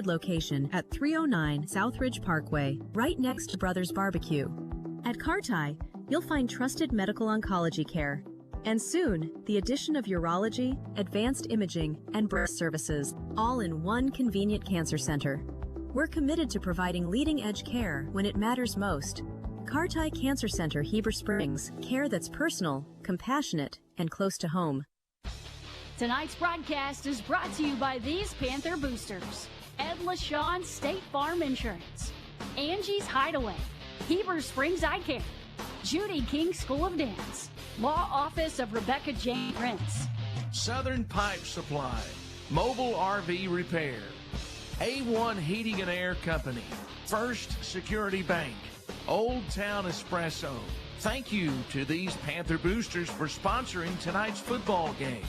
location at 309 Southridge Parkway, right next to Brothers Barbecue. At Carti, you'll find trusted medical oncology care, and soon, the addition of urology, advanced imaging, and breast services, all in one convenient cancer center. We're committed to providing leading-edge care when it matters most. Carti Cancer Center, Heber Springs, care that's personal, compassionate, and close to home. Tonight's broadcast is brought to you by these Panther boosters: Ed LaShawn State Farm Insurance, Angie's Hideaway, Heber Springs Eye Care, Judy King School of Dance, Law Office of Rebecca Jane Prince, Southern Pipe Supply, Mobile RV Repair, A1 Heating and Air Company, First Security Bank, Old Town Espresso. Thank you to these Panther boosters for sponsoring tonight's football game.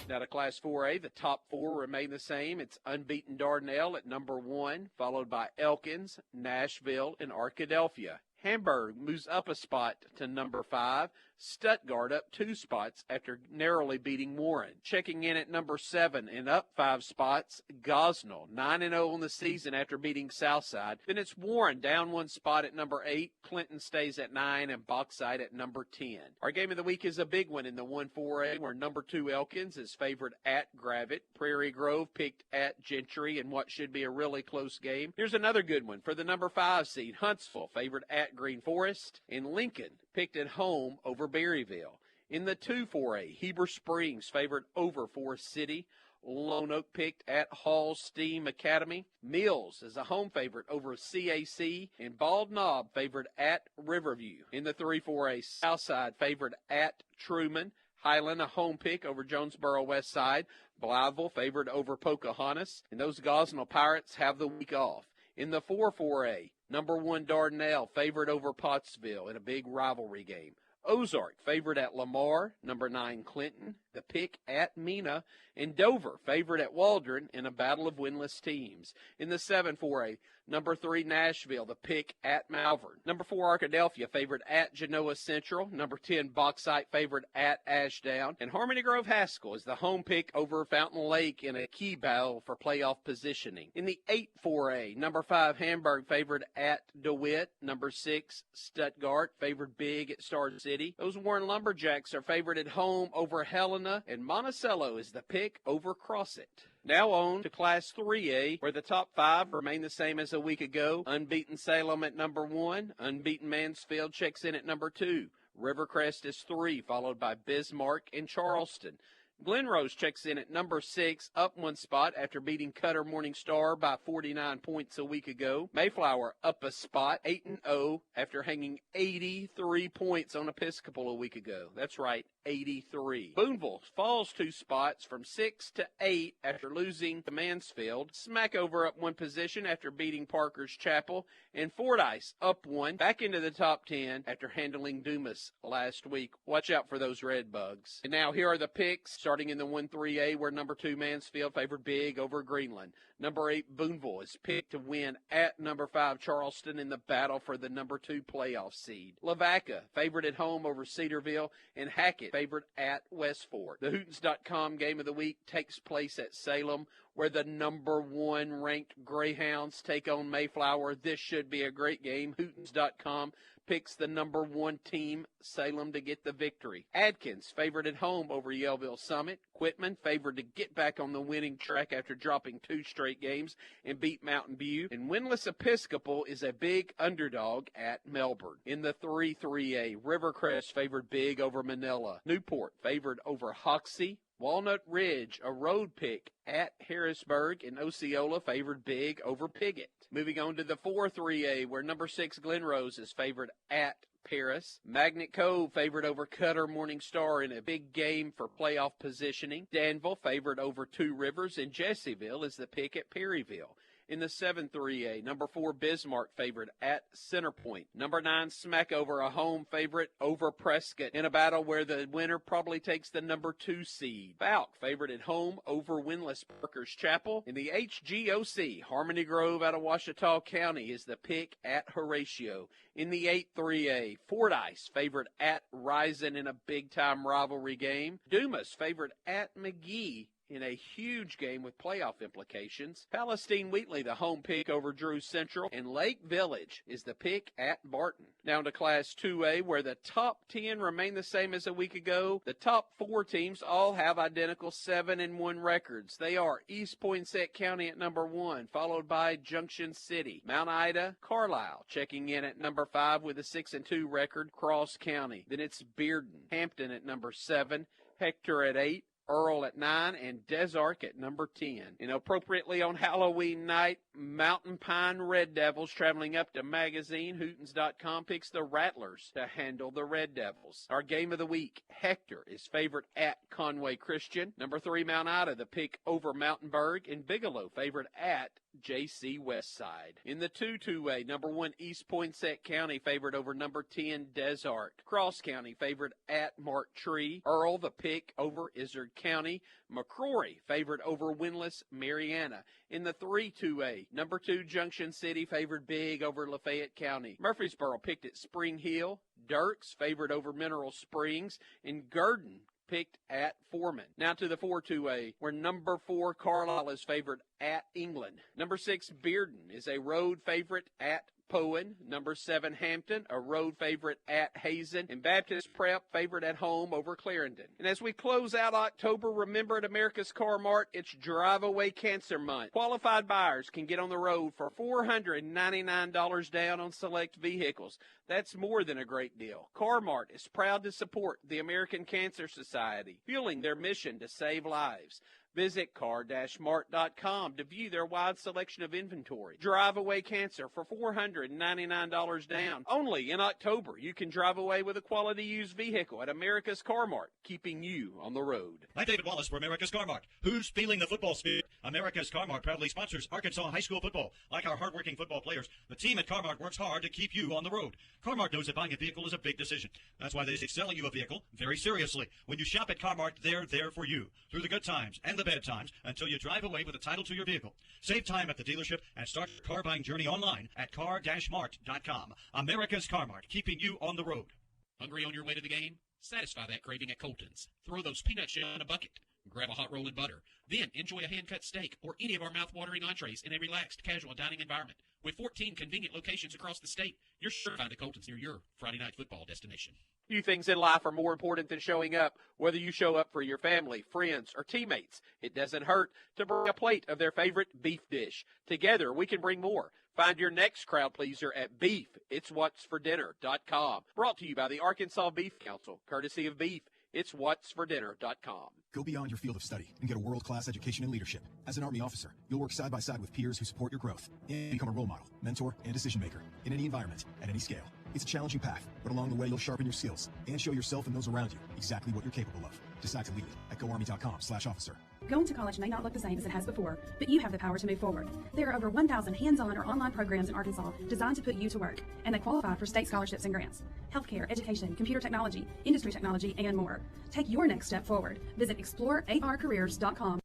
Now to Class 4A, the top four remain the same. It's unbeaten Dardanelle at number 1, followed by Elkins, Nashville, and Arkadelphia. Hamburg moves up a spot to number 5. Stuttgart up 2 spots after narrowly beating Warren. Checking in at number 7 and up 5 spots, Gosnell, 9-0 on the season after beating Southside. Then it's Warren down 1 spot at number 8. Clinton stays at 9 and Bauxite at number 10. Our game of the week is a big one in the 1-4A, where number 2 Elkins is favored at Gravette. Prairie Grove picked at Gentry in what should be a really close game. Here's another good one for the number 5 seed, Huntsville, favored at Green Forest, and Lincoln picked at home over Berryville. In the 2-4A, Heber Springs favored over Forest City. Lone Oak picked at Hall Steam Academy. Mills is a home favorite over CAC, and Bald Knob favored at Riverview. In the 3-4A, Southside favored at Truman. Highland a home pick over Jonesboro West Side. Blytheville favored over Pocahontas, and those Gosnell Pirates have the week off. In the 4-4A, number 1 Dardanelle favored over Pottsville in a big rivalry game. Ozark favored at Lamar, number 9 Clinton, the pick at Mena, and Dover favored at Waldron in a battle of winless teams. In the 7-4A, number 3 Nashville, the pick at Malvern. Number 4 Arkadelphia favored at Genoa Central. Number 10 Bauxite favored at Ashdown. And Harmony Grove Haskell is the home pick over Fountain Lake in a key battle for playoff positioning. In the 8-4A, number 5 Hamburg favored at DeWitt. Number 6 Stuttgart favored big at Star City. Those Warren Lumberjacks are favored at home over Helena, and Monticello is the pick over Crossett. Now on to Class 3A, where the top 5 remain the same as a week ago. Unbeaten Salem at number 1. Unbeaten Mansfield checks in at number 2. Rivercrest is 3, followed by Bismarck and Charleston. Glenrose checks in at number 6, up 1 spot after beating Cutter Morning Star by 49 points a week ago. Mayflower up a spot, 8-0, after hanging 83 points on Episcopal a week ago. That's right, 83. Boonville falls 2 spots from 6 to 8 after losing to Mansfield. Smackover up 1 position after beating Parker's Chapel. And Fordyce up 1, back into the top 10 after handling Dumas last week. Watch out for those red bugs. And now here are the picks, starting in the 1-3A, where number 2 Mansfield favored big over Greenland. Number 8 Boonville is picked to win at number 5 Charleston in the battle for the number 2 playoff seed. Lavaca favored at home over Cedarville, and Hackett favored at Westford. The Hootens.com game of the week takes place at Salem, where the number 1 ranked Greyhounds take on Mayflower. This should be a great game. Hootens.com picks the number 1 team, Salem, to get the victory. Adkins favored at home over Yellville Summit. Quitman favored to get back on the winning track after dropping 2 straight games and beat Mountain View. And winless Episcopal is a big underdog at Melbourne. In the 3-3A, Rivercrest favored big over Manila. Newport favored over Hoxie. Walnut Ridge, a road pick at Harrisburg, and Osceola favored big over Piggott. Moving on to the 4-3A, where number 6 Glenrose is favored at Paris. Magnet Cove favored over Cutter Morning Star in a big game for playoff positioning. Danville favored over 2 Rivers, and Jesseville is the pick at Perryville. In the 7-3A, number 4 Bismarck favored at Centerpoint. Number 9 Smackover, a home favorite over Prescott in a battle where the winner probably takes the number 2 seed. Falk favored at home over winless Parker's Chapel. In the HGOC, Harmony Grove out of Ouachita County is the pick at Horatio. In the 8-3A, Fordyce favored at Rison in a big-time rivalry game. Dumas favored at McGee in a huge game with playoff implications. Palestine Wheatley, the home pick over Drew Central, and Lake Village is the pick at Barton. Down to Class 2A, where the top 10 remain the same as a week ago. The top 4 teams all have identical 7-1 records. They are East Poinsett County at number 1, followed by Junction City, Mount Ida, Carlisle checking in at number 5 with a 6-2 record, Cross County. Then it's Bearden, Hampton at number 7, Hector at 8, Earl at 9, and Des Arc at number 10. And appropriately on Halloween night, Mountain Pine Red Devils traveling up to Magazine, Hootens.com picks the Rattlers to handle the Red Devils. Our game of the week, Hector is favored at Conway Christian. Number 3, Mount Ida, the pick over Mountainburg, and Bigelow favored at J.C. Westside. In the 2-2A, number 1 East Poinsett County favored over number 10 Des Arc. Cross County favored at Mark Tree. Earl, the pick over Izard County. McCrory favored over Winless Mariana. In the 3-2A, number 2 Junction City favored big over Lafayette County. Murfreesboro picked at Spring Hill. Dirks favored over Mineral Springs. And Gurdon picked at Foreman. Now to the 4-2A, where number 4 Carlisle is favored at England. Number 6 Bearden is a road favorite at Poen. Number 7 Hampton, a road favorite at Hazen. And Baptist Prep favored at home over Clarendon. And as we close out October, remember at America's Car-Mart, it's Drive Away Cancer Month. Qualified buyers can get on the road for $499 down on select vehicles. That's more than a great deal. Car-Mart is proud to support the American Cancer Society, fueling their mission to save lives. Visit car-mart.com to view their wide selection of inventory. Drive away cancer for $499 down. Only in October, you can drive away with a quality used vehicle at America's Car-Mart, keeping you on the road. I'm David Wallace for America's Car-Mart. Who's feeling the football spirit? America's Car-Mart proudly sponsors Arkansas high school football. Like our hardworking football players, the team at Car-Mart works hard to keep you on the road. Car-Mart knows that buying a vehicle is a big decision. That's why they take selling you a vehicle very seriously. When you shop at Car-Mart, they're there for you through the good times and the bad times until you drive away with a title to your vehicle. Save time at the dealership and start your car buying journey online at car-mart.com. America's Car-Mart, keeping you on the road. Hungry on your way to the game? Satisfy that craving at Colton's. Throw those peanut shells in a bucket. Grab a hot roll and butter. Then enjoy a hand-cut steak or any of our mouth-watering entrees in a relaxed, casual dining environment. With 14 convenient locations across the state, you're sure to find a Colton's near your Friday night football destination. Few things in life are more important than showing up. Whether you show up for your family, friends, or teammates, it doesn't hurt to bring a plate of their favorite beef dish. Together, we can bring more. Find your next crowd pleaser at beefitswhatsfordinner.com. Brought to you by the Arkansas Beef Council, courtesy of Beef. It's whatsfordinner.com. Go beyond your field of study and get a world-class education in leadership. As an Army officer, you'll work side by side with peers who support your growth and become a role model, mentor, and decision-maker in any environment, at any scale. It's a challenging path, but along the way, you'll sharpen your skills and show yourself and those around you exactly what you're capable of. Decide to lead at goarmy.com/officer. Going to college may not look the same as it has before, but you have the power to move forward. There are over 1,000 hands-on or online programs in Arkansas designed to put you to work, and they qualify for state scholarships and grants. Healthcare, education, computer technology, industry technology, and more. Take your next step forward. Visit explorearcareers.com.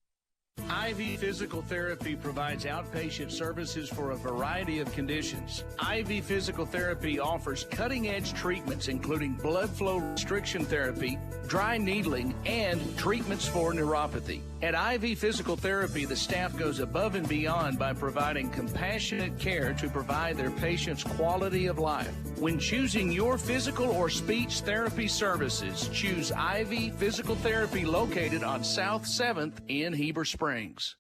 IV Physical Therapy provides outpatient services for a variety of conditions. IV Physical Therapy offers cutting-edge treatments including blood flow restriction therapy, dry needling, and treatments for neuropathy. At IV Physical Therapy, the staff goes above and beyond by providing compassionate care to provide their patients quality of life. When choosing your physical or speech therapy services, choose IV Physical Therapy located on South 7th in Heber Springs.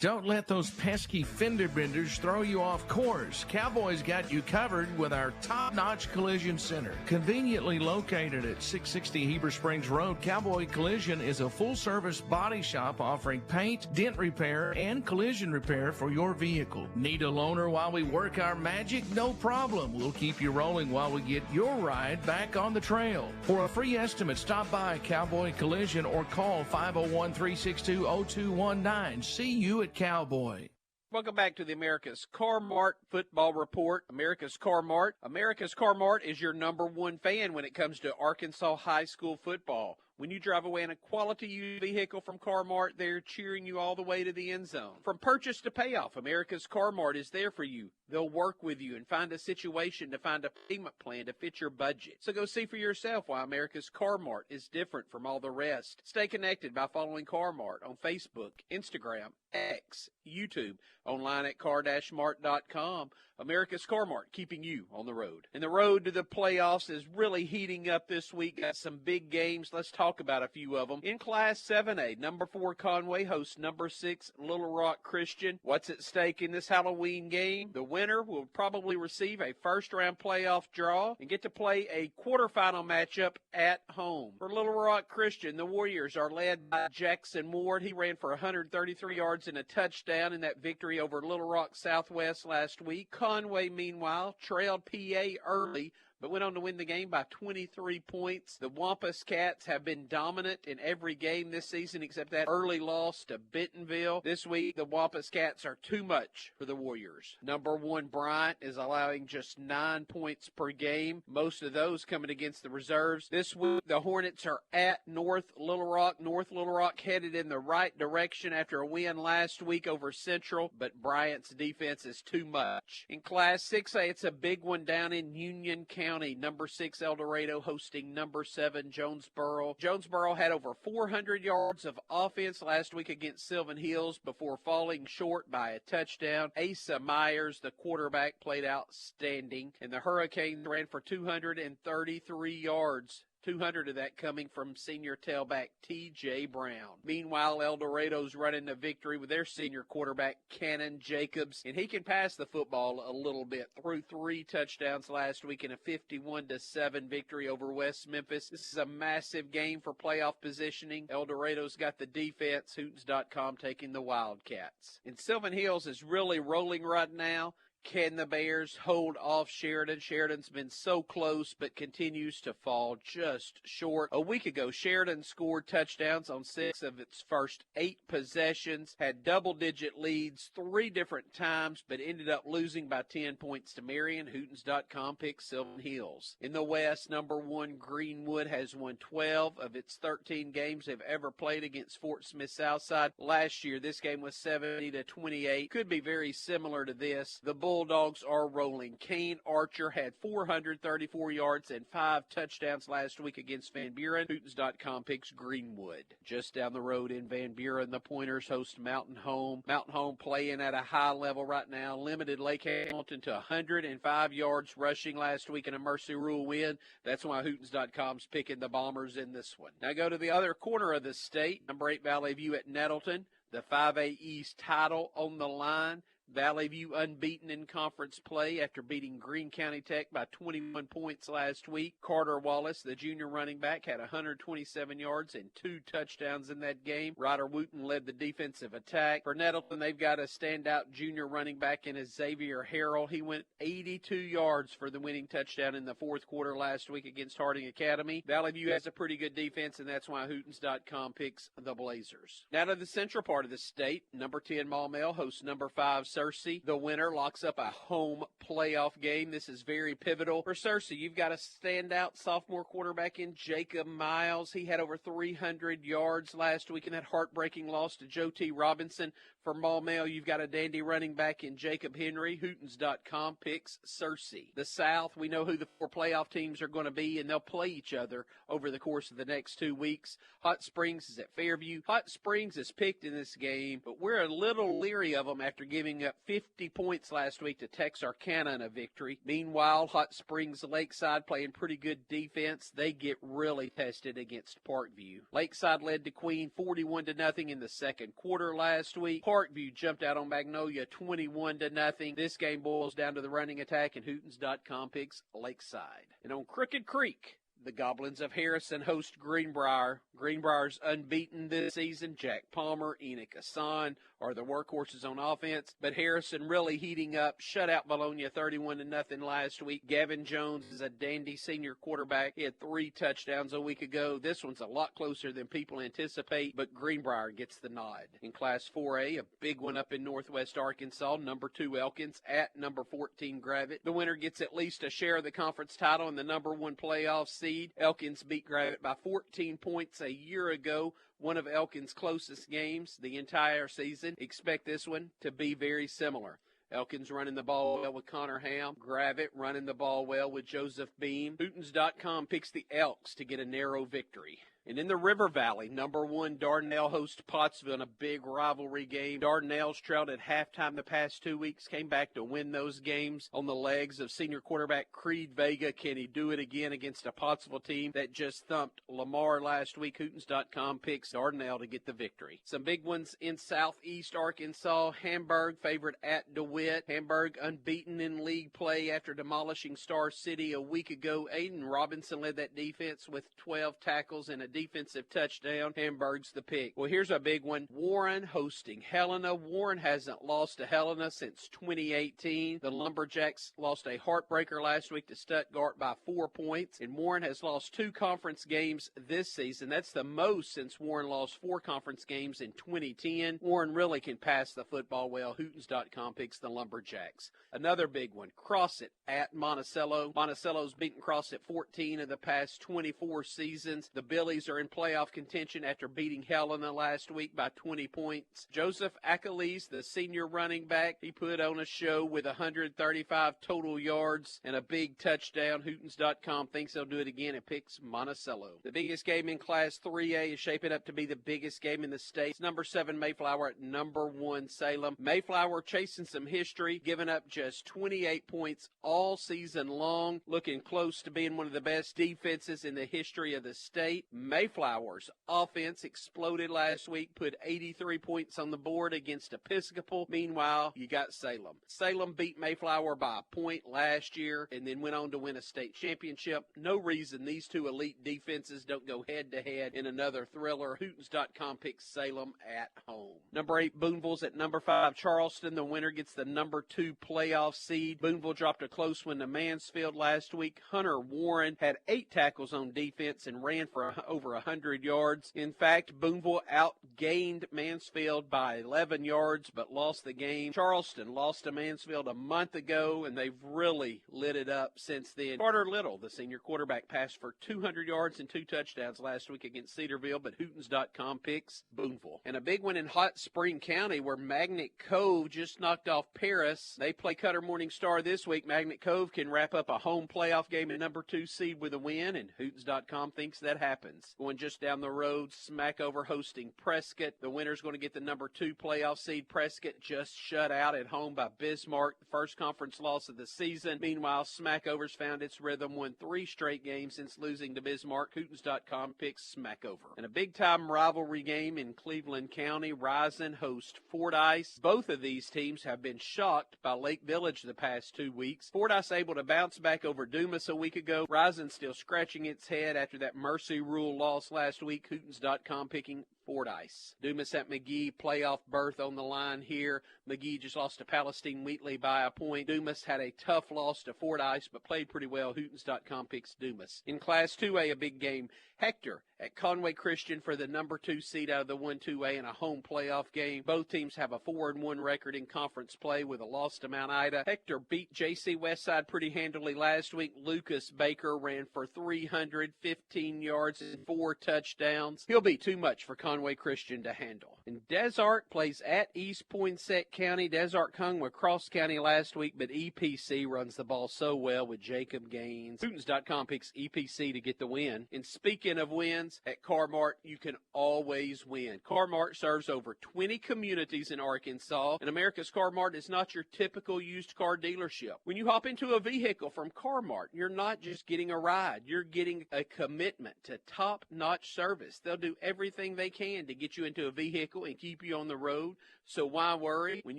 Don't let those pesky fender benders throw you off course. Cowboys got you covered with our top-notch collision center. Conveniently located at 660 Heber Springs Road, Cowboy Collision is a full-service body shop offering paint, dent repair, and collision repair for your vehicle. Need a loaner while we work our magic? No problem. We'll keep you rolling while we get your ride back on the trail. For a free estimate, stop by Cowboy Collision or call 501-362-0219. See you at Cowboy. Welcome back to the America's Car-Mart Football Report. America's Car-Mart. America's Car-Mart is your number one fan when it comes to Arkansas high school football. When you drive away in a quality used vehicle from Car-Mart, they're cheering you all the way to the end zone. From purchase to payoff, America's Car-Mart is there for you. They'll work with you and find a situation to find a payment plan to fit your budget. So go see for yourself why America's Car-Mart is different from all the rest. Stay connected by following Car-Mart on Facebook, Instagram, X, YouTube, online at car-mart.com. America's Car-Mart, keeping you on the road. And the road to the playoffs is really heating up this week. Got some big games. Let's talk about a few of them. In Class 7A, number 4 Conway hosts number 6 Little Rock Christian. What's at stake in this Halloween game? The winner will probably receive a first-round playoff draw and get to play a quarterfinal matchup at home. For Little Rock Christian, the Warriors are led by Jackson Ward. He ran for 133 yards and a touchdown in that victory over Little Rock Southwest last week. Conway, meanwhile, trailed PA early, but went on to win the game by 23 points. The Wampus Cats have been dominant in every game this season except that early loss to Bentonville. This week, the Wampus Cats are too much for the Warriors. Number 1 Bryant is allowing just 9 points per game, most of those coming against the reserves. This week, the Hornets are at North Little Rock. North Little Rock headed in the right direction after a win last week over Central, but Bryant's defense is too much. In Class 6A, it's a big one down in Union County. Number 6 El Dorado hosting number 7 Jonesboro. Jonesboro had over 400 yards of offense last week against Sylvan Hills before falling short by a touchdown. Asa Myers, the quarterback, played outstanding, and the Hurricanes ran for 233 yards. 200 of that coming from senior tailback T.J. Brown. Meanwhile, El Dorado's running the victory with their senior quarterback Cannon Jacobs, and he can pass the football a little bit. Threw 3 touchdowns last week in a 51-7 victory over West Memphis. This is a massive game for playoff positioning. El Dorado's got the defense. Hootens.com taking the Wildcats. And Sylvan Hills is really rolling right now. Can the Bears hold off Sheridan? Sheridan's been so close but continues to fall just short. A week ago, Sheridan scored touchdowns on 6 of its first 8 possessions, had double-digit leads 3 different times, but ended up losing by 10 points to Marion. Hootens.com picks Sylvan Hills. In the West, number 1 Greenwood has won 12 of its 13 games they've ever played against Fort Smith Southside. Last year, this game was 70-28. Could be very similar to this. The Bulldogs are rolling. Kane Archer had 434 yards and 5 touchdowns last week against Van Buren. Hootens.com picks Greenwood. Just down the road in Van Buren, the Pointers host Mountain Home. Mountain Home playing at a high level right now. Limited Lake Hamilton to 105 yards rushing last week in a Mercy Rule win. That's why Hootens.com's picking the Bombers in this one. Now go to the other corner of the state. Number 8 Valley View at Nettleton. The 5A East title on the line. Valley View unbeaten in conference play after beating Greene County Tech by 21 points last week. Carter Wallace, the junior running back, had 127 yards and 2 touchdowns in that game. Ryder Wooten led the defensive attack. For Nettleton, they've got a standout junior running back in Xavier Harrell. He went 82 yards for the winning touchdown in the fourth quarter last week against Harding Academy. Valley View has a pretty good defense, and that's why Hootens.com picks the Blazers. Now to the central part of the state. Number 10 Maumelle hosts number 5 Searcy. The winner locks up a home playoff game. This is very pivotal. For Searcy, you've got a standout sophomore quarterback in Jacob Miles. He had over 300 yards last week in that heartbreaking loss to Joe T. Robinson. For Maumelle, you've got a dandy running back in Jacob Henry. Hootens.com picks Searcy. The South, we know who the 4 playoff teams are going to be, and they'll play each other over the course of the next 2 weeks. Hot Springs is at Fairview. Hot Springs is picked in this game, but we're a little leery of them after giving up 50 points last week to Texarkana in a victory. Meanwhile, Hot Springs Lakeside playing pretty good defense. They get really tested against Parkview. Lakeside led to Queen 41-0 in the second quarter last week. Parkview jumped out on Magnolia 21-0. This game boils down to the running attack, and Hootens.com picks Lakeside. And on Crooked Creek, the Goblins of Harrison host Greenbrier. Greenbrier's unbeaten this season. Jack Palmer, Enoch Hassan are the workhorses on offense, but Harrison really heating up. Shut out Bologna 31-0 last week. Gavin Jones is a dandy senior quarterback. He had 3 touchdowns a week ago. This one's a lot closer than people anticipate, but Greenbrier gets the nod. In Class 4A, a big one up in Northwest Arkansas. Number 2 Elkins at number 14 Gravette. The winner gets at least a share of the conference title and the number 1 playoff seed. seed. Elkins beat Gravett by 14 points a year ago, one of Elkins' closest games the entire season. Expect this one to be very similar. Elkins running the ball well with Connor Ham. Gravett running the ball well with Joseph Beam. Hootens.com picks the Elks to get a narrow victory. And in the River Valley, number 1 Dardanelle hosts Pottsville in a big rivalry game. Dardanelle's trailed at halftime the past 2 weeks, came back to win those games on the legs of senior quarterback Creed Vega. Can he do it again against a Pottsville team that just thumped Lamar last week? Hootens.com picks Dardanelle to get the victory. Some big ones in southeast Arkansas. Hamburg favored at DeWitt. Hamburg unbeaten in league play after demolishing Star City a week ago. Aiden Robinson led that defense with 12 tackles and a defensive touchdown. Hamburg's the pick. Well, here's a big one. Warren hosting Helena. Warren hasn't lost to Helena since 2018. The Lumberjacks lost a heartbreaker last week to Stuttgart by 4 points, and Warren has lost 2 conference games this season. That's the most since Warren lost 4 conference games in 2010. Warren really can pass the football well. Hootens.com picks the Lumberjacks. Another big one, Crossit at Monticello. Monticello's beaten Crossit 14 of the past 24 seasons. The Billies are in playoff contention after beating Helena last week by 20 points. Joseph Achilles, the senior running back, he put on a show with 135 total yards and a big touchdown. Hootens.com thinks they'll do it again and picks Monticello. The biggest game in Class 3A is shaping up to be the biggest game in the state. It's number 7 Mayflower at number 1 Salem. Mayflower chasing some history, giving up just 28 points all season long, looking close to being one of the best defenses in the history of the state. Mayflower's offense exploded last week, put 83 points on the board against Episcopal. Meanwhile, you got Salem. Salem beat Mayflower by a point last year and then went on to win a state championship. No reason these two elite defenses don't go head-to-head in another thriller. Hootens.com picks Salem at home. Number 8, Boonville's at number 5, Charleston. The winner gets the number 2 playoff seed. Boonville dropped a close one to Mansfield last week. Hunter Warren had 8 tackles on defense and ran for over 100 yards. In fact, Boonville outgained Mansfield by 11 yards but lost the game. Charleston lost to Mansfield a month ago, and they've really lit it up since then. Carter Little, the senior quarterback, passed for 200 yards and 2 touchdowns last week against Cedarville, but Hootens.com picks Boonville. And a big one in Hot Spring County where Magnet Cove just knocked off Paris. They play Cutter Morning Star this week. Magnet Cove can wrap up a home playoff game at number 2 seed with a win, and Hootens.com thinks that happens. Going just down the road, Smackover hosting Prescott. The winner's going to get the number 2 playoff seed. Prescott just shut out at home by Bismarck, the first conference loss of the season. Meanwhile, Smackover's found its rhythm, won 3 straight games since losing to Bismarck. Hootens.com picks Smackover. And a big-time rivalry game in Cleveland County. Rising host Fordyce. Both of these teams have been shocked by Lake Village the past 2 weeks. Fordyce able to bounce back over Dumas a week ago. Rising still scratching its head after that Mercy Rule loss last week. Hootens.com picking Fordyce. Dumas at McGee, playoff berth on the line here. McGee just lost to Palestine Wheatley by a point. Dumas had a tough loss to Fordyce, but played pretty well. Hootens.com picks Dumas. In Class 2A, a big game. Hector at Conway Christian for the number 2 seed out of the 1-2A in a home playoff game. Both teams have a 4-1 record in conference play with a loss to Mount Ida. Hector beat JC Westside pretty handily last week. Lucas Baker ran for 315 yards and 4 touchdowns. He'll be too much for Conway Christian to handle. And Desart plays at East Poinsett County. Desart hung with Cross County last week, but EPC runs the ball so well with Jacob Gaines. Hootens.com picks EPC to get the win. And speaking of wins, at Car-Mart, you can always win. Car-Mart serves over 20 communities in Arkansas, and America's Car-Mart is not your typical used car dealership. When you hop into a vehicle from Car-Mart, you're not just getting a ride. You're getting a commitment to top-notch service. They'll do everything they can to get you into a vehicle and keep you on the road. So why worry when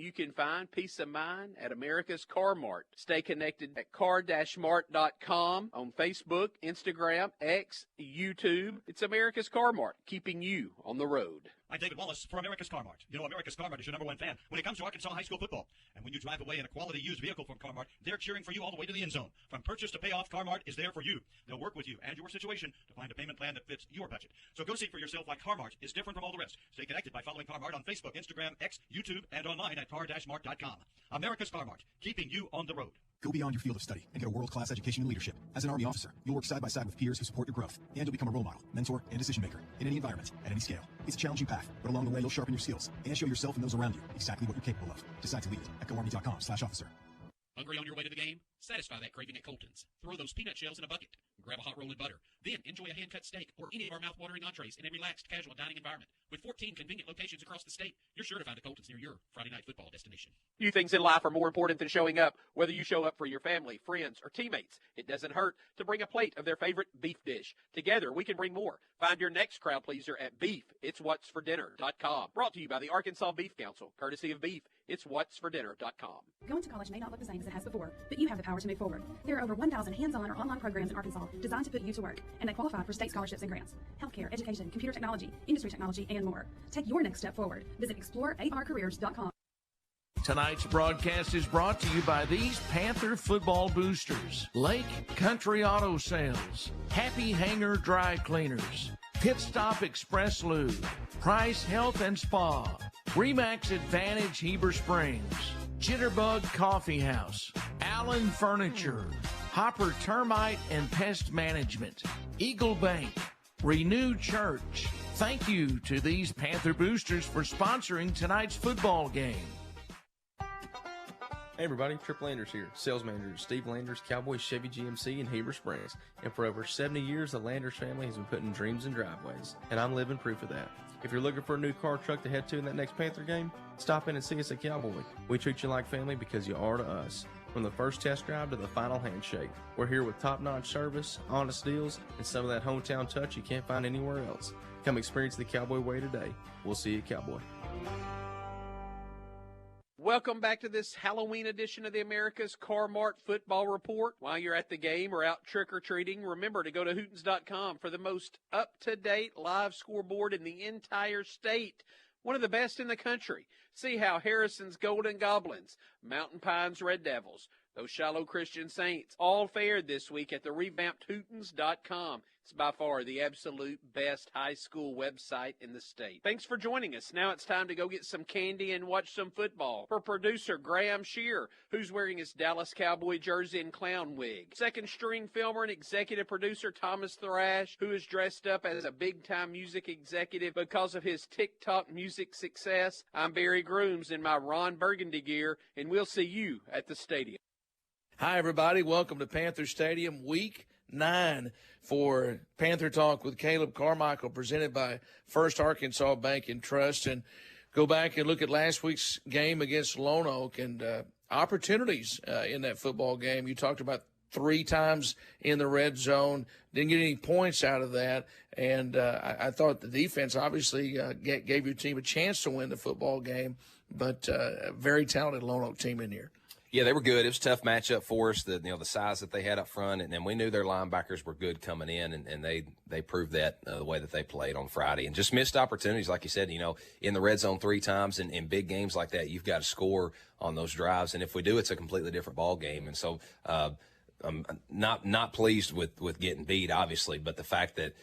you can find peace of mind at America's Car-Mart? Stay connected at car-mart.com on Facebook, Instagram, X, YouTube. It's America's Car-Mart, keeping you on the road. I'm David Wallace for America's Car-Mart. You know, America's Car-Mart is your number 1 fan when it comes to Arkansas high school football. And when you drive away in a quality used vehicle from Car-Mart, they're cheering for you all the way to the end zone. From purchase to payoff, Car-Mart is there for you. They'll work with you and your situation to find a payment plan that fits your budget. So go see for yourself why Car-Mart is different from all the rest. Stay connected by following Car-Mart on Facebook, Instagram, X, YouTube, and online at car-mart.com. America's Car-Mart, keeping you on the road. Go beyond your field of study and get a world-class education in leadership. As an Army officer, you'll work side by side with peers who support your growth, and you'll become a role model, mentor, and decision maker in any environment, at any scale. It's a challenging path, but along the way, you'll sharpen your skills and show yourself and those around you exactly what you're capable of. Decide to lead at GoArmy.com/officer. Hungry on your way to the game? Satisfy that craving at Colton's. Throw those peanut shells in a bucket. Grab a hot roll and butter. Then enjoy a hand-cut steak or any of our mouth-watering entrees in a relaxed, casual dining environment. With 14 convenient locations across the state, you're sure to find a Colton's near your Friday night football destination. Few things in life are more important than showing up. Whether you show up for your family, friends, or teammates, it doesn't hurt to bring a plate of their favorite beef dish. Together, we can bring more. Find your next crowd pleaser at beefitswhatsfordinner.com. Brought to you by the Arkansas Beef Council, courtesy of beefitswhatsfordinner.com. Going to college may not look the same as it has before, but you have the power to move forward. There are over 1,000 hands-on or online programs in Arkansas designed to put you to work, and they qualify for state scholarships and grants. Healthcare, education, computer technology, industry technology, and more. Take your next step forward. Visit explorearcareers.com. Tonight's broadcast is brought to you by these Panther football boosters: Lake Country Auto Sales, Happy Hanger Dry Cleaners, Pit Stop Express Lube, Price Health and Spa, Remax Advantage Heber Springs, Jitterbug Coffee House, Allen Furniture, Hopper Termite and Pest Management, Eagle Bank, Renew Church. Thank you to these Panther boosters for sponsoring tonight's football game. Hey everybody, Trip Landers here, sales manager at Steve Landers Cowboy Chevy GMC in Heber Springs. And for over 70 years, the Landers family has been putting dreams in driveways, and I'm living proof of that. If you're looking for a new car or truck to head to in that next Panther game, stop in and see us at Cowboy. We treat you like family because you are to us. From the first test drive to the final handshake, we're here with top-notch service, honest deals, and some of that hometown touch you can't find anywhere else. Come experience the Cowboy way today. We'll see you at Cowboy. Welcome back to this Halloween edition of the America's Car-Mart Football Report. While you're at the game or out trick-or-treating, remember to go to Hootens.com for the most up-to-date live scoreboard in the entire state. One of the best in the country. See how Harrison's Golden Goblins, Mountain Pines Red Devils, those Shiloh Christian Saints all fared this week at the revamped Hootens.com. It's by far the absolute best high school website in the state. Thanks for joining us. Now it's time to go get some candy and watch some football. For producer Graham Shear, who's wearing his Dallas Cowboy jersey and clown wig. Second string filmer and executive producer Thomas Thrash, who is dressed up as a big-time music executive because of his TikTok music success. I'm Barry Grooms in my Ron Burgundy gear, and we'll see you at the stadium. Hi, everybody. Welcome to Panther Stadium, Week 9 for Panther Talk with Caleb Carmichael, presented by First Arkansas Bank and Trust. And go back and look at last week's game against Lone Oak and opportunities in that football game. You talked about 3 times in the red zone, didn't get any points out of that. And I thought the defense obviously gave your team a chance to win the football game, but a very talented Lone Oak team in here. Yeah, they were good. It was a tough matchup for us, the size that they had up front, and we knew their linebackers were good coming in, and they proved that the way that they played on Friday. And just missed opportunities, like you said, in the red zone 3 times, and in big games like that, you've got to score on those drives. And if we do, it's a completely different ball game. And so I'm not pleased with getting beat, obviously, but the fact that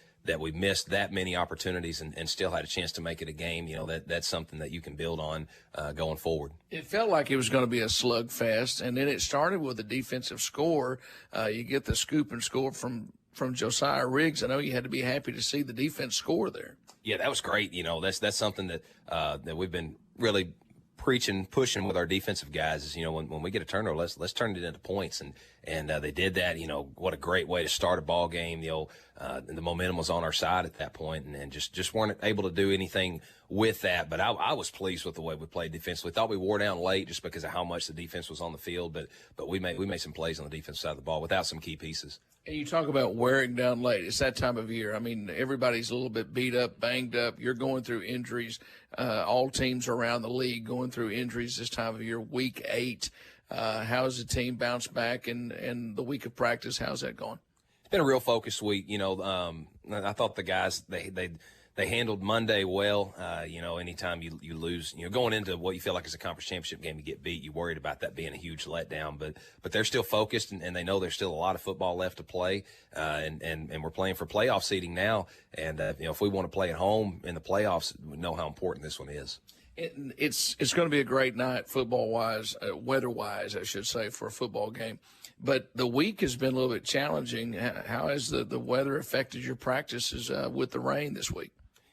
we missed that many opportunities and still had a chance to make it a game, that's something that you can build on going forward. It felt like it was going to be a slugfest, and then it started with a defensive score. You get the scoop and score from Josiah Riggs. I know you had to be happy to see the defense score there. Yeah, that was great. That's something that we've been really pushing with our defensive guys is, when we get a turnover, let's turn it into points. And they did that. What a great way to start a ball game. The momentum was on our side at that point, and just weren't able to do anything with that. But I was pleased with the way we played defensively. Thought we wore down late just because of how much the defense was on the field, but we made some plays on the defensive side of the ball without some key pieces. And you talk about wearing down late. It's that time of year. I mean, everybody's a little bit beat up, banged up. You're going through injuries. All teams around the league going through injuries this time of year. Week 8. How's the team bounce back and the week of practice? How's that going? It's been a real focused week. I thought the guys, they handled Monday well. Anytime you lose, going into what you feel like is a conference championship game, you get beat, you're worried about that being a huge letdown. But they're still focused, and they know there's still a lot of football left to play. And we're playing for playoff seeding now. And if we want to play at home in the playoffs, we know how important this one is. It's going to be a great night, football-wise, weather-wise, I should say, for a football game. But the week has been a little bit challenging. How has the weather affected your practices with the rain this week?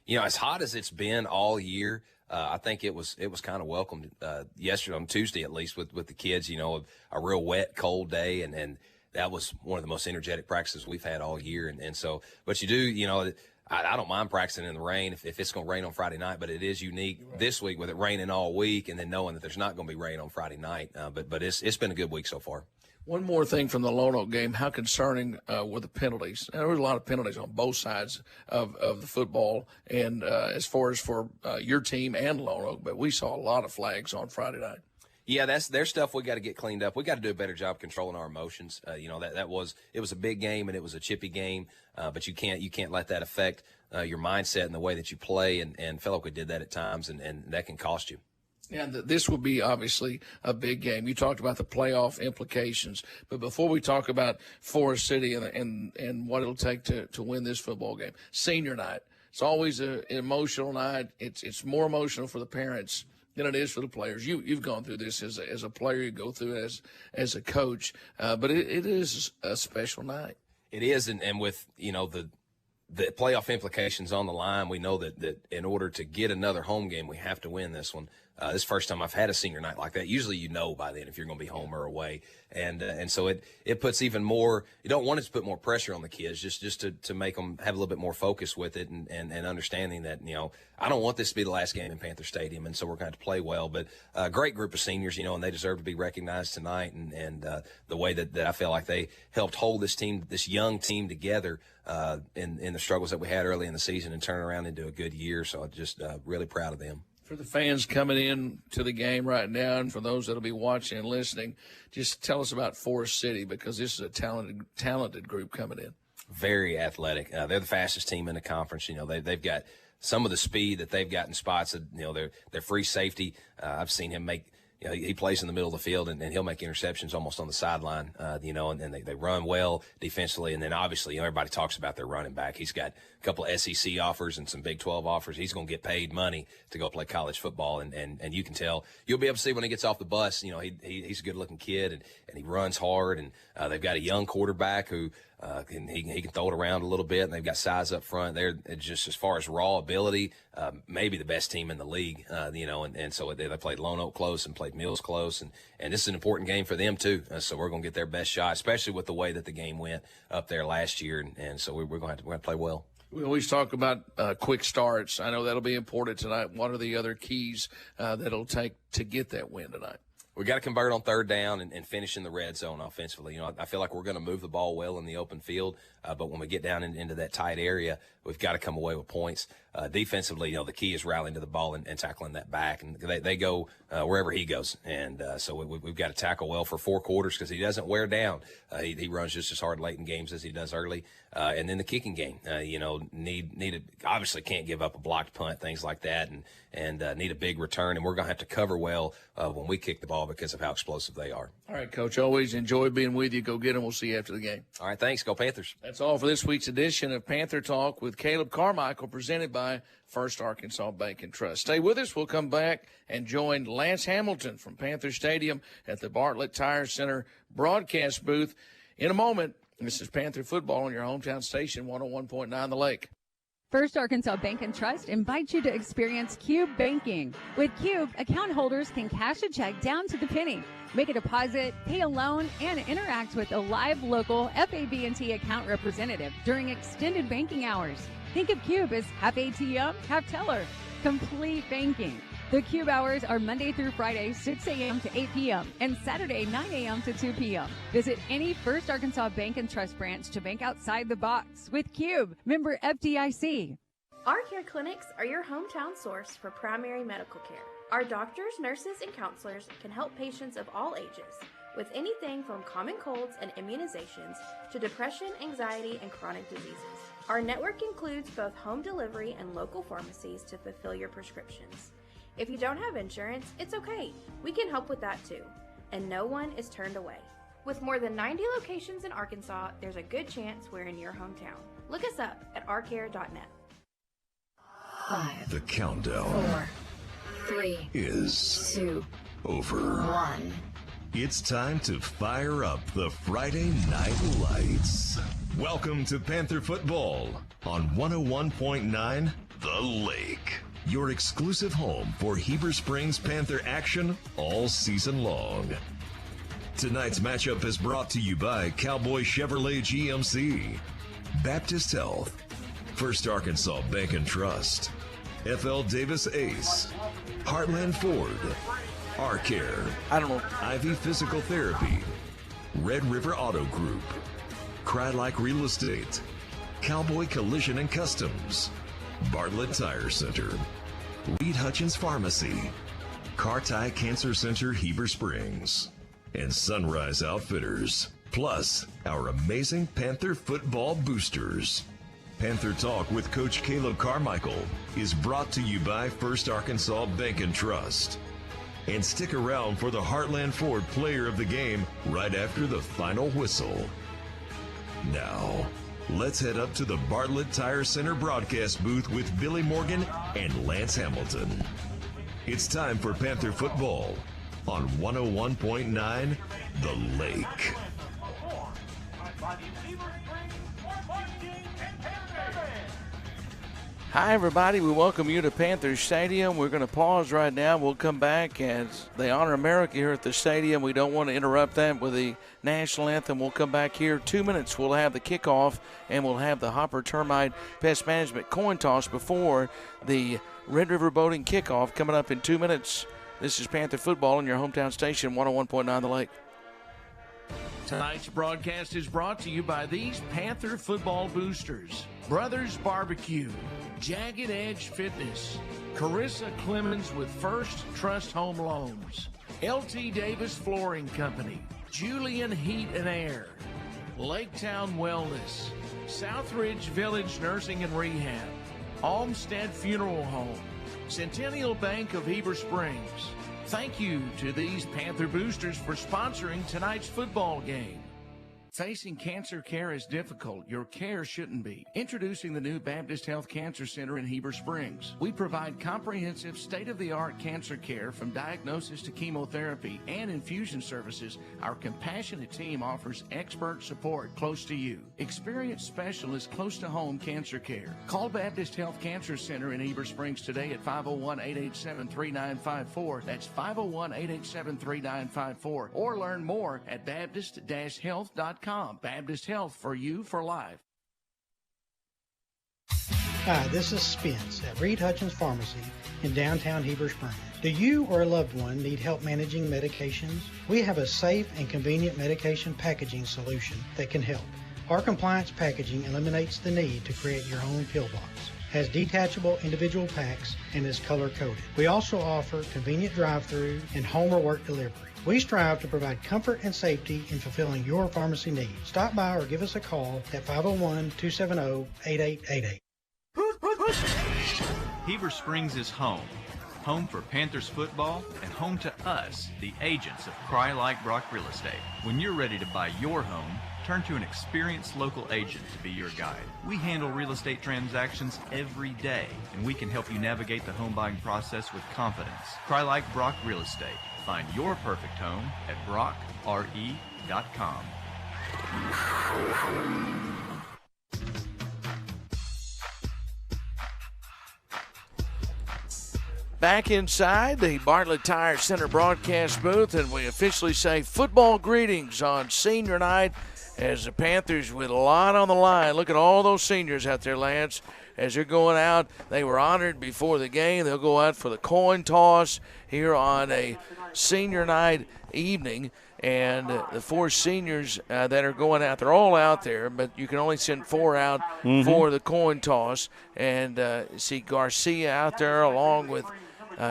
As hot as it's been all year, I think it was kind of welcomed yesterday, on Tuesday at least, with the kids. A real wet, cold day, and that was one of the most energetic practices we've had all year. And so, but you do, I don't mind practicing in the rain if it's going to rain on Friday night, but it is unique this week with it raining all week and then knowing that there's not going to be rain on Friday night. But it's been a good week so far. One more thing from the Lone Oak game, how concerning were the penalties? There was a lot of penalties on both sides of the football, and as far as for your team and Lone Oak, but we saw a lot of flags on Friday night. Yeah, there's stuff we got to get cleaned up. We got to do a better job controlling our emotions. It was a big game and it was a chippy game, but you can't let that affect your mindset and the way that you play. And felt like we did that at times, and that can cost you. And this will be obviously a big game. You talked about the playoff implications, but before we talk about Forest City and what it'll take to win this football game, senior night. It's always an emotional night. It's more emotional for the parents than it is for the players. You've gone through this as a player. You go through it as a coach, but it is a special night. It is, and with the playoff implications on the line, we know that in order to get another home game, we have to win this one. This is the first time I've had a senior night like that. Usually by then if you're going to be home or away. And so it puts even more – you don't want it to put more pressure on the kids just to make them have a little bit more focus with it and understanding that, I don't want this to be the last game in Panther Stadium, and so we're going to have to play well. But a great group of seniors, and they deserve to be recognized tonight. And the way that I feel like they helped hold this young team together in the struggles that we had early in the season and turn around into a good year. So I'm just really proud of them. For the fans coming in to the game right now, and for those that'll be watching and listening, just tell us about Forest City, because this is a talented group coming in. Very athletic. They're the fastest team in the conference. They've got some of the speed that they've got in spots. Their free safety. I've seen him make. He plays in the middle of the field, and he'll make interceptions almost on the sideline, and they run well defensively. And then obviously, everybody talks about their running back. He's got a couple of SEC offers and some Big 12 offers. He's going to get paid money to go play college football. And you can tell, you'll be able to see when he gets off the bus, he's a good looking kid and he runs hard. And they've got a young quarterback who he can throw it around a little bit, and they've got size up front. They're just, as far as raw ability, maybe the best team in the league, and so they played Lone Oak close and played Mills close, and this is an important game for them too. So we're going to get their best shot, especially with the way that the game went up there last year, and so we're going to play well. We always talk about quick starts. I know that'll be important tonight. What are the other keys that it'll take to get that win tonight? We got to convert on third down and finish in the red zone offensively. I feel like we're going to move the ball well in the open field, but when we get down into that tight area, we've got to come away with points. Defensively, the key is rallying to the ball and tackling that back, and they go wherever he goes. And so we've got to tackle well for 4 quarters, because he doesn't wear down. He runs just as hard late in games as he does early. And then the kicking game, obviously can't give up a blocked punt, things like that, and need a big return. And we're going to have to cover well when we kick the ball because of how explosive they are. All right, Coach, always enjoy being with you. Go get them. We'll see you after the game. All right, thanks. Go Panthers. That's all for this week's edition of Panther Talk with Caleb Carmichael, presented by First Arkansas Bank and Trust. Stay with us. We'll come back and join Lance Hamilton from Panther Stadium at the Bartlett Tire Center broadcast booth in a moment. This is Panther Football on your hometown station, 101.9 The Lake. First Arkansas Bank and Trust invites you to experience Cube Banking. With Cube, account holders can cash a check down to the penny, make a deposit, pay a loan, and interact with a live local FAB&T account representative during extended banking hours. Think of Cube as half ATM, half teller. Complete banking. The Cube hours are Monday through Friday, 6 a.m. to 8 p.m. and Saturday, 9 a.m. to 2 p.m. Visit any First Arkansas Bank and Trust branch to bank outside the box with Cube. Member FDIC. Our care clinics are your hometown source for primary medical care. Our doctors, nurses, and counselors can help patients of all ages with anything from common colds and immunizations to depression, anxiety, and chronic diseases. Our network includes both home delivery and local pharmacies to fulfill your prescriptions. If you don't have insurance, it's okay. We can help with that too. And no one is turned away. With more than 90 locations in Arkansas, there's a good chance we're in your hometown. Look us up at ourcare.net. 5. The countdown. 4. 3 is 2 over. 1. It's time to fire up the Friday Night Lights. Welcome to Panther Football on 101.9 The Lake. Your exclusive home for Heber Springs Panther action all season long. Tonight's matchup is brought to you by Cowboy Chevrolet GMC, Baptist Health, First Arkansas Bank and Trust, FL Davis Ace, Heartland Ford, R-Care, Ivy Physical Therapy, Red River Auto Group, Cry-Like Real Estate, Cowboy Collision and Customs, Bartlett Tire Center, Reed Hutchins Pharmacy, Car-Tie Cancer Center Heber Springs, and Sunrise Outfitters, plus our amazing Panther football boosters. Panther Talk with Coach Caleb Carmichael is brought to you by First Arkansas Bank and Trust. And stick around for the Heartland Ford Player of the Game right after the final whistle. Now, let's head up to the Bartlett Tire Center broadcast booth with Billy Morgan and Lance Hamilton. It's time for Panther Football on 101.9 The Lake. Hi, everybody. We welcome you to Panther Stadium. We're going to pause right now. We'll come back as they honor America here at the stadium. We don't want to interrupt that with the national anthem. We'll come back here 2 minutes. We'll have the kickoff, and we'll have the Hopper Termite Pest Management coin toss before the Red River Boating kickoff coming up in 2 minutes. This is Panther Football on your hometown station, 101.9 The Lake. Tonight's broadcast is brought to you by these Panther football boosters: Brothers Barbecue, Jagged Edge Fitness, Carissa Clemens with First Trust Home Loans, LT Davis Flooring Company, Julian Heat and Air, Laketown Wellness, Southridge Village Nursing and Rehab, Olmsted Funeral Home, Centennial Bank of Heber Springs. Thank you to these Panther boosters for sponsoring tonight's football game. Facing cancer care is difficult. Your care shouldn't be. Introducing the new Baptist Health Cancer Center in Heber Springs. We provide comprehensive, state-of-the-art cancer care from diagnosis to chemotherapy and infusion services. Our compassionate team offers expert support close to you. Experienced specialists close to home cancer care. Call Baptist Health Cancer Center in Heber Springs today at 501-887-3954. That's 501-887-3954. Or learn more at baptist-health.com. Baptist Health, for you for life. Hi, this is Spence at Reed Hutchins Pharmacy in downtown Heber Springs. Do you or a loved one need help managing medications? We have a safe and convenient medication packaging solution that can help. Our compliance packaging eliminates the need to create your own pill box, has detachable individual packs, and is color-coded. We also offer convenient drive-through and home or work delivery. We strive to provide comfort and safety in fulfilling your pharmacy needs. Stop by or give us a call at 501-270-8888. Heber Springs is home. Home for Panthers football and home to us, the agents of Cry-Like Brock Real Estate. When you're ready to buy your home, turn to an experienced local agent to be your guide. We handle real estate transactions every day, and we can help you navigate the home buying process with confidence. Cry-Like Brock Real Estate. Find your perfect home at brockre.com. Back inside the Bartlett Tire Center broadcast booth, and we officially say football greetings on senior night as the Panthers with a lot on the line. Look at all those seniors out there, Lance. As they're going out, they were honored before the game. They'll go out for the coin toss here on a senior night evening. And the four seniors that are going out, they're all out there, but you can only send four out for the coin toss. And see Garcia out there along with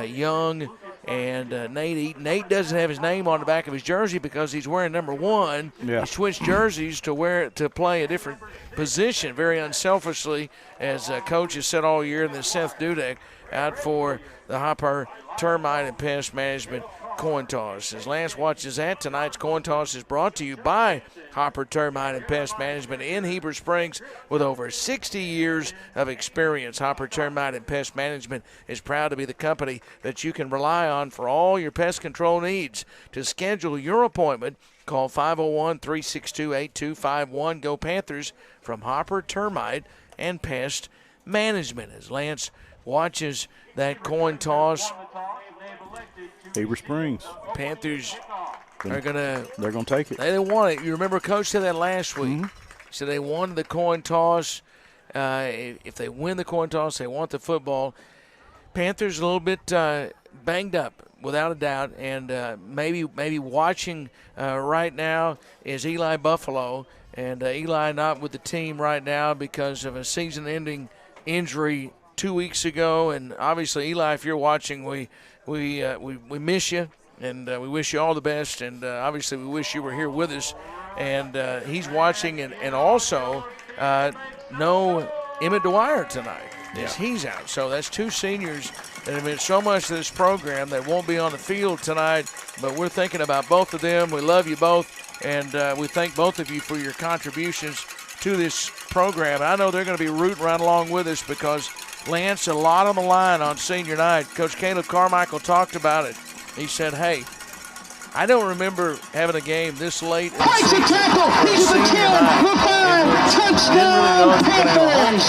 Young and Nate Eaton. Nate doesn't have his name on the back of his jersey because he's wearing number 1. Yeah. He switched jerseys to play a different position very unselfishly, as Coach has said all year. And then Seth Dudek out for the Hopper Termite and Pest Management coin toss. As Lance watches that, tonight's coin toss is brought to you by Hopper Termite and Pest Management in Heber Springs. With over 60 years of experience, Hopper Termite and Pest Management is proud to be the company that you can rely on for all your pest control needs. To schedule your appointment, call 501-362-8251. Go Panthers from Hopper Termite and Pest Management. As Lance watches that coin toss, Heber Springs. Panthers are they're gonna take it. They want it. You remember Coach said that last week. So they wanted the coin toss. If they win the coin toss, they want the football. Panthers a little bit banged up, without a doubt, and maybe watching right now is Eli Buffalo, and Eli not with the team right now because of a season-ending injury 2 weeks ago. And obviously, Eli, if you're watching, we miss you, and we wish you all the best. And obviously, we wish you were here with us. And he's watching, and also no Emmett Dwyer tonight as he's out. So that's two seniors that have meant so much to this program that won't be on the field tonight. But we're thinking about both of them. We love you both, and we thank both of you for your contributions to this program. And I know they're going to be rooting right along with us because Lance, a lot on the line on senior night. Coach Caleb Carmichael talked about it. He said, hey, I don't remember having a game this late in the season. Breaks a tackle. He's the kid. The 5. Touchdown, Panthers.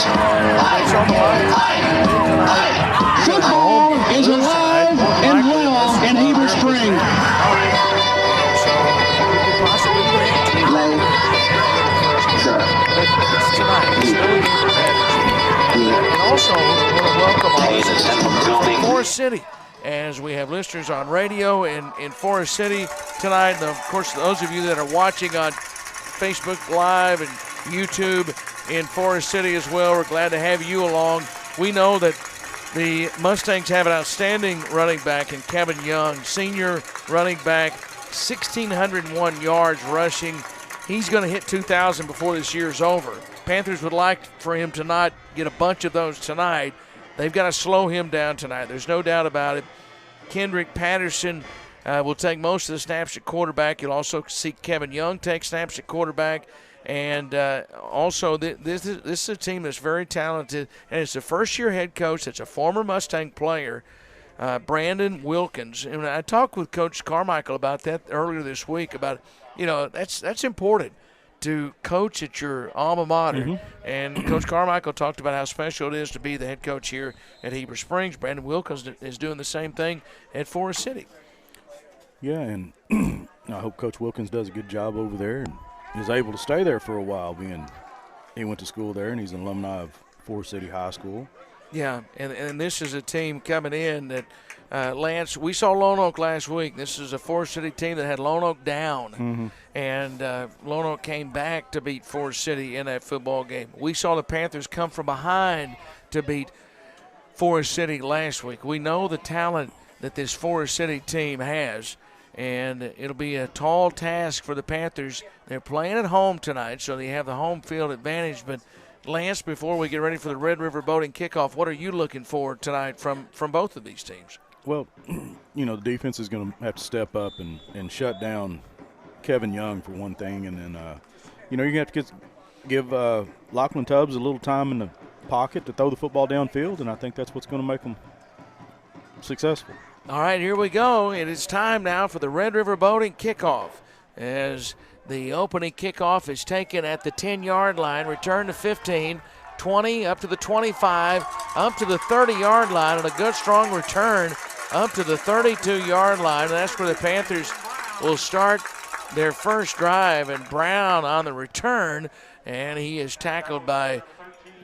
Football is alive and well in Heber Springs. And also, I want to welcome Forest City, as we have listeners on radio in Forest City tonight. And of course, those of you that are watching on Facebook Live and YouTube in Forest City as well, we're glad to have you along. We know that the Mustangs have an outstanding running back in Kevin Young, senior running back, 1,601 yards rushing. He's going to hit 2,000 before this year's over. Panthers would like for him to not get a bunch of those tonight. They've got to slow him down tonight. There's no doubt about it. Kendrick Patterson will take most of the snaps at quarterback. You'll also see Kevin Young take snaps at quarterback. And also, this is a team that's very talented, and it's the first-year head coach that's a former Mustang player, Brandon Wilkins. And I talked with Coach Carmichael about that earlier this week about, that's important to coach at your alma mater. And Coach Carmichael talked about how special it is to be the head coach here at Heber Springs. Brandon Wilkins is doing the same thing at Forest City. Yeah, and I hope Coach Wilkins does a good job over there and is able to stay there for a while, being he went to school there and he's an alumni of Forest City High School. Yeah, and this is a team coming in that, Lance, we saw Lone Oak last week. This is a Forest City team that had Lone Oak down, and Lone Oak came back to beat Forest City in that football game. We saw the Panthers come from behind to beat Forest City last week. We know the talent that this Forest City team has, and it'll be a tall task for the Panthers. They're playing at home tonight, so they have the home field advantage. But, Lance, before we get ready for the Red River Boating Kickoff, what are you looking for tonight from both of these teams? Well, the defense is going to have to step up and shut down Kevin Young for one thing. And then, you're going to have to give Lachlan Tubbs a little time in the pocket to throw the football downfield, and I think that's what's going to make them successful. All right, here we go. It is time now for the Red River Boating Kickoff, as the opening kickoff is taken at the 10-yard line, return to 15, 20, up to the 25, up to the 30-yard line, and a good, strong return up to the 32-yard line. And that's where the Panthers will start their first drive. And Brown on the return, and he is tackled by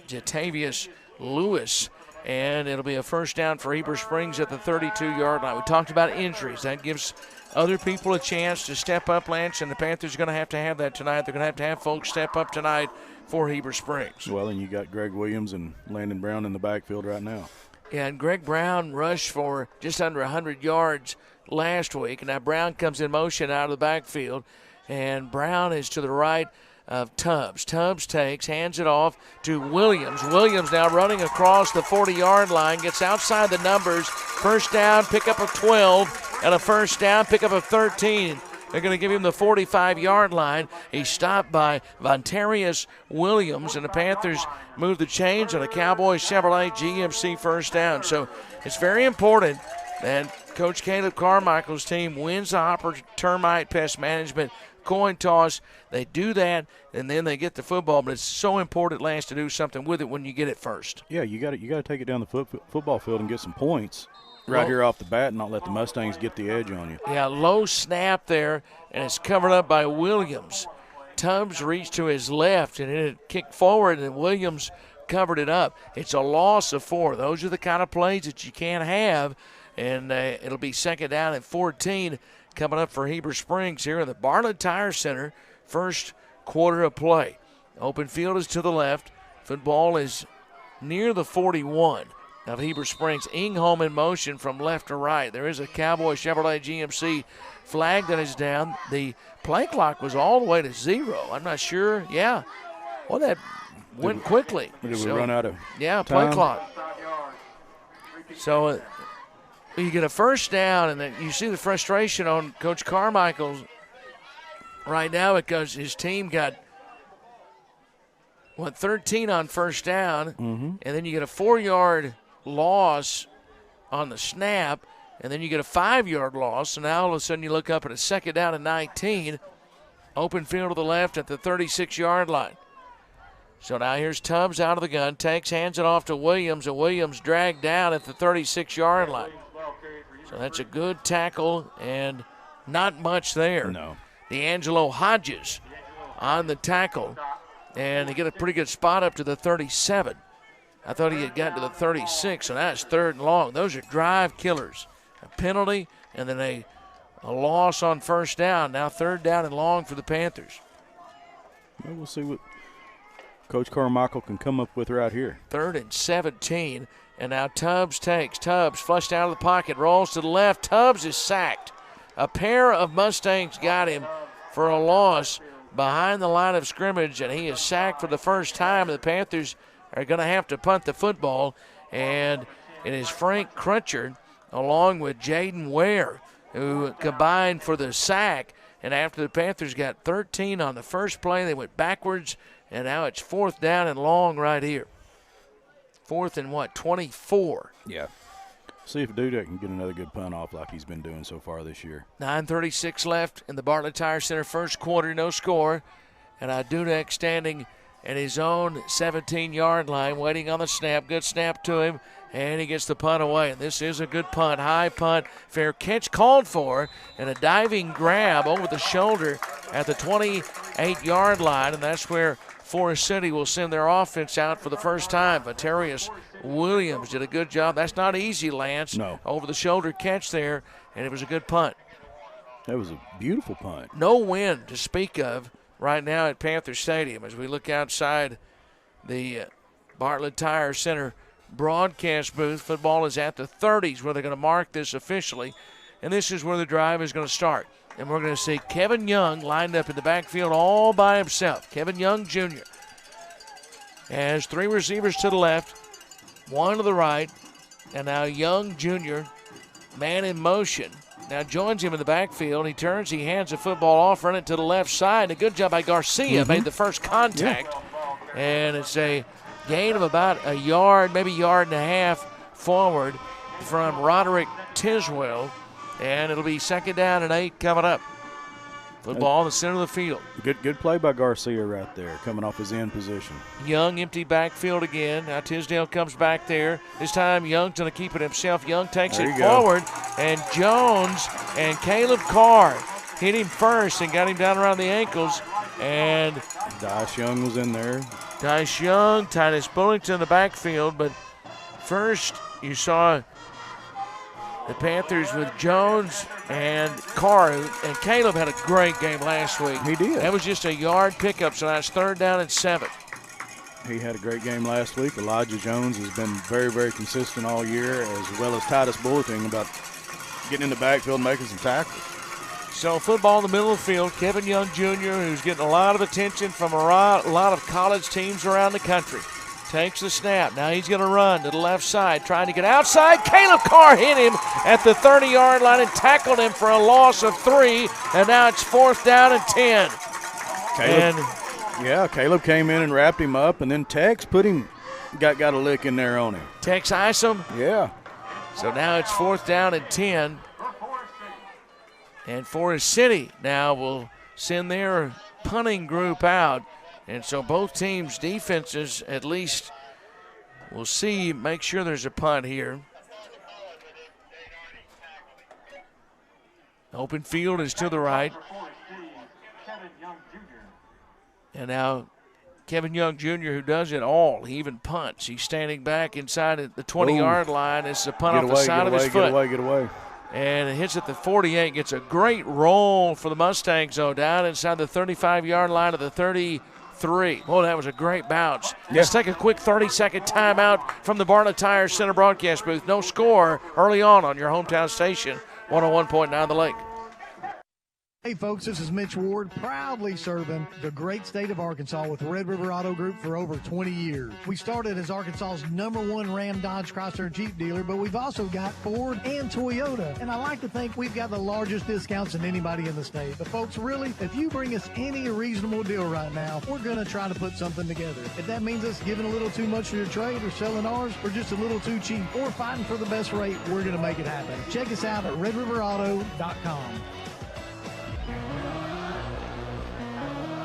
Jatavius Lewis. And it'll be a first down for Heber Springs at the 32-yard line. We talked about injuries. That gives other people a chance to step up, Lance, and the Panthers are going to have that tonight. They're going to have folks step up tonight for Heber Springs. Well, and you got Greg Williams and Landon Brown in the backfield right now. Yeah, and Greg Brown rushed for just under 100 yards last week. And now Brown comes in motion out of the backfield, and Brown is to the right of Tubbs. Tubbs takes, hands it off to Williams. Williams now running across the 40-yard line, gets outside the numbers. First down, pick up of 12 and a first down, pick up a 13. They're going to give him the 45-yard line. He's stopped by Vontarius Williams, and the Panthers move the chains on a Cowboy Chevrolet GMC first down. So it's very important that Coach Caleb Carmichael's team wins the Hopper Termite Pest Management coin toss. They do that, and then they get the football. But it's so important, Lance, to do something with it when you get it first. Yeah, you got to take it down the football field and get some points right here off the bat and not let the Mustangs get the edge on you. Yeah, low snap there, and it's covered up by Williams. Tubbs reached to his left, and it kicked forward, and Williams covered it up. It's a loss of 4. Those are the kind of plays that you can't have, and it'll be second down and 14 coming up for Heber Springs here in the Bartlett Tire Center. First quarter of play. Open field is to the left. Football is near the 41 of Heber Springs. Ingholm in motion from left to right. There is a Cowboy Chevrolet GMC flag that is down. The play clock was all the way to 0. I'm not sure. Yeah. Well, that went quickly. Did we run out of Yeah, time? play clock. So you get a first down, and then you see the frustration on Coach Carmichael right now because his team got, 13 on first down, and then you get a 4-yard loss on the snap, and then you get a 5-yard loss, and now all of a sudden you look up at a second down and 19, open field to the left at the 36-yard line. So now here's Tubbs out of the gun, hands it off to Williams, and Williams dragged down at the 36-yard line. So that's a good tackle and not much there. No. D'Angelo Hodges on the tackle, and they get a pretty good spot up to the 37. I thought he had gotten to the 36, so that's third and long. Those are drive killers. A penalty and then a loss on first down. Now third down and long for the Panthers. Well, we'll see what Coach Carmichael can come up with right here. 3rd and 17, and now Tubbs takes. Tubbs flushed out of the pocket, rolls to the left. Tubbs is sacked. A pair of Mustangs got him for a loss behind the line of scrimmage, and he is sacked for the first time. The Panthers are going to have to punt the football, and it is Frank Crutcher along with Jaden Ware who combined for the sack. And after the Panthers got 13 on the first play, they went backwards, and now it's 4th down and long right here. 4th and 24. Yeah. See if Dudek can get another good punt off like he's been doing so far this year. 9:36 left in the Bartlett Tire Center first quarter, no score. And Dudek standing at his own 17-yard line, waiting on the snap. Good snap to him, and he gets the punt away. And this is a good punt, high punt, fair catch called for, and a diving grab over the shoulder at the 28-yard line, and that's where Forest City will send their offense out for the first time. Vontarius Williams did a good job. That's not easy, Lance. No. Over the shoulder catch there, and it was a good punt. That was a beautiful punt. No wind to speak of right now at Panther Stadium as we look outside the Bartlett Tire Center broadcast booth. Football is at the 30s where they're going to mark this officially, and this is where the drive is going to start. And we're going to see Kevin Young lined up in the backfield all by himself. Kevin Young Jr. has 3 receivers to the left, 1 to the right, and now Young Jr., man in motion, now joins him in the backfield. He turns, he hands the football off, running to the left side. A good job by Garcia, made the first contact. Yeah. And it's a gain of about a yard, maybe yard and a half forward from Roderick Tiswell. And it'll be second down and 8 coming up. Football in the center of the field. Good play by Garcia right there, coming off his end position. Young empty backfield again. Now Tisdale comes back there. This time Young's going to keep it himself. Young takes it forward, and Jones and Caleb Carr hit him first and got him down around the ankles. And Dice Young was in there. Dice Young, Titus Bullington in the backfield, but first you saw the Panthers with Jones and Carr, and Caleb had a great game last week. He did. That was just a yard pickup, so that's 3rd down and 7. He had a great game last week. Elijah Jones has been very, very consistent all year, as well as Titus Bulletin about getting in the backfield and making some tackles. So football in the middle of the field. Kevin Young Jr., who's getting a lot of attention from a lot of college teams around the country. takes the snap. Now he's going to run to the left side, trying to get outside. Caleb Carr hit him at the 30-yard line and tackled him for a loss of 3, and now it's 4th down and 10. Caleb came in and wrapped him up, and then Tex got a lick in there on him. Tex Isom? Yeah. So now it's 4th down and 10. And Forest City now will send their punting group out. And so both teams' defenses at least will make sure there's a punt here. Open field is to the right. And now Kevin Young Jr., who does it all. He even punts. He's standing back inside the 20-yard line. It's a punt off the side of his foot. Get away. And it hits at the 48, gets a great roll for the Mustangs, though, down inside the 35-yard line of the 33. Well, that was a great bounce. Yeah. Let's take a quick 30-second timeout from the Bartlett Tire Center broadcast booth. No score early on your hometown station, 101.9 The Lake. Hey folks, this is Mitch Ward, proudly serving the great state of Arkansas with Red River Auto Group for over 20 years. We started as Arkansas's #1 Ram, Dodge, Chrysler, and Jeep dealer, but we've also got Ford and Toyota. And I like to think we've got the largest discounts than anybody in the state. But folks, really, if you bring us any reasonable deal right now, we're going to try to put something together. If that means us giving a little too much for your trade or selling ours, or just a little too cheap, or fighting for the best rate, we're going to make it happen. Check us out at redriverauto.com.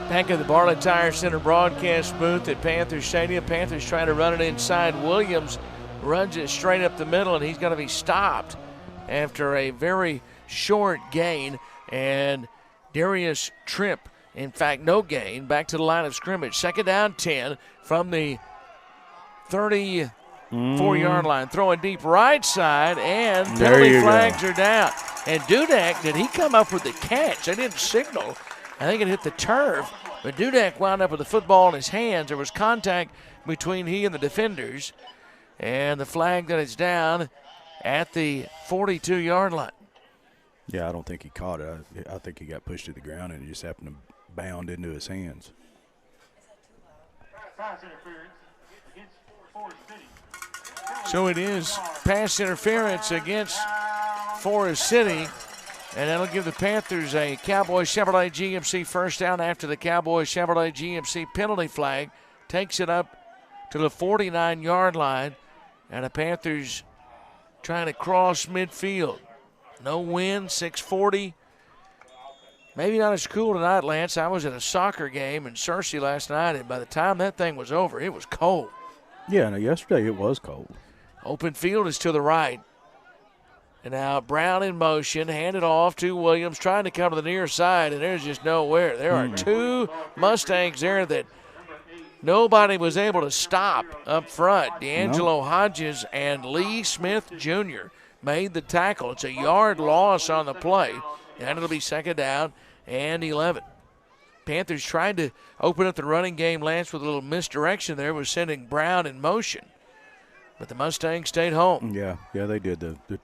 Back at the Bartlett Tire Center broadcast booth at Panther Stadium. Panthers trying to run it inside. Williams runs it straight up the middle, and he's going to be stopped after a very short gain. And Darius Tripp, in fact, no gain, back to the line of scrimmage. 2nd down, 10 from the 34-yard line. Throwing deep right side, and penalty flags are down. And Dudek, did he come up with the catch? They didn't signal. I think it hit the turf, but Dudek wound up with the football in his hands. There was contact between he and the defenders, and the flag that is down at the 42-yard line. Yeah, I don't think he caught it. I think he got pushed to the ground, and it just happened to bound into his hands. So it is pass interference against Forest City. And that'll give the Panthers a Cowboy Chevrolet GMC first down after the Cowboy Chevrolet GMC penalty flag takes it up to the 49-yard line. And the Panthers trying to cross midfield. No wind, 6:40. Maybe not as cool tonight, Lance. I was at a soccer game in Searcy last night, and by the time that thing was over, it was cold. Yeah, no, yesterday it was cold. Open field is to the right. And now Brown in motion, handed off to Williams, trying to come to the near side, and there's just nowhere. There are two Mustangs there that nobody was able to stop up front. D'Angelo Hodges and Lee Smith Jr. made the tackle. It's a yard loss on the play, and it'll be 2nd down and 11. Panthers tried to open up the running game, Lance, with a little misdirection there, was sending Brown in motion. But the Mustangs stayed home. Yeah, they did. The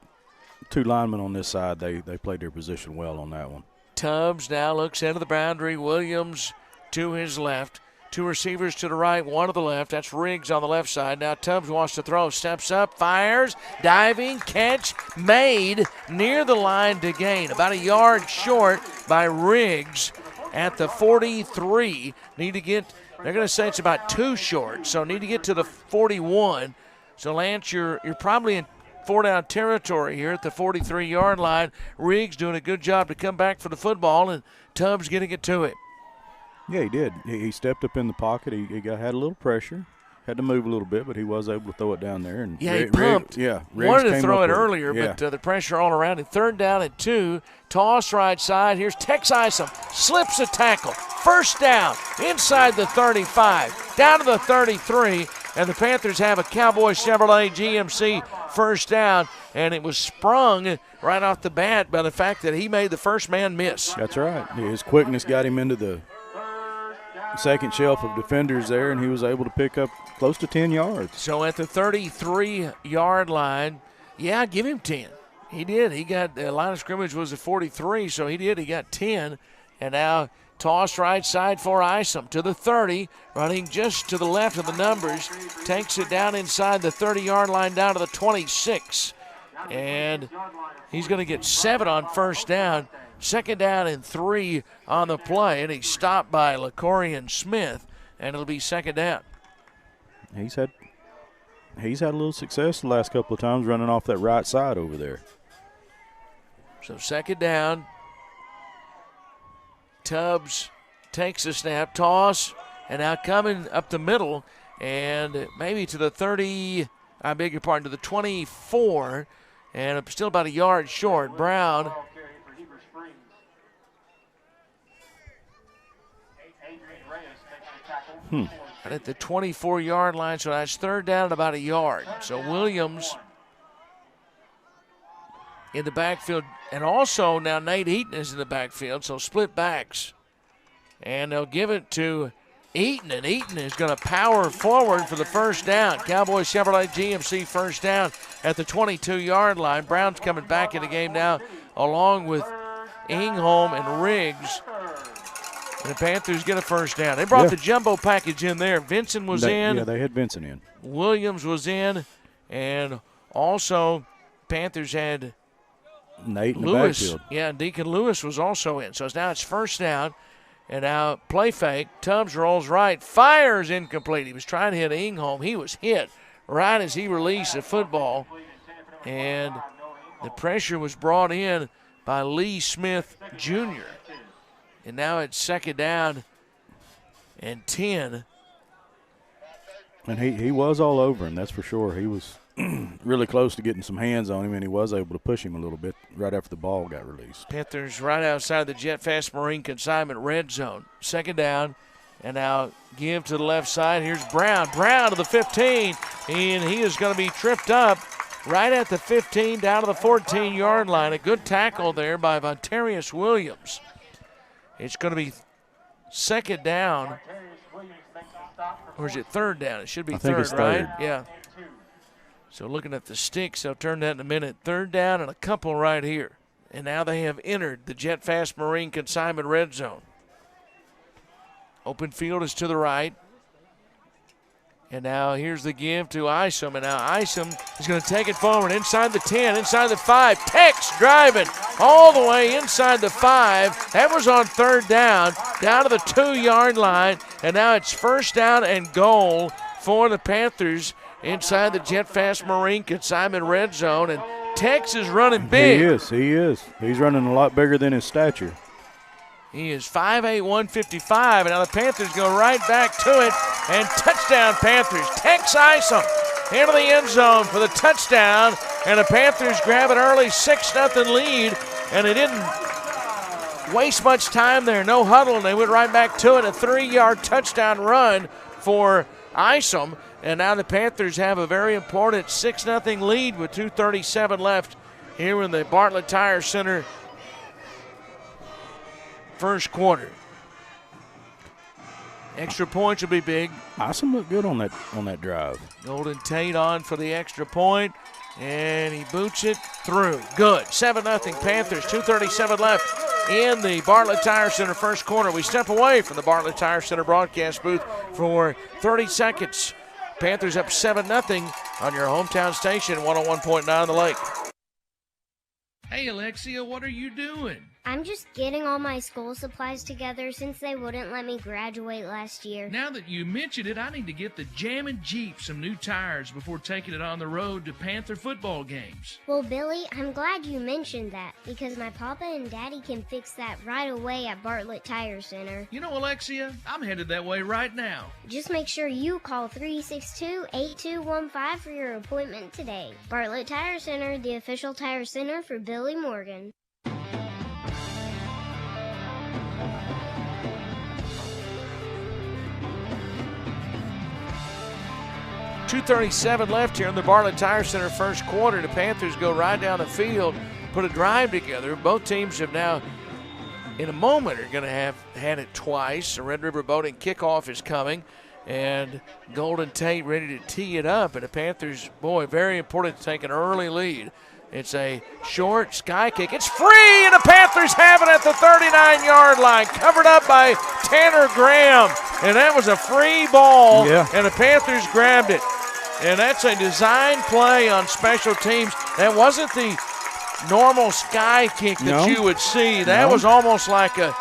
two linemen on this side, they played their position well on that one. Tubbs now looks into the boundary. Williams to his left. 2 receivers to the right, 1 to the left. That's Riggs on the left side. Now Tubbs wants to throw. Steps up, fires, diving, catch made near the line to gain. About a yard short by Riggs at the 43. Need to get, they're going to say it's about 2 short, so need to get to the 41. So, Lance, you're probably in 4-down territory here at the 43-yard line. Riggs doing a good job to come back for the football, and Tubbs getting it to him. Yeah, he did. He stepped up in the pocket. He had a little pressure. Had to move a little bit, but he was able to throw it down there. And he pumped. Riggs wanted to throw it earlier, yeah. but the pressure all around him. 3rd down and 2. Toss right side. Here's Tex Isom. Slips a tackle. 1st down inside the 35. Down to the 33. And the Panthers have a Cowboy Chevrolet GMC first down, and it was sprung right off the bat by the fact that he made the first man miss. That's right. His quickness got him into the second shelf of defenders there, and he was able to pick up close to 10 yards. So at the 33-yard line, yeah, give him 10. He did. He got the line of scrimmage was at 43, so he did. He got 10, and now Toss right side for Isom to the 30, running just to the left of the numbers. Takes it down inside the 30-yard line down to the 26. And he's going to get 7 on first down. 2nd down and 3 on the play, and he's stopped by LaCorian Smith, and it'll be 2nd down. He's had a little success the last couple of times running off that right side over there. So 2nd down. Tubbs takes a snap, toss, and now coming up the middle, and maybe to the 30, I beg your pardon, to the 24, and still about a yard short. Brown at the 24-yard line, so that's 3rd down at about a yard. So Williams in the backfield, and also now Nate Eaton is in the backfield, so split backs. And they'll give it to Eaton, and Eaton is going to power forward for the 1st down. Cowboys Chevrolet GMC 1st down at the 22-yard line. Brown's coming back in the game now along with Ingholm and Riggs. And the Panthers get a 1st down. They brought the jumbo package in there. Vincent was in. Yeah, they had Vincent in. Williams was in. And also Panthers had Nate in Lewis. the backfield. Yeah, Deacon Lewis was also in. So now it's 1st down. And now play fake. Tubbs rolls right. Fires incomplete. He was trying to hit Ingholm. He was hit right as he released the football. And the pressure was brought in by Lee Smith Jr. And now it's 2nd down and 10. And he was all over him, that's for sure. He was really close to getting some hands on him, and he was able to push him a little bit right after the ball got released. Panthers right outside the Jet Fast Marine consignment red zone. 2nd down, and now give to the left side. Here's Brown. Brown to the 15, and he is going to be tripped up right at the 15 down to the 14-yard line. A good tackle there by Vontarius Williams. It's going to be 2nd down. Or is it 3rd down? It should be 3rd, right? Yeah. So looking at the sticks, they'll turn that in a minute. 3rd down and a couple right here. And now they have entered the Jet Fast Marine consignment red zone. Open field is to the right. And now here's the give to Isom. And now Isom is going to take it forward inside the 10, inside the 5. Tex driving all the way inside the 5. That was on 3rd down to the 2-yard line. And now it's 1st down and goal for the Panthers inside the Jet Fast Marine consignment red zone. And Tex is running big. He is. He's running a lot bigger than his stature. He is 5'8", 155, and now the Panthers go right back to it, and touchdown Panthers. Tex Isom into the end zone for the touchdown, and the Panthers grab an early 6-0 lead, and they didn't waste much time there. No huddle, and they went right back to it. A 3-yard touchdown run for Isom, and now the Panthers have a very important 6-0 lead with 2:37 left here in the Bartlett Tire Center first quarter. Extra points will be big. Isom looked good on that drive. Golden Tate on for the extra point, and he boots it through. Good. 7-0 Panthers, 2:37 left in the Bartlett Tire Center first quarter. We step away from the Bartlett Tire Center broadcast booth for 30 seconds. Panthers up 7-0 on your hometown station, 101.9 The Lake. Hey, Alexia, what are you doing? I'm just getting all my school supplies together since they wouldn't let me graduate last year. Now that you mentioned it, I need to get the Jammin' Jeep some new tires before taking it on the road to Panther football games. Well, Billy, I'm glad you mentioned that because my papa and daddy can fix that right away at Bartlett Tire Center. You know, Alexia, I'm headed that way right now. Just make sure you call 362-8215 for your appointment today. Bartlett Tire Center, the official tire center for Billy Morgan. 2:37 left here in the Bartlett Tire Center first quarter. The Panthers go right down the field, put a drive together. Both teams have now, in a moment, are going to have had it twice. The Red River Boating kickoff is coming, and Golden Tate ready to tee it up. And the Panthers, boy, very important to take an early lead. It's a short sky kick. It's free, and the Panthers have it at the 39-yard line, covered up by Tanner Graham. And that was a free ball, and the Panthers grabbed it. And that's a design play on special teams. That wasn't the normal sky kick that you would see. That was almost like a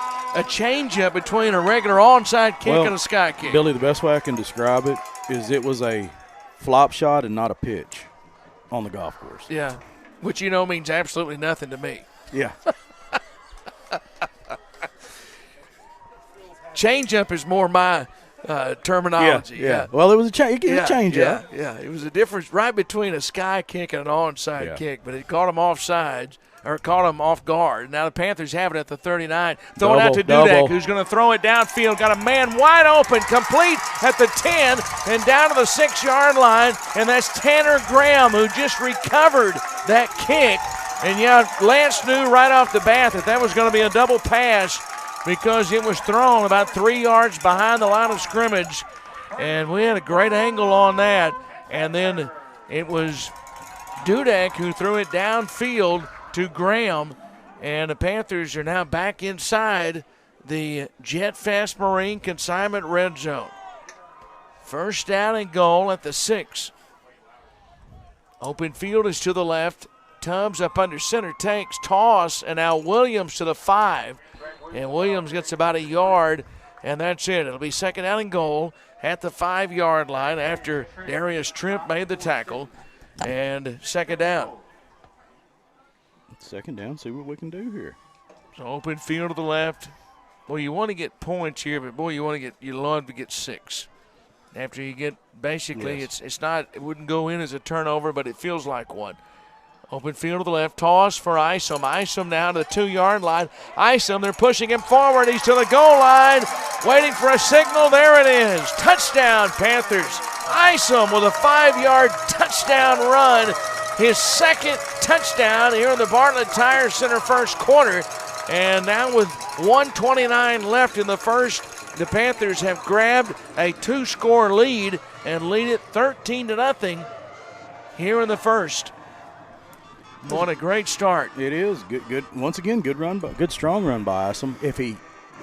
change-up between a regular onside kick and a sky kick. Billy, the best way I can describe it is it was a flop shot and not a pitch on the golf course. Yeah, which means absolutely nothing to me. Yeah. Change-up is more my terminology. Yeah. Well, it was a change-up. Yeah. It was a difference right between a sky kick and an onside kick, but it caught them offsides. Or caught him off guard. Now the Panthers have it at the 39. Throw it out to Dudek, who's going to throw it downfield. Got a man wide open, complete at the 10 and down to the 6-yard line. And that's Tanner Graham, who just recovered that kick. And, Lance knew right off the bat that was going to be a double pass because it was thrown about 3 yards behind the line of scrimmage. And we had a great angle on that. And then it was Dudek who threw it downfield to Graham, and the Panthers are now back inside the Jet Fest Marine Consignment Red Zone. First down and goal at the 6. Open field is to the left. Tubbs up under center, takes, toss, and now Williams to the 5. And Williams gets about a yard, and that's it. It'll be second down and goal at the 5-yard line after Darius Tripp made the tackle, and second down. Second down, see what we can do here. So open field to the left. Well, you want to get points here, but boy, you love to get 6. After you get basically, it's not, it wouldn't go in as a turnover, but it feels like one. Open field to the left, toss for Isom. Isom now to the 2-yard line. Isom, they're pushing him forward. He's to the goal line, waiting for a signal. There it is. Touchdown, Panthers. Isom with a 5-yard touchdown run. His second touchdown here in the Bartlett Tire Center first quarter. And now with 1:29 left in the first, the Panthers have grabbed a 2-score lead and lead it 13-0 here in the first. What a great start. It is. Good. Once again, good strong run by Isom. If he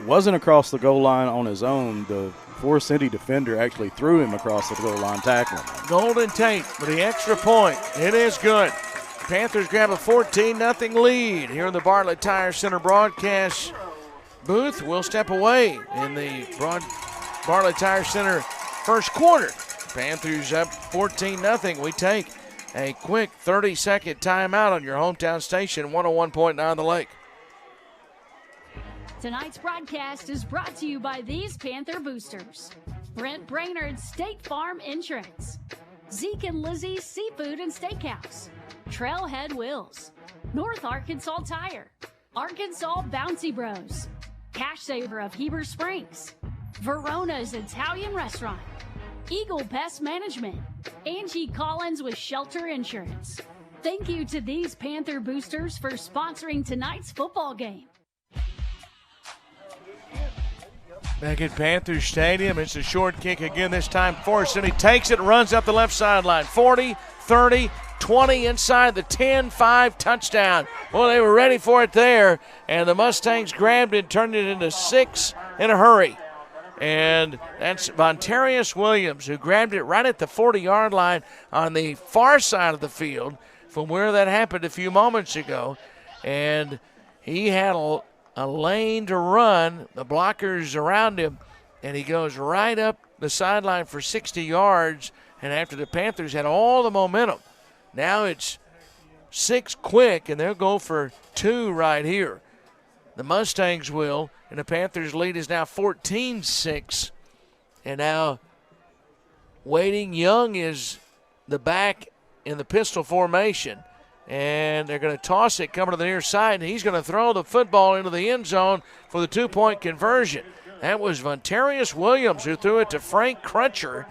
wasn't across the goal line on his own, the Forest City defender actually threw him across the goal line, tackling him. Golden Tate with the extra point. It is good. Panthers grab a 14-0 lead here in the Bartlett Tire Center broadcast booth. We'll step away in the Bartlett Tire Center first quarter. Panthers up 14-0. We take a quick 30-second timeout on your hometown station, 101.9 The Lake. Tonight's broadcast is brought to you by these Panther Boosters. Brent Brainerd State Farm Insurance. Zeke and Lizzie's Seafood and Steakhouse. Trailhead Wheels. North Arkansas Tire. Arkansas Bouncy Bros. Cash Saver of Heber Springs. Verona's Italian Restaurant. Eagle Pest Management. Angie Collins with Shelter Insurance. Thank you to these Panther Boosters for sponsoring tonight's football game. Back at Panthers Stadium, it's a short kick again, this time Forest City takes it, runs up the left sideline. 40, 30, 20 inside the 10-5 touchdown. Well, they were ready for it there, and the Mustangs grabbed it, turned it into 6 in a hurry. And that's Vontarius Williams, who grabbed it right at the 40-yard line on the far side of the field from where that happened a few moments ago. And he had a lane to run, the blockers around him, and he goes right up the sideline for 60 yards. And after the Panthers had all the momentum, now it's 6 quick, and they'll go for 2 right here. The Mustangs will, and the Panthers' lead is now 14-6. And now Wading Young is the back in the pistol formation. And they're going to toss it coming to the near side, and he's going to throw the football into the end zone for the 2-point conversion. That was Vontarius Williams who threw it to Frank Crutcher.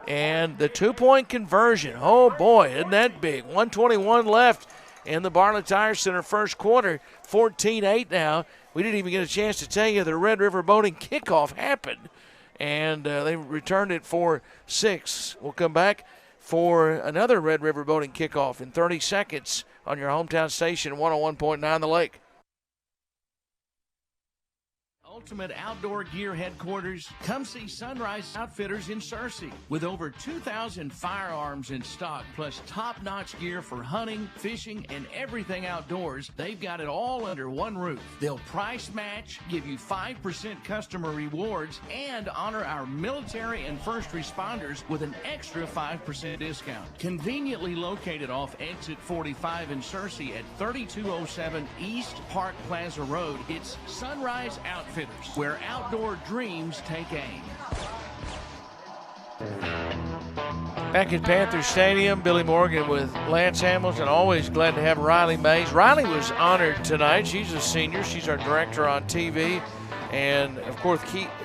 And the 2-point conversion, oh boy, isn't that big. 1:21 left in the Bartlett Tire Center first quarter, 14-8 now. We didn't even get a chance to tell you the Red River Boating kickoff happened, and they returned it for 6. We'll come back for another Red River Boating kickoff in 30 seconds on your hometown station, 101.9 The Lake. Ultimate outdoor gear headquarters. Come see Sunrise Outfitters in Searcy. With over 2,000 firearms in stock, plus top-notch gear for hunting, fishing, and everything outdoors, they've got it all under one roof. They'll price match, give you 5% customer rewards, and honor our military and first responders with an extra 5% discount. Conveniently located off Exit 45 in Searcy at 3207 East Park Plaza Road, it's Sunrise Outfitters, where outdoor dreams take aim. Back at Panther Stadium, Billy Morgan with Lance Hamilton. Always glad to have Riley Mays. Riley was honored tonight. She's a senior. She's our director on TV. And, of course,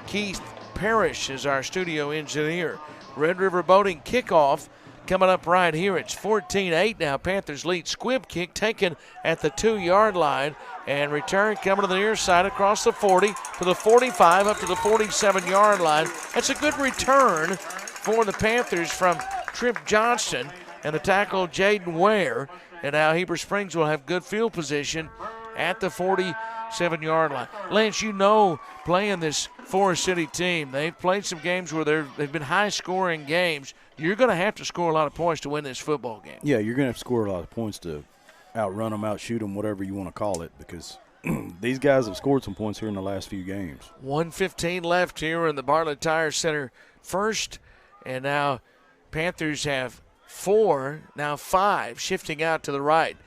Keith Parrish is our studio engineer. Red River Boating kickoff coming up right here. It's 14-8 now. Panthers lead. Squib kick taken at the 2-yard line. And return coming to the near side across the 40 to the 45 up to the 47-yard line. That's a good return for the Panthers from Trip Johnston and the tackle Jaden Ware. And now Heber Springs will have good field position at the 47-yard line. Lance, you know, playing this Forest City team, they've played some games where they've been high-scoring games. You're going to have to score a lot of points to win this football game. Yeah, you're going to have to score a lot of points to outrun them, outshoot them, whatever you want to call it, because these guys have scored some points here in the last few games. 1:15 left here in the Bartlett Tire Center first, and now Panthers have 4, now 5, shifting out to the right.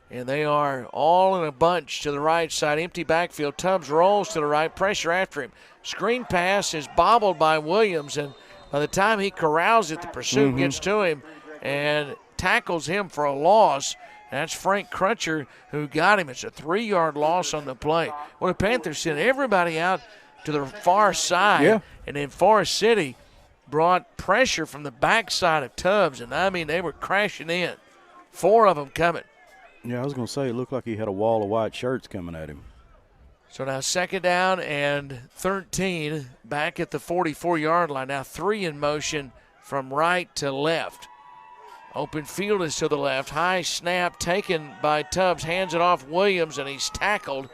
And they are all in a bunch to the right side. Empty backfield. Tubbs rolls to the right. Pressure after him. Screen pass is bobbled by Williams, and by the time he corrals it, the pursuit gets to him and tackles him for a loss. That's Frank Crutcher who got him. It's a 3-yard loss on the play. Well, the Panthers sent everybody out to the far side, and then Forest City brought pressure from the backside of Tubbs, and, I mean, they were crashing in. 4 of them coming. Yeah, I was going to say, it looked like he had a wall of white shirts coming at him. So now 2nd down and 13 back at the 44-yard line. Now 3 in motion from right to left. Open field is to the left. High snap taken by Tubbs. Hands it off Williams, and he's tackled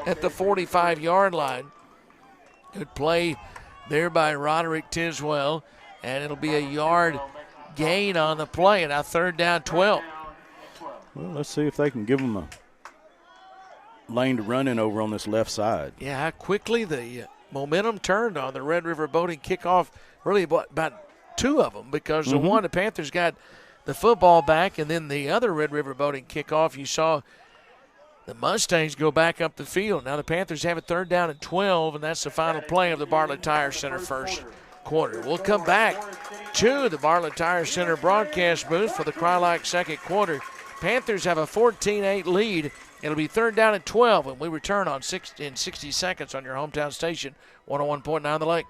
at the 45-yard line. Good play there by Roderick Tiswell, and it'll be a yard gain on the play. And now 3rd down, 12. Well, let's see if they can give them a lane to run in over on this left side. Yeah, how quickly the momentum turned on the Red River Boating kickoff. Really about 2 of them, because the one, the Panthers got the football back, and then the other Red River Boating kickoff, you saw the Mustangs go back up the field. Now the Panthers have it 3rd down and 12, and that's the final play of the Bartlett Tire Center first quarter. We'll come back to the Bartlett Tire Center broadcast booth for the Cry-Like second quarter. Panthers have a 14-8 lead. It'll be 3rd down and 12, and we return in 60 seconds on your hometown station, 101.9 The Lake.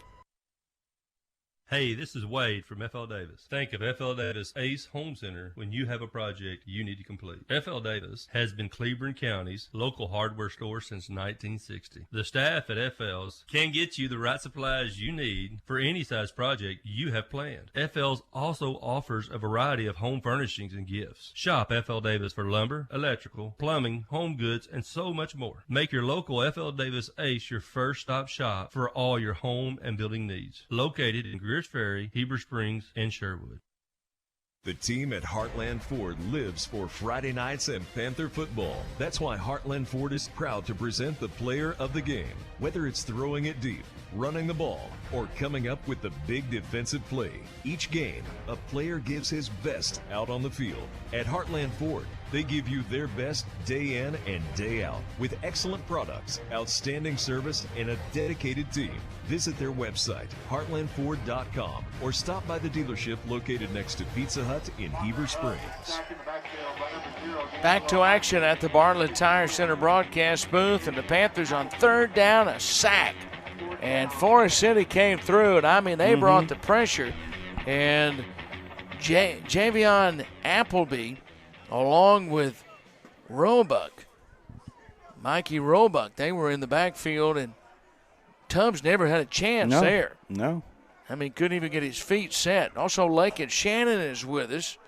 Hey, this is Wade from F.L. Davis. Think of F.L. Davis Ace Home Center when you have a project you need to complete. F.L. Davis has been Cleveland County's local hardware store since 1960. The staff at F.L.'s can get you the right supplies you need for any size project you have planned. F.L.'s also offers a variety of home furnishings and gifts. Shop F.L. Davis for lumber, electrical, plumbing, home goods, and so much more. Make your local F.L. Davis Ace your first stop shop for all your home and building needs. Located in Greer Ferry, Heber Springs, and Sherwood. The team at Heartland Ford lives for Friday nights and Panther football. That's why Heartland Ford is proud to present the player of the game. Whether it's throwing it deep, running the ball, or coming up with the big defensive play, each game, a player gives his best out on the field. At Heartland Ford, they give you their best day in and day out with excellent products, outstanding service, and a dedicated team. Visit their website, heartlandford.com, or stop by the dealership located next to Pizza Hut in Heber Springs. Back to action at the Bartlett Tire Center broadcast booth, and the Panthers on 3rd down, a sack. And Forest City came through, and I mean, they brought the pressure. And Javion Appleby, along with Roebuck, Mikey Roebuck, they were in the backfield, and Tubbs never had a chance there. No. I mean, couldn't even get his feet set. Also, Lakin Shannon is with us.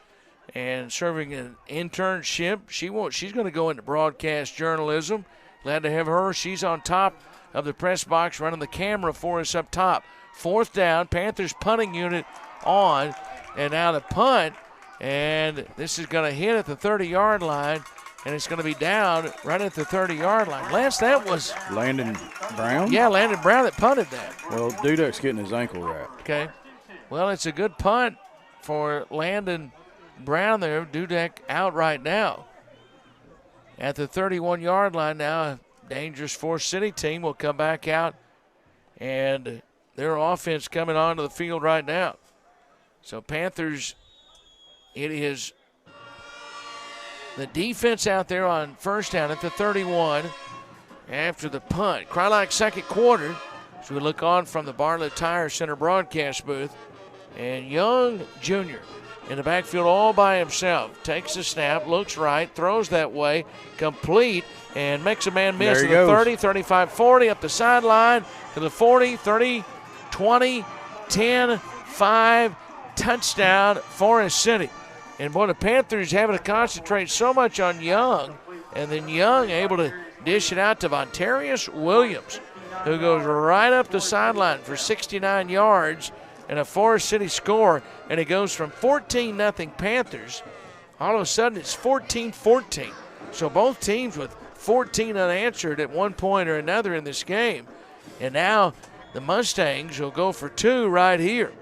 and serving an internship. She's going to go into broadcast journalism. Glad to have her. She's on top of the press box running the camera for us up top. 4th down, Panthers punting unit on, and now the punt, and this is going to hit at the 30-yard line, and it's going to be down right at the 30-yard line. Lance, that was Landon Brown? Yeah, Landon Brown that punted that. Well, Dudek's getting his ankle wrapped. Okay. Well, it's a good punt for Landon Brown there. Dudek out right now. At the 31-yard line now, a dangerous Forest City team will come back out, and their offense coming onto the field right now. So Panthers, it is the defense out there on 1st down at the 31 after the punt. Crylock second quarter, as we look on from the Bartlett Tire Center broadcast booth. And Young Jr. in the backfield all by himself. Takes the snap, looks right, throws that way, complete, and makes a man miss There at he the goes. 30, 35, 40, up the sideline to the 40, 30, 20, 10, 5, touchdown, Forest City. And boy, the Panthers having to concentrate so much on Young, and then Young able to dish it out to Vontarius Williams, who goes right up the sideline for 69 yards and a Forest City score, and it goes from 14-0 Panthers. All of a sudden, it's 14-14. So both teams with 14 unanswered at one point or another in this game. And now the Mustangs will go for 2 right here.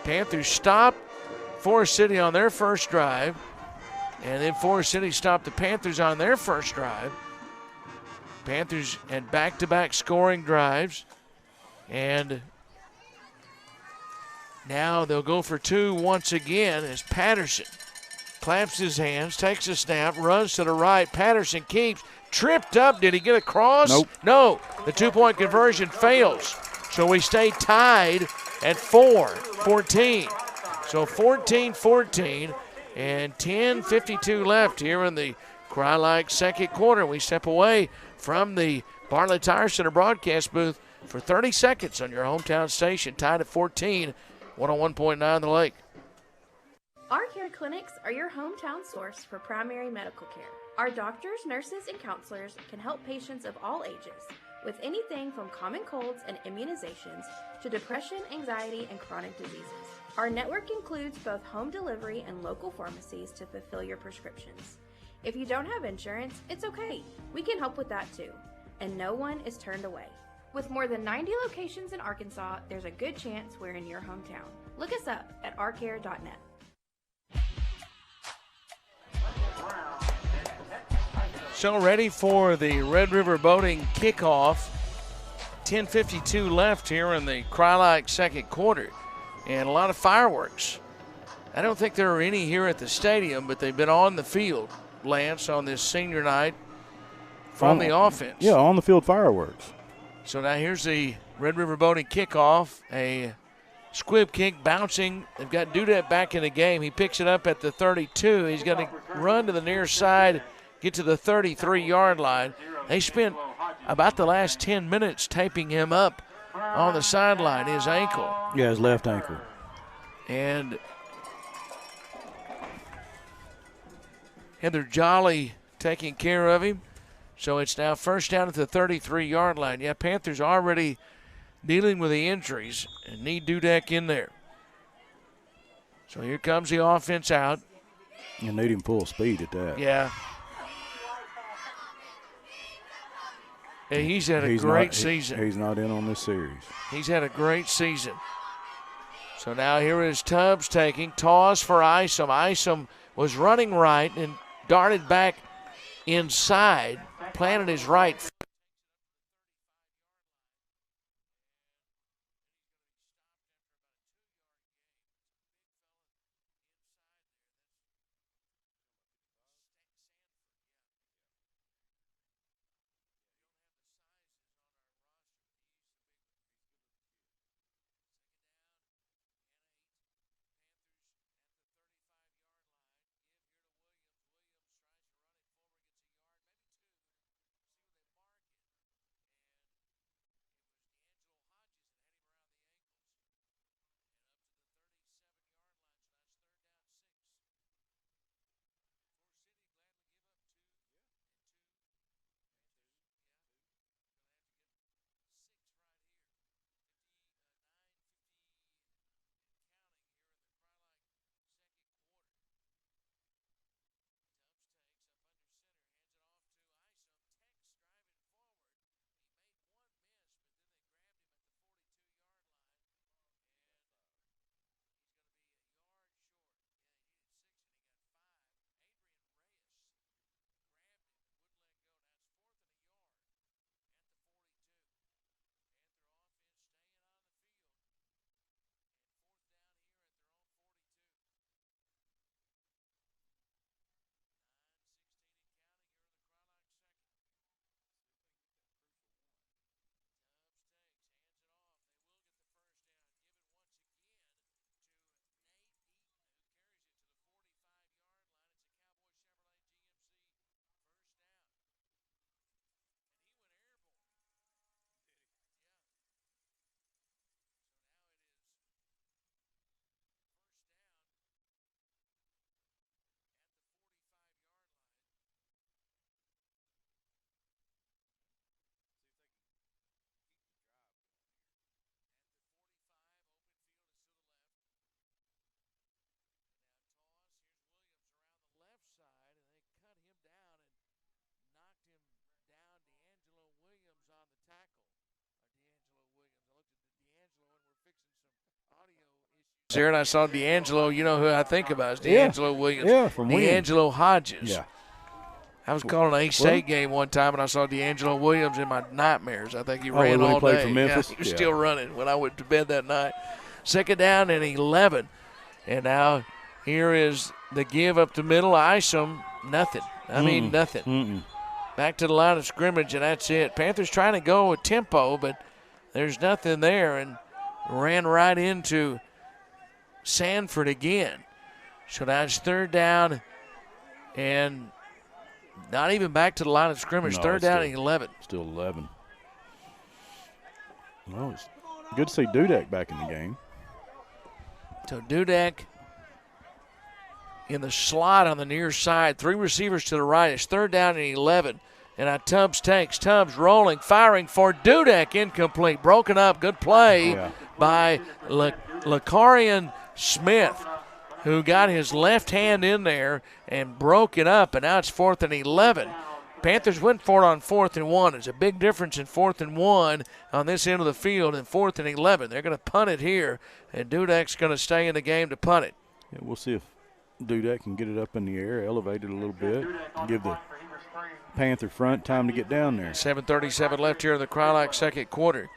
Panthers stop Forest City on their first drive, and then Forest City stopped the Panthers on their first drive. Panthers had back-to-back scoring drives, and now they'll go for 2 once again as Patterson claps his hands, takes a snap, runs to the right. Patterson keeps, tripped up. Did he get across? Nope. No. The 2-point conversion fails. So we stay tied at 14. So 14-14 and 10:52 left here in the Crylock second quarter. We step away from the Bartlett Tire Center broadcast booth for 30 seconds on your hometown station, tied at 14. 101.9 The Lake. Our care clinics are your hometown source for primary medical care. Our doctors, nurses, and counselors can help patients of all ages with anything from common colds and immunizations to depression, anxiety, and chronic diseases. Our network includes both home delivery and local pharmacies to fulfill your prescriptions. If you don't have insurance, it's okay. We can help with that too. And no one is turned away. With more than 90 locations in Arkansas, there's a good chance we're in your hometown. Look us up at ourcare.net. So ready for the Red River Boating kickoff. 10:52 left here in the Crylock second quarter. And a lot of fireworks. I don't think there are any here at the stadium, but they've been on the field, Lance, on this senior night from the offense. Yeah, on the field fireworks. So now here's the Red River Boating kickoff. A squib kick bouncing. They've got Dudek back in the game. He picks it up at the 32. He's going to run to the near side, get to the 33-yard line. They spent about the last 10 minutes taping him up on the sideline, his ankle. Yeah, his left ankle. And Heather Jolly taking care of him. So it's now first down at the 33-yard line. Yeah, Panthers already dealing with the injuries and need Dudek in there. So here comes the offense out. You need him full speed at that. Yeah. Hey, he's had a great season. He's not in on this series. He's had a great season. So now here is Tubbs taking toss for Isom. Isom was running right and darted back inside, planted his right foot. there, and I saw D'Angelo. You know who I think about is D'Angelo Williams. Yeah, from D'Angelo Hodges. Yeah. I was calling an A-State game one time, and I saw D'Angelo Williams in my nightmares. I think he ran all played day. for Memphis? Yeah, he was still running when I went to bed that night. Second down and 11. And now here is the give up the middle. Isom, nothing. I mean, nothing. Back to the line of scrimmage, and that's it. Panthers trying to go with tempo, but there's nothing there, and ran right into Sanford again. So now it's third down and not even back to the line of scrimmage. No, third down and 11. Still 11. Well, it's good to see Dudek back in the game. So Dudek in the slot on the near side. 3 receivers to the right. It's third down and 11. And now Tubbs takes. Tubbs rolling, firing for Dudek. Incomplete. Broken up. Good play by Lacarian Smith, who got his left hand in there and broke it up, and now it's 4th and 11. Panthers went for it on 4th and 1. There's a big difference in 4th and 1 on this end of the field and 4th and 11. They're going to punt it here, and Dudek's going to stay in the game to punt it. Yeah, we'll see if Dudek can get it up in the air, elevate it a little bit, give the Panther front time to get down there. 7:37 left here in the Crylock second quarter.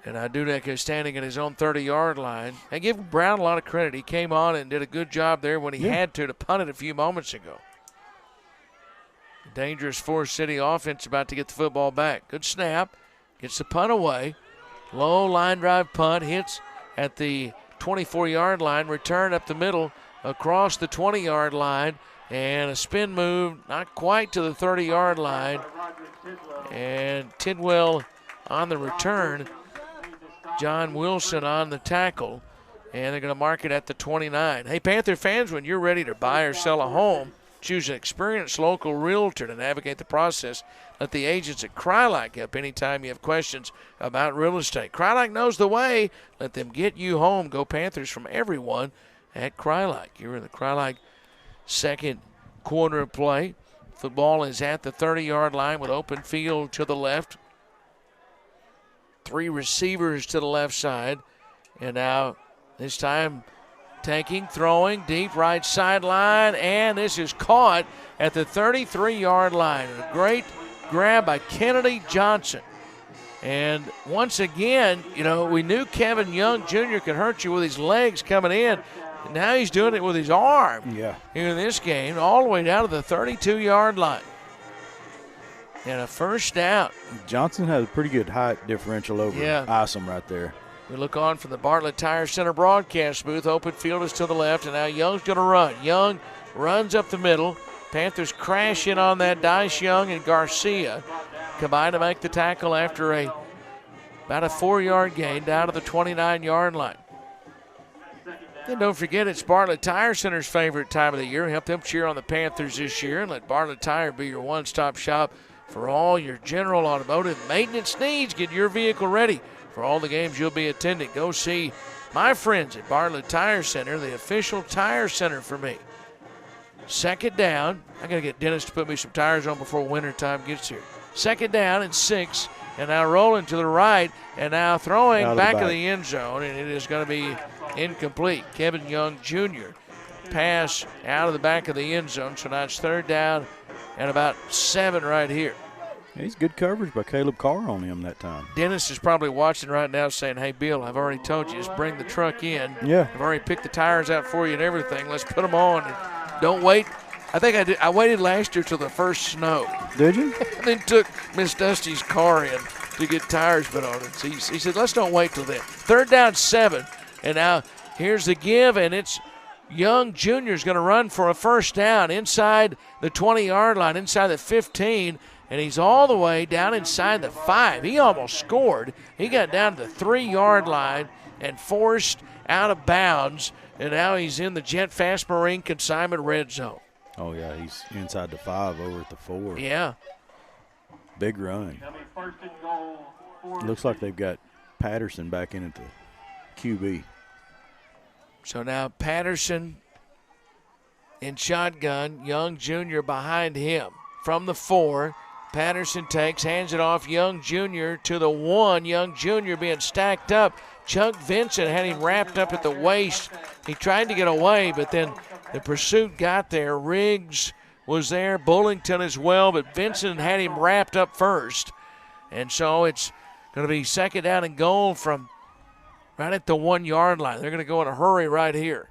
And Dudek is standing at his own 30-yard line. I give Brown a lot of credit. He came on and did a good job there when he had to punt it a few moments ago. Dangerous Forest City offense about to get the football back. Good snap. Gets the punt away. Low line drive punt. Hits at the 24-yard line. Return up the middle across the 20-yard line. And a spin move, not quite to the 30-yard line. And Tidwell on the return. John Wilson on the tackle, and they're going to mark it at the 29. Hey, Panther fans, when you're ready to buy or sell a home, choose an experienced local realtor to navigate the process. Let the agents at Crylock help anytime you have questions about real estate. Crylock knows the way. Let them get you home. Go Panthers from everyone at Crylock. You're in the Crylock second quarter of play. Football is at the 30-yard line with open field to the left. 3 receivers to the left side. And now this time taking, throwing, deep right sideline. And this is caught at the 33-yard line. A great grab by Kennedy Johnson. And once again, you know, we knew Kevin Young Jr. could hurt you with his legs coming in. And now he's doing it with his arm here in this game, all the way down to the 32-yard line. And a first down. Johnson has a pretty good height differential over Isom right there. We look on from the Bartlett Tire Center broadcast booth. Open field is to the left, and now Young's going to run. Young runs up the middle. Panthers crash in on that. Dice Young and Garcia combine to make the tackle after about a 4-yard gain down to the 29-yard line. And don't forget, it's Bartlett Tire Center's favorite time of the year. Help them cheer on the Panthers this year, and let Bartlett Tire be your one-stop shop for all your general automotive maintenance needs. Get your vehicle ready for all the games you'll be attending. Go see my friends at Bartlett Tire Center, the official tire center for me. Second down. I got to get Dennis to put me some tires on before wintertime gets here. Second down and 6. And now rolling to the right, and now throwing back of the end zone, and it is going to be incomplete. Kevin Young Jr. pass out of the back of the end zone, so now it's third down and about 7 right here. He's good coverage by Caleb Carr on him that time. Dennis is probably watching right now saying, hey, Bill, I've already told you, just bring the truck in. Yeah. I've already picked the tires out for you and everything. Let's put them on. And don't wait. I think I did. I waited last year till the first snow. Did you? And then took Miss Dusty's car in to get tires put on it. So he said, let's don't wait till then. Third down 7. And now here's the give, and it's Young Jr. is going to run for a first down inside the 20-yard line, inside the 15, and he's all the way down inside the 5. He almost scored. He got down to the 3-yard line and forced out of bounds, and now he's in the Jet Fast Marine consignment red zone. Oh, yeah, he's inside the 5 over at the 4. Yeah. Big run. Looks like they've got Patterson back in at the QB. So now Patterson in shotgun, Young Jr. behind him from the 4. Patterson takes, hands it off. Young Jr. to the 1. Young Jr. being stacked up. Chuck Vincent had him wrapped up at the waist. He tried to get away, but then the pursuit got there. Riggs was there, Bullington as well, but Vincent had him wrapped up first. And so it's going to be second down and goal from right at the 1 yard line. They're going to go in a hurry right here.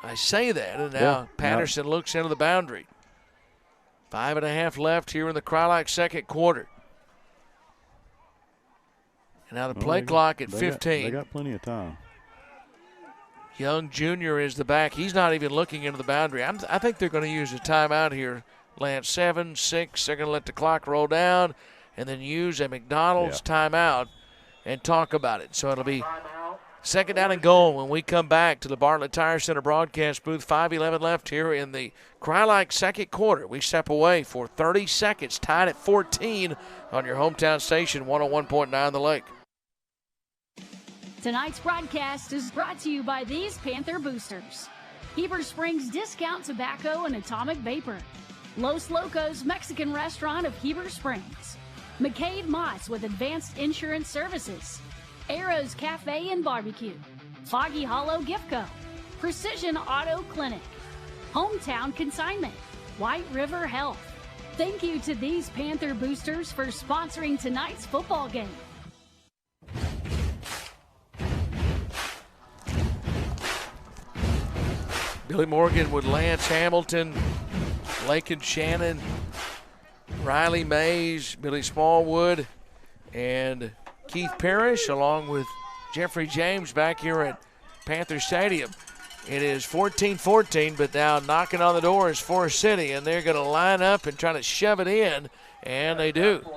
I say that, and now Patterson looks into the boundary. 5.5 left here in the Crye-Leike second quarter. And now the play clock at 15. They got plenty of time. Young Jr. is the back. He's not even looking into the boundary. I think they're going to use a timeout here, Lance. 7, 6. They're going to let the clock roll down and then use a McDonald's timeout and talk about it. So it'll be second down and goal when we come back to the Bartlett Tire Center broadcast booth. 5:11 left here in the Crye-Leike second quarter. We step away for 30 seconds, tied at 14 on your hometown station, 101.9 The Lake. Tonight's broadcast is brought to you by these Panther Boosters: Heber Springs Discount Tobacco and Atomic Vapor, Los Locos Mexican Restaurant of Heber Springs, McCabe Moss with Advanced Insurance Services, Arrows Cafe and Barbecue, Foggy Hollow Gift Co., Precision Auto Clinic, Hometown Consignment, White River Health. Thank you to these Panther Boosters for sponsoring tonight's football game. Billy Morgan with Lance Hamilton, Lakin Shannon, Riley Mays, Billy Smallwood, and Keith Parrish, along with Jeffrey James back here at Panther Stadium. It is 14-14, but now knocking on the door is Forest City, and they're going to line up and try to shove it in, and they do.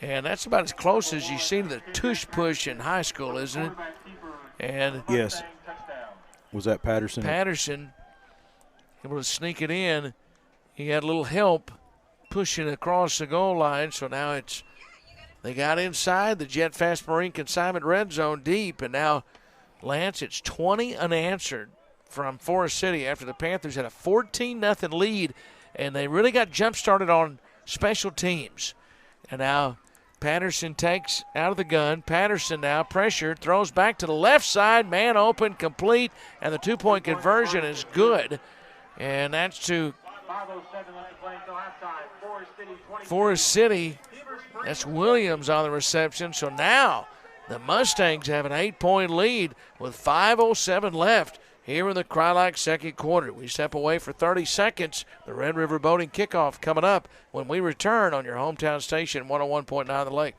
And that's about as close as you see to the tush push in high school, isn't it? And yes. Was that Patterson? Patterson able to sneak it in. He had a little help pushing across the goal line, so now they got inside the Jet Fast Marine Consignment red zone deep, and now, Lance, it's 20 unanswered from Forest City after the Panthers had a 14-0 lead, and they really got jump-started on special teams. And now Patterson takes out of the gun. Patterson now pressured, throws back to the left side, man open, complete, and the two-point conversion is good. And that's to Forest City. That's Williams on the reception. So now the Mustangs have an 8-point lead with 5:07 left here in the Crye-Leike second quarter. We step away for 30 seconds. The Red River Boating kickoff coming up when we return on your hometown station, 101.9 The Lake.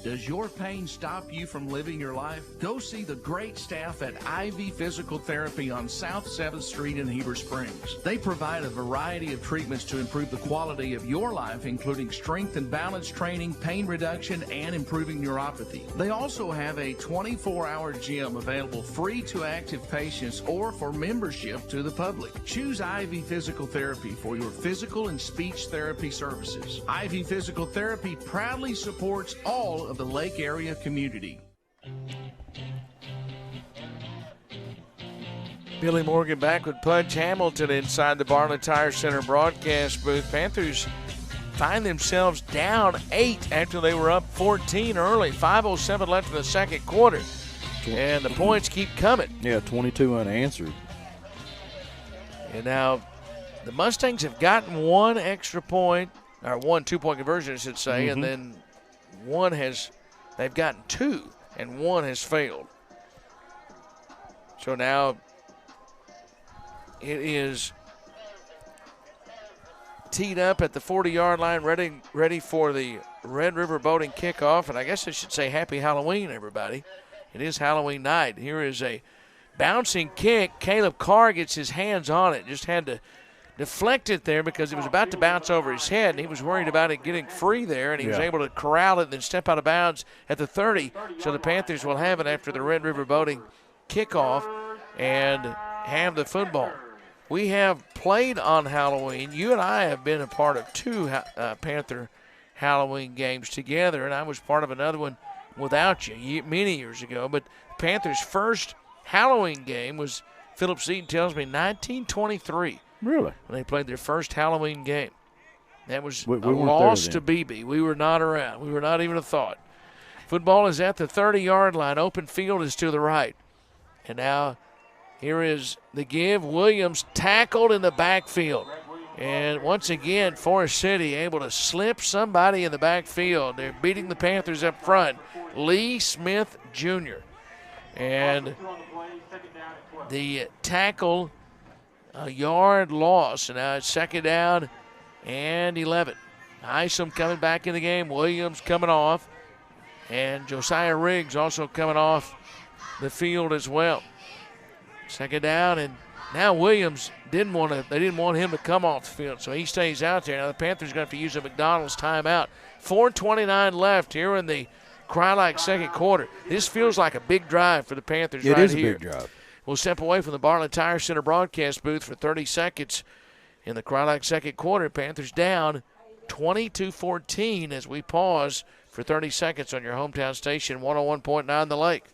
Does your pain stop you from living your life? Go see the great staff at IV Physical Therapy on South 7th Street in Heber Springs. They provide a variety of treatments to improve the quality of your life, including strength and balance training, pain reduction, and improving neuropathy. They also have a 24-hour gym available free to active patients or for membership to the public. Choose IV Physical Therapy for your physical and speech therapy services. IV Physical Therapy proudly supports all of the Lake area community. Billy Morgan back with Pudge Hamilton inside the Bartlett Tire Center broadcast booth. Panthers find themselves down 8 after they were up 14 early. 5:07 left in the second quarter, and the points keep coming. Yeah, 22 unanswered. And now the Mustangs have gotten one extra point, or one two-point conversion, I should say, and then they've gotten 2, and 1 has failed. So now it is teed up at the 40-yard line, ready for the Red River Boating kickoff. And I guess I should say happy Halloween, everybody. It is Halloween night. Here is a bouncing kick. Caleb Carr gets his hands on it. Just had to deflect it there because it was about to bounce over his head, and he was worried about it getting free there, and he was able to corral it and then step out of bounds at the 30. So the Panthers will have it after the Red River Boating kickoff and have the football. We have played on Halloween. You and I have been a part of 2 Panther Halloween games together, and I was part of another one without you many years ago. But Panthers' first Halloween game was, Philip Seaton tells me, 1923. Really? When they played their first Halloween game. That was We a weren't loss there to then. BB. We were not around. We were not even a thought. Football is at the 30-yard line. Open field is to the right. And now here is the give. Williams tackled in the backfield. And once again, Forest City able to slip somebody in the backfield. They're beating the Panthers up front. Lee Smith Jr. And the tackle, a yard loss. And now it's second down and 11. Isom coming back in the game. Williams coming off. And Josiah Riggs also coming off the field as well. Second down, and now Williams they didn't want him to come off the field, so he stays out there. Now the Panthers are going to have to use a McDonald's timeout. 4:29 left here in the Cry-Like second quarter. This feels like a big drive for the Panthers right here. It is a big drive. We'll step away from the Bartlett Tire Center broadcast booth for 30 seconds in the Cry-Like second quarter. Panthers down 20-14 as we pause for 30 seconds on your hometown station, 101.9 The Lake.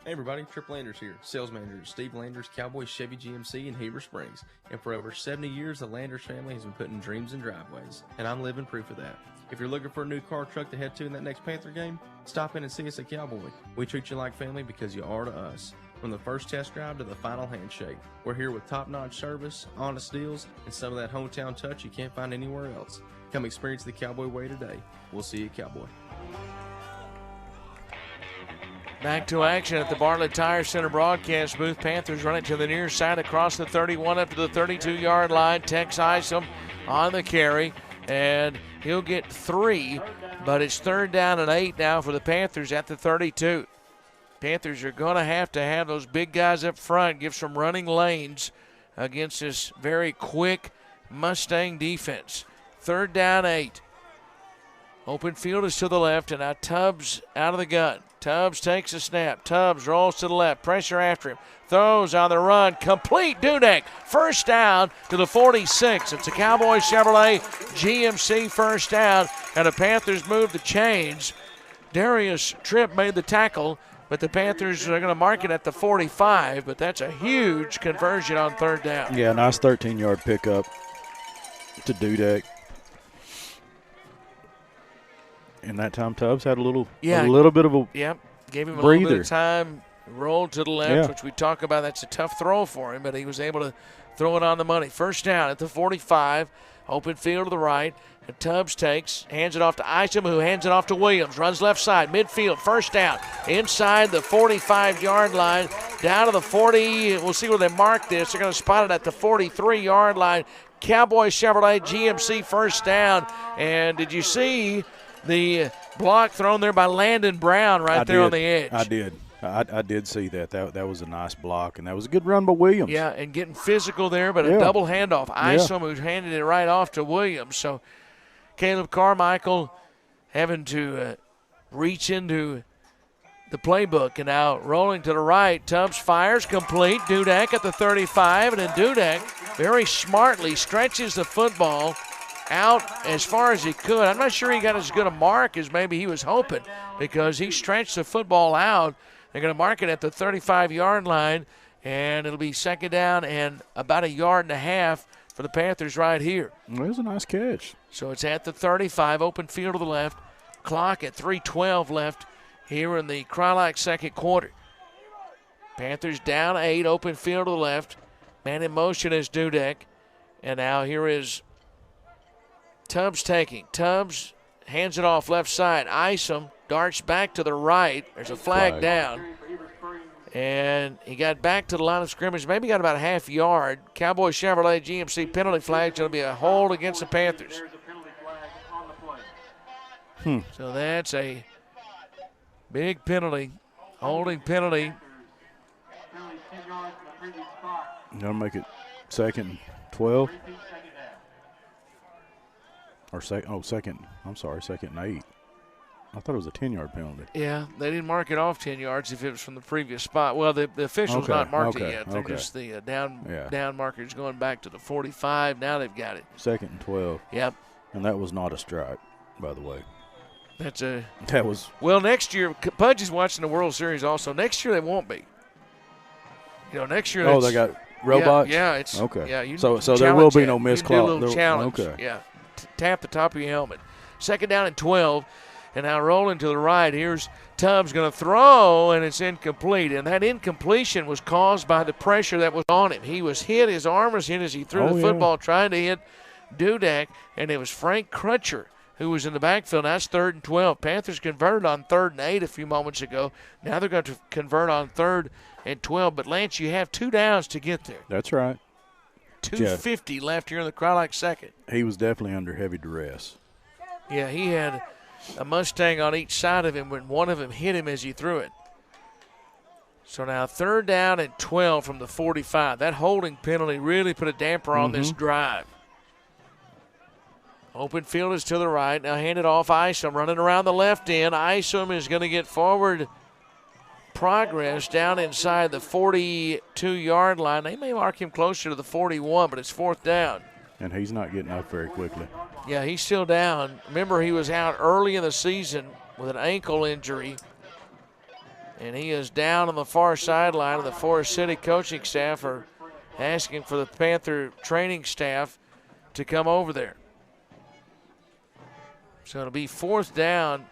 Hey everybody, Trip Landers here, sales manager at Steve Landers Cowboy Chevy GMC in Heber Springs. And for over 70 years, the Landers family has been putting dreams in driveways, and I'm living proof of that. If you're looking for a new car or truck to head to in that next Panther game, stop in and see us at Cowboy. We treat you like family because you are to us. From the first test drive to the final handshake, we're here with top-notch service, honest deals, and some of that hometown touch you can't find anywhere else. Come experience the Cowboy way today. We'll see you at Cowboy. Back to action at the Bartlett Tire Center broadcast booth. Panthers run it to the near side across the 31 up to the 32-yard line. Tex Isom on the carry, and he'll get 3, but it's third down and 8 now for the Panthers at the 32. Panthers are going to have those big guys up front, give some running lanes against this very quick Mustang defense. Third down 8. Open field is to the left, and now Tubbs out of the gun. Tubbs takes a snap. Tubbs rolls to the left. Pressure after him. Throws on the run. Complete. Dudek. First down to the 46. It's a Cowboy Chevrolet GMC first down, and the Panthers move the chains. Darius Tripp made the tackle, but the Panthers are going to mark it at the 45, but that's a huge conversion on third down. Yeah, nice 13-yard pickup to Dudek. And that time Tubbs had a little bit of a Yep, gave him a breather. little bit of time, rolled to the left, Yeah. which we talk about. That's a tough throw for him, but he was able to throw it on the money. First down at the 45, open field to the right. And Tubbs takes, hands it off to Isom, who hands it off to Williams. Runs left side, midfield, first down. Inside the 45-yard line, down to the 40. We'll see where they mark this. They're going to spot it at the 43-yard line. Cowboy Chevrolet GMC first down. And did you see the block thrown there by Landon Brown on the edge? I did. I did see that. That was a nice block, and that was a good run by Williams. Yeah, and getting physical there, but a double handoff. Isom, who handed it right off to Williams. So Caleb Carmichael having to reach into the playbook. And now rolling to the right, Tubbs fires, complete. Dudek at the 35, and then Dudek very smartly stretches the football out as far as he could. I'm not sure he got as good a mark as maybe he was hoping, because he stretched the football out. They're going to mark it at the 35-yard line, and it'll be second down and about 1.5 yards for the Panthers right here. Well, it was a nice catch. So it's at the 35, open field to the left. Clock at 3:12 left here in the Cry-Like second quarter. Panthers down 8, open field to the left. Man in motion is Dudek. And now here is Tubbs taking. Tubbs hands it off left side. Isom darts back to the right. There's a flag down. And he got back to the line of scrimmage, maybe got about a half yard. Cowboy Chevrolet GMC penalty flag. Going to be a hold against the Panthers. So that's a big penalty, holding penalty. Going to make it second and 12. Or second and 8. I thought it was a 10-yard penalty. Yeah, they didn't mark it off 10 yards if it was from the previous spot. Well, the official's not marked it yet. They're just the down markers going back to the 45. Now they've got it. Second and 12. Yep. And that was not a strike, by the way. That was. Well, next year, Pudge is watching the World Series also. Next year they won't be. Next year. They got robots? Yeah, it's okay. Yeah, you so there will be no missed clock. clock. Do a little challenge. Okay. Yeah, tap the top of your helmet. 2nd down and 12, and now rolling to the right. Here's Tubbs going to throw, and it's incomplete. And that incompletion was caused by the pressure that was on him. He was hit. His arm was hit as he threw the football trying to hit Dudek, and it was Frank Crutcher who was in the backfield. That's 3rd and 12. Panthers converted on 3rd and 8 a few moments ago. Now they're going to convert on 3rd and 12. But, Lance, you have 2 downs to get there. That's right. 2:50 left here in the Cry-Like second. He was definitely under heavy duress. Yeah, he had a Mustang on each side of him when one of them hit him as he threw it. So now 3rd down and 12 from the 45. That holding penalty really put a damper on this drive. Open field is to the right. Now hand it off Isom, running around the left end. Isom is going to get forward progress down inside the 42-yard line. They may mark him closer to the 41, but it's 4th down. And he's not getting up very quickly. Yeah, he's still down. Remember, he was out early in the season with an ankle injury. And he is down on the far sideline, and the Forest City coaching staff are asking for the Panther training staff to come over there. So it'll be 4th down.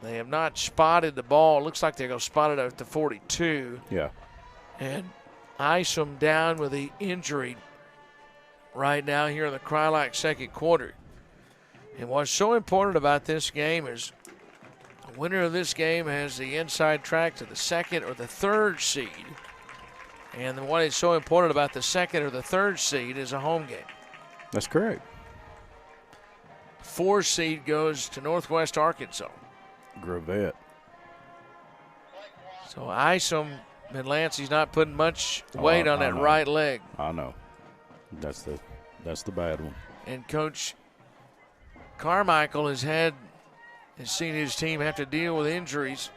They have not spotted the ball. Looks like they're going to spot it at the 42. Yeah. And Isom down with the injury right now here in the Cry-Like second quarter. And what's so important about this game is the winner of this game has the inside track to the 2nd or the 3rd seed. And what is so important about the 2nd or the 3rd seed is a home game. That's correct. 4 seed goes to Northwest Arkansas. Gravette. So Isom and Lance, he's not putting much weight on that right leg. I know. That's the bad one. And Coach Carmichael has seen his team have to deal with injuries.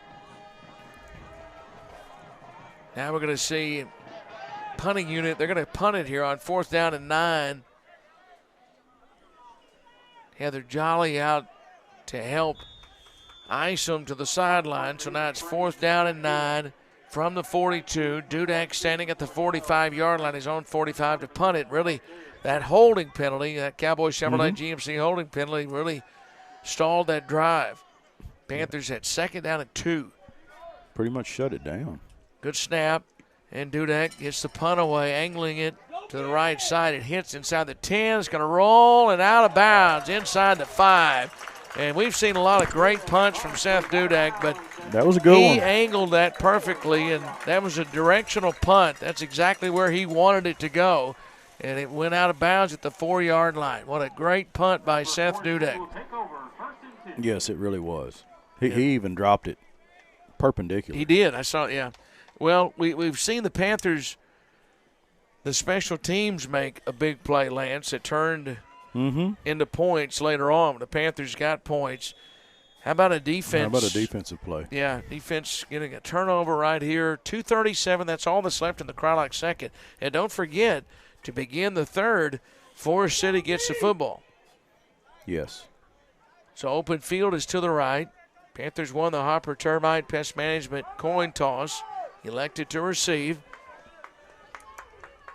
Now we're going to see punting unit. They're going to punt it here on 4th down and 9. Heather Jolly out to help Isom to the sideline. So now it's 4th down and 9 from the 42. Dudek standing at the 45-yard line, his own 45 to punt it. Really, that holding penalty, that Cowboy Chevrolet GMC holding penalty really stalled that drive. Panthers at 2nd down and 2. Pretty much shut it down. Good snap, and Dudek gets the punt away, angling it to the right side. It hits inside the 10. It's going to roll and out of bounds inside the 5. And we've seen a lot of great punts from Seth Dudek, but that was a good one. He angled that perfectly, and that was a directional punt. That's exactly where he wanted it to go, and it went out of bounds at the 4-yard line. What a great punt by Seth Dudek. Yes, it really was. He even dropped it perpendicular. He did. I saw it, yeah. Well, we've seen the Panthers, the special teams make a big play, Lance. It turned into points later on. The Panthers got points. How about a defense? How about a defensive play? Yeah, defense getting a turnover right here. 2:37, that's all that's left in the Cry-Like second. And don't forget, to begin the third, Forest City gets the football. Yes. So open field is to the right. Panthers won the Hopper Termite Pest Management coin toss. Elected to receive.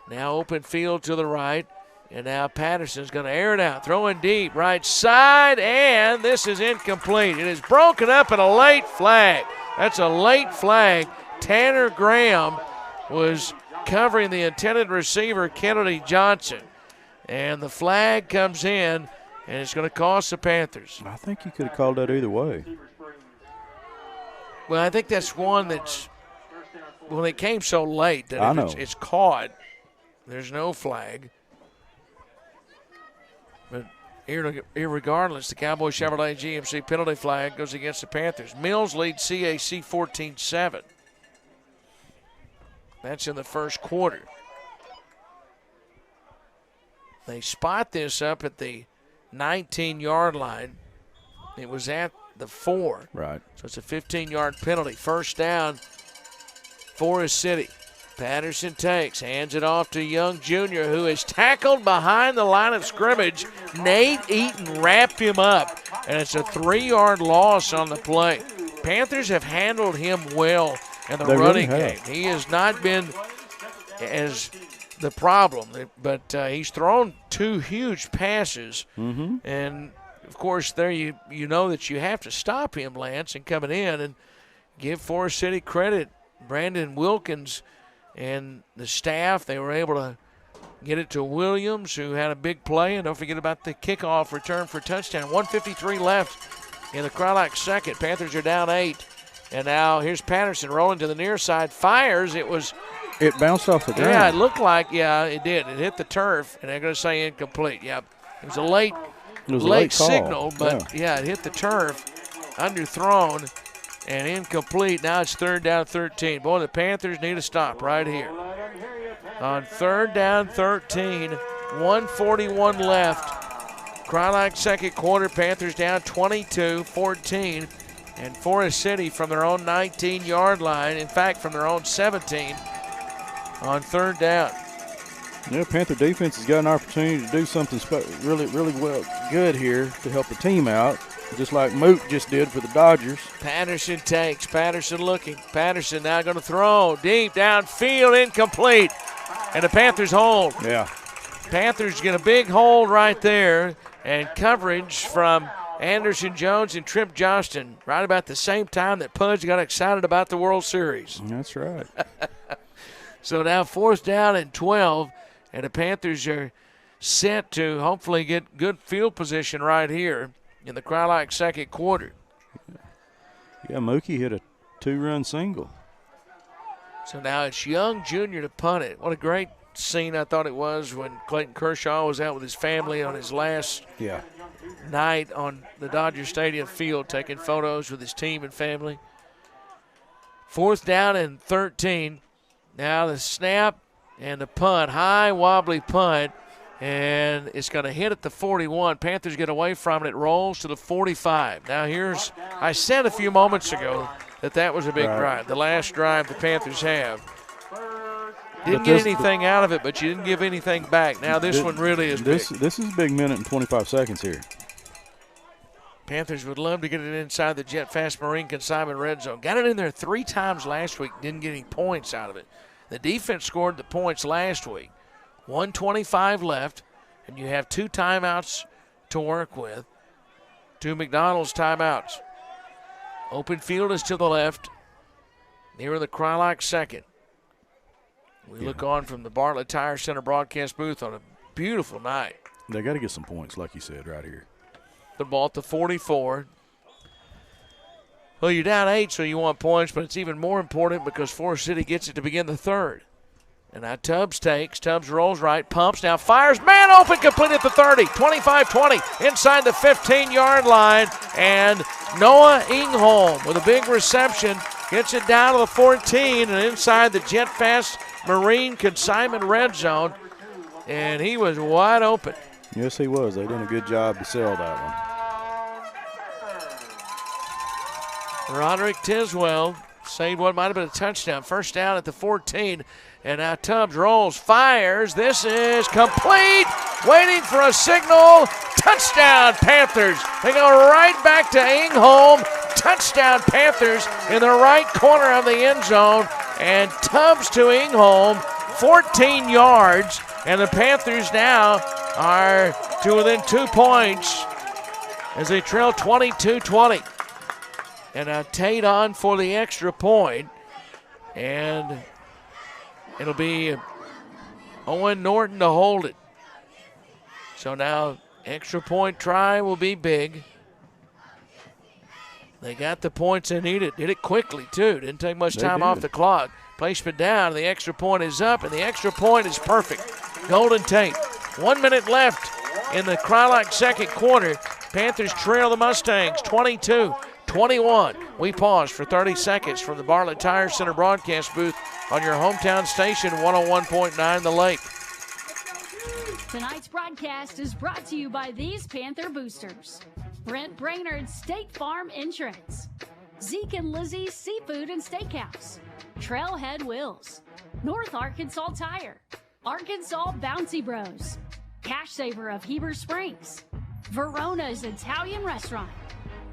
Now open field to the right. And now Patterson's going to air it out. Throwing deep, right side, and this is incomplete. It is broken up in a late flag. That's a late flag. Tanner Graham was covering the intended receiver, Kennedy Johnson. And the flag comes in, and it's going to cost the Panthers. I think you could have called that either way. Well, I think that's one that's, when it came so late that it's caught, there's no flag. But irregardless, the Cowboy Chevrolet GMC penalty flag goes against the Panthers. Mills leads CAC 14-7. That's in the first quarter. They spot this up at the 19-yard line. It was at the 4. Right. So it's a 15-yard penalty. First down, Forest City. Patterson takes, hands it off to Young Jr., who is tackled behind the line of scrimmage. Nate Eaton wrapped him up, and it's a 3-yard loss on the play. Panthers have handled him well in the running game. He has not been as the problem. But he's thrown 2 huge passes. And, of course, there you know that you have to stop him, Lance, and coming in and give Forest City credit. Brandon Wilkins and the staff, they were able to get it to Williams, who had a big play. And don't forget about the kickoff return for touchdown. 1:53 left in the Crylock second. Panthers are down 8. And now here's Patterson rolling to the near side. Fires. It bounced off the ground. Yeah, it looked like, it did. It hit the turf, and they're going to say incomplete. Yeah, it was a late signal, but, it hit the turf, underthrown, and incomplete. Now it's 3rd down 13. Boy, the Panthers need a stop right here. On 3rd down 13, 1:41 left. Crylock second quarter, Panthers down 22-14. And Forest City from their own 19-yard line, in fact, from their own 17, on 3rd down. Yeah, Panther defense has got an opportunity to do something really, really good here to help the team out, just like Mook just did for the Dodgers. Patterson takes. Patterson looking. Patterson now going to throw deep downfield, incomplete. And the Panthers hold. Yeah. Panthers get a big hold right there, and coverage from Anderson Jones and Trip Johnston right about the same time that Pudge got excited about the World Series. That's right. So now 4th down and 12, and the Panthers are set to hopefully get good field position right here in the Crylock second quarter. Yeah, Mookie hit a 2-run single. So now it's Young Jr. to punt it. What a great scene I thought it was when Clayton Kershaw was out with his family on his last night on the Dodger Stadium field, taking photos with his team and family. 4th down and 13. Now the snap and the punt, high wobbly punt, and it's going to hit at the 41. Panthers get away from it. It rolls to the 45. Now I said a few moments ago that was a big drive, the last drive the Panthers have. Didn't get anything out of it, but you didn't give anything back. Now this one really is big. This is a big minute and 25 seconds here. Panthers would love to get it inside the Jet Fast Marine consignment red zone. Got it in there 3 times last week, didn't get any points out of it. The defense scored the points last week. 1:25 left, and you have 2 timeouts to work with. 2 McDonald's timeouts. Open field is to the left, near the Crylock second. We look on from the Bartlett Tire Center broadcast booth on a beautiful night. They got to get some points, like you said, right here. The ball at the 44. Well, you're down 8, so you want points, but it's even more important because Forest City gets it to begin the 3rd. And now Tubbs takes. Tubbs rolls right, pumps, now fires. Man open, complete at the 30. 25-20, inside the 15-yard line. And Noah Ingholm with a big reception gets it down to the 14 and inside the Jet Fast Marine consignment red zone. And he was wide open. Yes, he was. They did a good job to sell that one. Roderick Tiswell saved what might have been a touchdown. 1st down at the 14. And now Tubbs rolls, fires. This is complete. Waiting for a signal. Touchdown, Panthers. They go right back to Ingholm. Touchdown, Panthers in the right corner of the end zone. And Tubbs to Ingholm, 14 yards. And the Panthers now are to within 2 points as they trail 22-20. And now Tate on for the extra point. And it'll be Owen Norton to hold it. So now extra point try will be big. They got the points they needed. Did it quickly, too. Didn't take much time off the clock. Placement down. The extra point is up, and the extra point is perfect. Golden Tate. 1 minute left in the Crylock second quarter. Panthers trail the Mustangs 22-21. We pause for 30 seconds from the Bartlett Tire Center broadcast booth on your hometown station, 101.9 The Lake. Tonight's broadcast is brought to you by these Panther boosters. Brent Brainerd State Farm Insurance. Zeke and Lizzie's Seafood and Steakhouse. Trailhead Wheels. North Arkansas Tire. Arkansas Bouncy Bros. Cash Saver of Heber Springs. Verona's Italian Restaurant.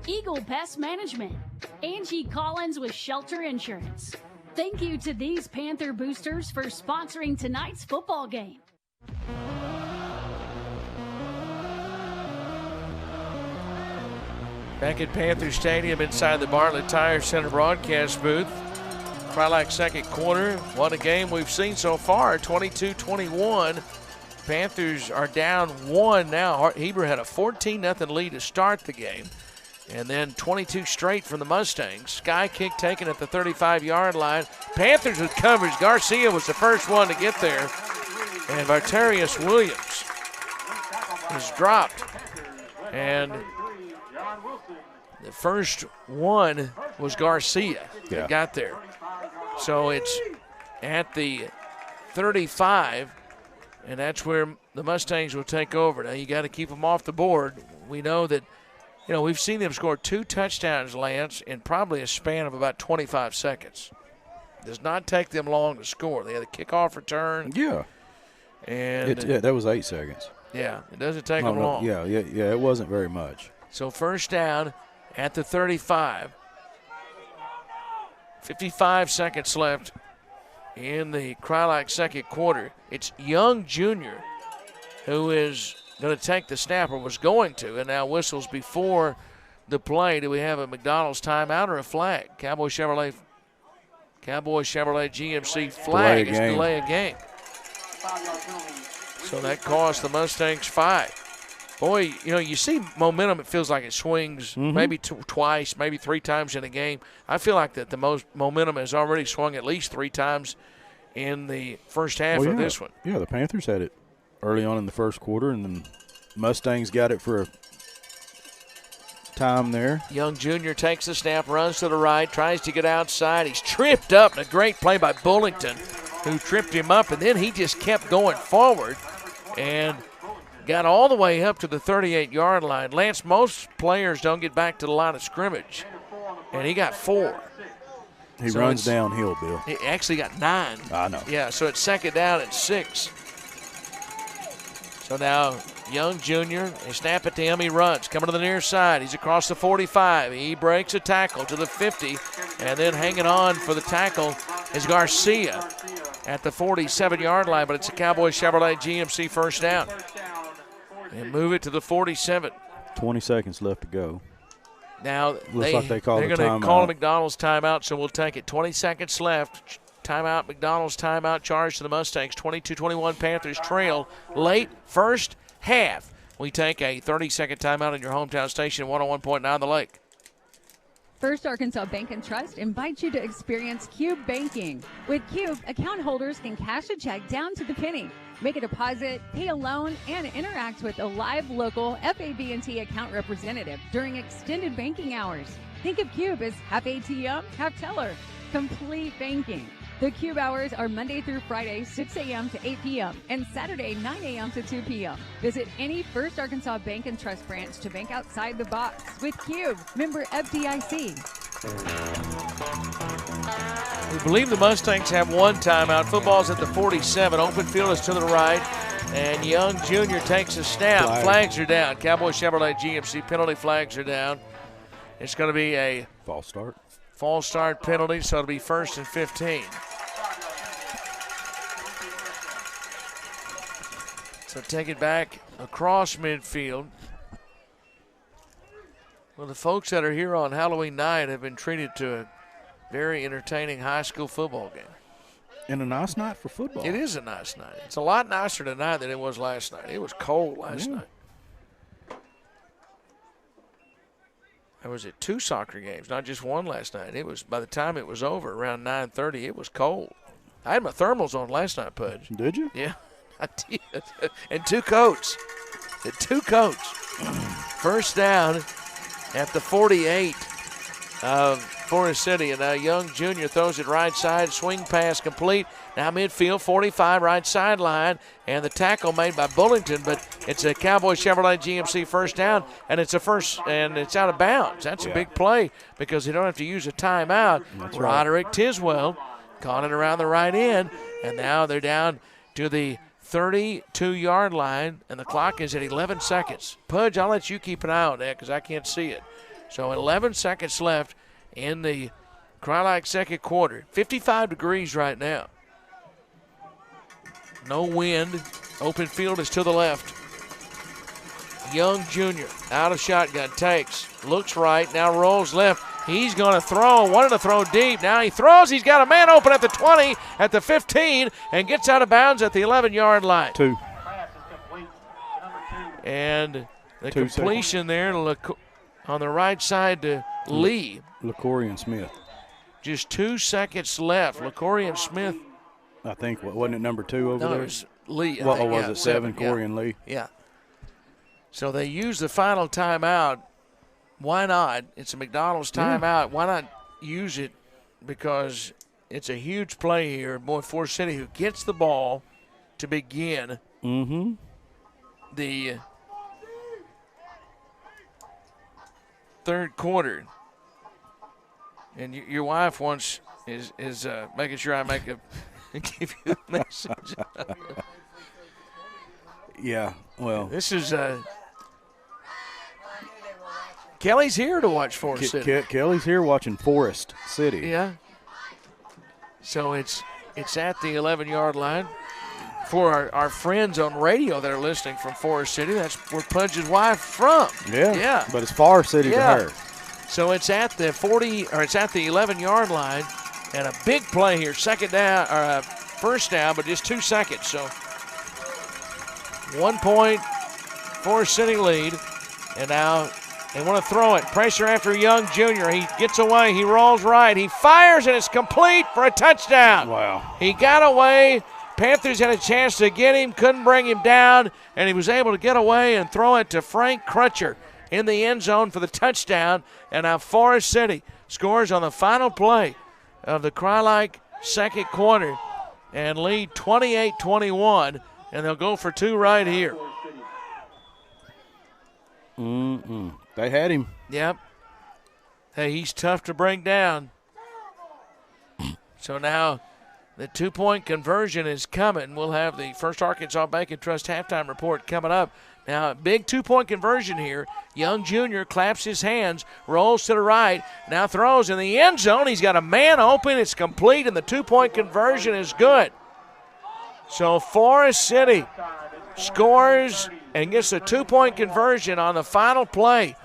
Eagle Pest Management. Angie Collins with Shelter Insurance. Thank you to these Panther boosters for sponsoring tonight's football game. Back at Panther Stadium inside the Bartlett Tire Center broadcast booth. Crylac second quarter. What a game we've seen so far, 22-21. Panthers are down 1 now. Heber had a 14-0 lead to start the game. And then 22 straight from the Mustangs. Sky kick taken at the 35-yard line. Panthers with coverage. Garcia was the first one to get there. And Vartarius Williams is dropped. And the first one was Garcia that got there. So it's at the 35, and that's where the Mustangs will take over. Now you got to keep them off the board. We know that, we've seen them score 2 touchdowns, Lance, in probably a span of about 25 seconds. Does not take them long to score. They had a kickoff return. Yeah. And that was 8 seconds. Yeah, it doesn't take them long. Yeah, it wasn't very much. So first down at the 35. 55 seconds left in the Crylac second quarter. It's Young Jr. who is going to take the snap, or was going to, and now whistles before the play. Do we have a McDonald's timeout or a flag? Cowboy Chevrolet GMC flag is delay a game. So that cost the Mustangs 5. Boy, you see momentum. It feels like it swings maybe twice, maybe 3 times in a game. I feel like that the most momentum has already swung at least 3 times in the first half of this one. Yeah, the Panthers had it early on in the first quarter, and then Mustangs got it for a time there. Young Jr. takes the snap, runs to the right, tries to get outside. He's tripped up, and a great play by Bullington, who tripped him up, and then he just kept going forward and got all the way up to the 38-yard line. Lance, most players don't get back to the line of scrimmage, and he got 4. He runs downhill, Bill. He actually got 9. I know. Yeah, so it's second down and 6. So now Young Jr., they snap it to him, he runs. Coming to the near side, he's across the 45. He breaks a tackle to the 50, and then hanging on for the tackle is Garcia at the 47-yard line, but it's a Cowboy Chevrolet GMC first down. And move it to the 47. 20 seconds left to go. Now Looks like they're going to call a McDonald's timeout, so we'll take it. 20 seconds left. Timeout, McDonald's timeout, charge to the Mustangs. 22-21 Panthers trail late first half. We take a 30-second timeout in your hometown station, 101.9 The Lake. First Arkansas Bank and Trust invites you to experience Cube Banking. With Cube, account holders can cash a check down to the penny, make a deposit, pay a loan, and interact with a live local FAB&T account representative during extended banking hours. Think of Cube as half ATM, half teller. Complete banking. The Cube hours are Monday through Friday, 6 a.m. to 8 p.m. and Saturday, 9 a.m. to 2 p.m. Visit any First Arkansas Bank and Trust branch to bank outside the box. With Cube, member FDIC. We believe the Mustangs have 1 timeout. Football's at the 47. Open field is to the right. And Young Jr. takes a snap. Flags are down. Cowboy Chevrolet GMC penalty flags are down. It's going to be a false start. False start penalty, so it'll be 1st and 15. So take it back across midfield. Well, the folks that are here on Halloween night have been treated to a very entertaining high school football game. And a nice night for football. It is a nice night. It's a lot nicer tonight than it was last night. It was cold last night. There was 2 soccer games, not just 1 last night. It was, by the time it was over, around 9:30, it was cold. I had my thermals on last night, Pudge. Did you? Yeah, I did. And 2 coats. And 2 coats. First down at the 48 of Forest City. And now Young Jr. throws it right side, swing pass complete. Now midfield, 45, right sideline, and the tackle made by Bullington, but it's a Cowboy Chevrolet GMC first down, and it's it's out of bounds. That's a big play because they don't have to use a timeout. That's Roderick Tiswell caught it around the right end, and now they're down to the 32-yard line, and the clock is at 11 seconds. Pudge, I'll let you keep an eye on that because I can't see it. So 11 seconds left in the Cry-like second quarter. 55 degrees right now. No wind. Open field is to the left. Young Jr. out of shotgun. Takes. Looks right. Now rolls left. He's going to throw. Wanted to throw deep. Now he throws. He's got a man open at the 20, at the 15, and gets out of bounds at the 11-yard line. 2. And the completion there on the right side to Lee. LaCorian Smith. Just 2 seconds left. LaCorian Smith. I think, wasn't it number 2 over there? No, it was Lee. Was it 7? Corian Lee. Yeah. So they use the final timeout. Why not? It's a McDonald's timeout. Yeah. Why not use it? Because it's a huge play here. Boy, Forest City who gets the ball to begin the third quarter. And your wife is making sure I make give you a message. Yeah, well. This is Kelly's here to watch Forest City. Kelly's here watching Forest City. Yeah. So it's at the 11-yard line. For our friends on radio that are listening from Forest City, that's where Pudge's wife from. Yeah. But it's Forest City to her. So it's at the 11-yard line, and a big play here. Second down, or first down, but just 2 seconds. So 1 point, Forest City lead, and now they want to throw it. Pressure after Young Jr. He gets away. He rolls right. He fires, and it's complete for a touchdown. Wow. He got away. Panthers had a chance to get him, couldn't bring him down, and he was able to get away and throw it to Frank Crutcher in the end zone for the touchdown. And now Forest City scores on the final play of the Cry-like second quarter and lead 28-21, and they'll go for 2 right here. They had him. Yep. Hey, he's tough to bring down. So now the 2-point conversion is coming. We'll have the First Arkansas Bank and Trust halftime report coming up. Now, a big 2-point conversion here. Young Jr. claps his hands, rolls to the right, now throws in the end zone. He's got a man open. It's complete, and the 2-point conversion is good. So Forest City scores and gets a 2-point conversion on the final play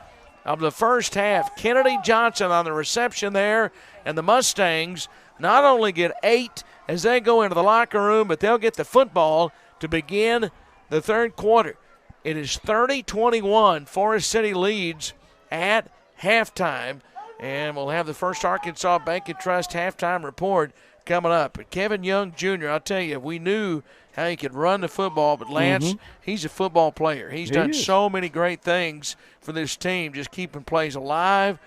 of the first half. Kennedy Johnson on the reception there, and the Mustangs not only get 8 as they go into the locker room, but they'll get the football to begin the third quarter. It is 30-21. Forest City leads at halftime, and we'll have the First Arkansas Bank and Trust halftime report coming up. But Kevin Young Jr., I'll tell you, we knew how he could run the football, but Lance, he's a football player. He's done so many great things for this team, just keeping plays alive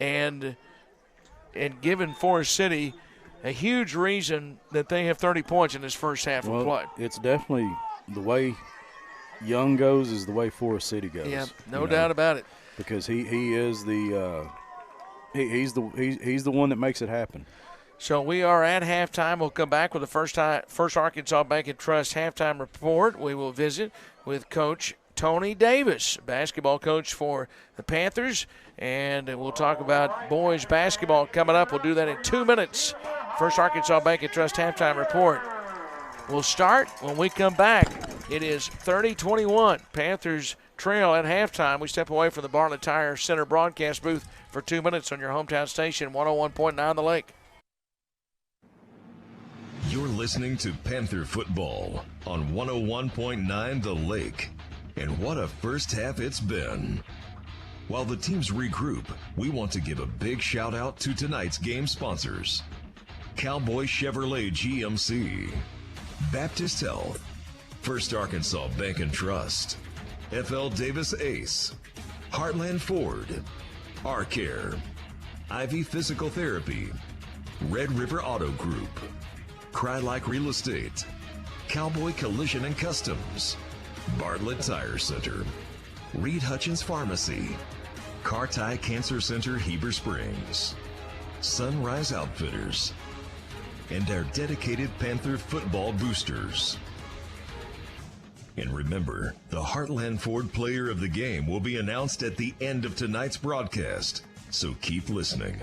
and giving Forest City a huge reason that they have 30 points in this first half of play. It's definitely the way Young goes is the way Forest City goes. Yeah, no doubt about it. Because he is he's the one that makes it happen. So we are at halftime. We'll come back with the First Arkansas Bank and Trust halftime report. We will visit with Coach Tony Davis, basketball coach for the Panthers, and we'll talk about boys basketball coming up. We'll do that in 2 minutes. First Arkansas Bank and Trust halftime report. We'll start when we come back. It is 30-21. Panthers trail at halftime. We step away from the Bartlett Tire Center broadcast booth for 2 minutes on your hometown station, 101.9 The Lake. You're listening to Panther Football on 101.9 The Lake. And what a first half it's been. While the teams regroup, we want to give a big shout out to tonight's game sponsors. Cowboy Chevrolet GMC, Baptist Health, First Arkansas Bank and Trust, FL Davis Ace, Heartland Ford, R-Care, Ivy Physical Therapy, Red River Auto Group, Cry-Like Real Estate, Cowboy Collision and Customs, Bartlett Tire Center, Reed Hutchins Pharmacy, Car-Tie Cancer Center Heber Springs, Sunrise Outfitters, and our dedicated Panther football boosters. And remember, the Heartland Ford Player of the Game will be announced at the end of tonight's broadcast, so keep listening.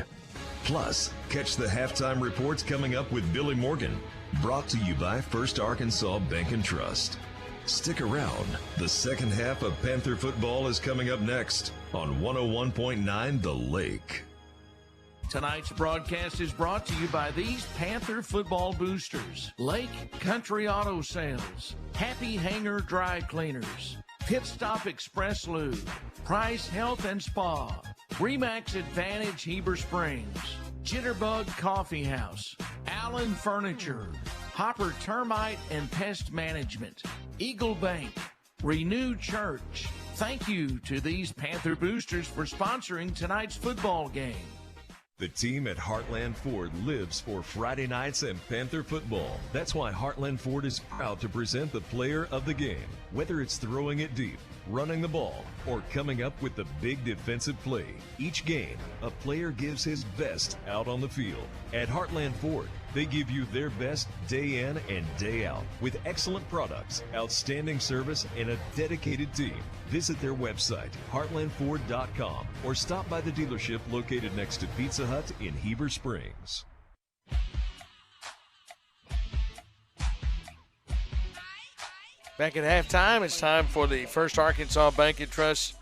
Plus, catch the halftime reports coming up with Billy Morgan. Brought to you by First Arkansas Bank and Trust. Stick around. The second half of Panther football is coming up next on 101.9 The Lake. Tonight's broadcast is brought to you by these Panther football boosters: Lake Country Auto Sales, Happy Hanger Dry Cleaners, Pit Stop Express Lube, Price Health and Spa, Remax Advantage Heber Springs, Jitterbug Coffee House, Allen Furniture, Hopper Termite and Pest Management, Eagle Bank, Renew Church. Thank you to these Panther boosters for sponsoring tonight's football game. The team at Heartland Ford lives for Friday nights and Panther football. That's why Heartland Ford is proud to present the player of the game. Whether it's throwing it deep, running the ball, or coming up with the big defensive play, each game, a player gives his best out on the field. At Heartland Ford, they give you their best day in and day out with excellent products, outstanding service, and a dedicated team. Visit their website, heartlandford.com, or stop by the dealership located next to Pizza Hut in Heber Springs. Back at halftime, it's time for the First Arkansas Bank and Trust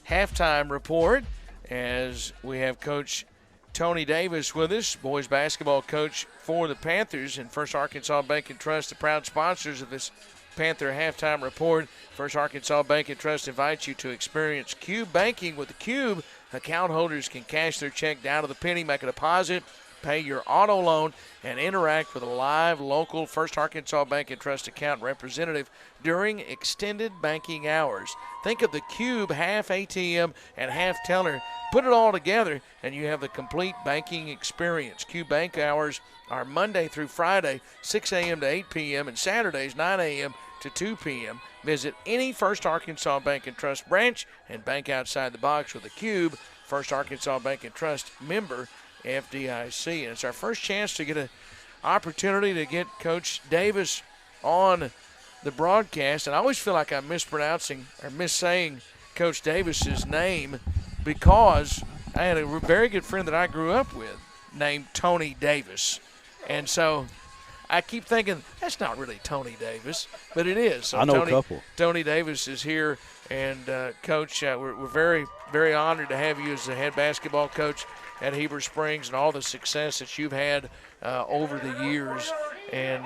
halftime report as we have Coach Tony Davis with us, boys basketball coach for the Panthers, and First Arkansas Bank and Trust, the proud sponsors of this Panther halftime report. First Arkansas Bank and Trust invites you to experience Cube Banking. With the Cube, account holders can cash their check down to the penny, make a deposit, pay your auto loan, and interact with a live local First Arkansas Bank and Trust account representative during extended banking hours. Think of the Cube half ATM and half teller. Put it all together and you have the complete banking experience. Cube bank hours are Monday through Friday, 6 a.m. to 8 p.m. and Saturdays, 9 a.m. to 2 p.m. Visit any First Arkansas Bank and Trust branch and bank outside the box with a Cube. First Arkansas Bank and Trust, member FDIC. And it's our first chance to get an opportunity to get Coach Davis on the broadcast. And I always feel like I'm mispronouncing or missaying Coach Davis's name because I had a very good friend that I grew up with named Tony Davis. And so I keep thinking, that's not really Tony Davis, but it is. So I know a couple. Tony Davis is here. And, Coach, we're very, very honored to have you as the head basketball coach at Heber Springs and all the success that you've had over the years. And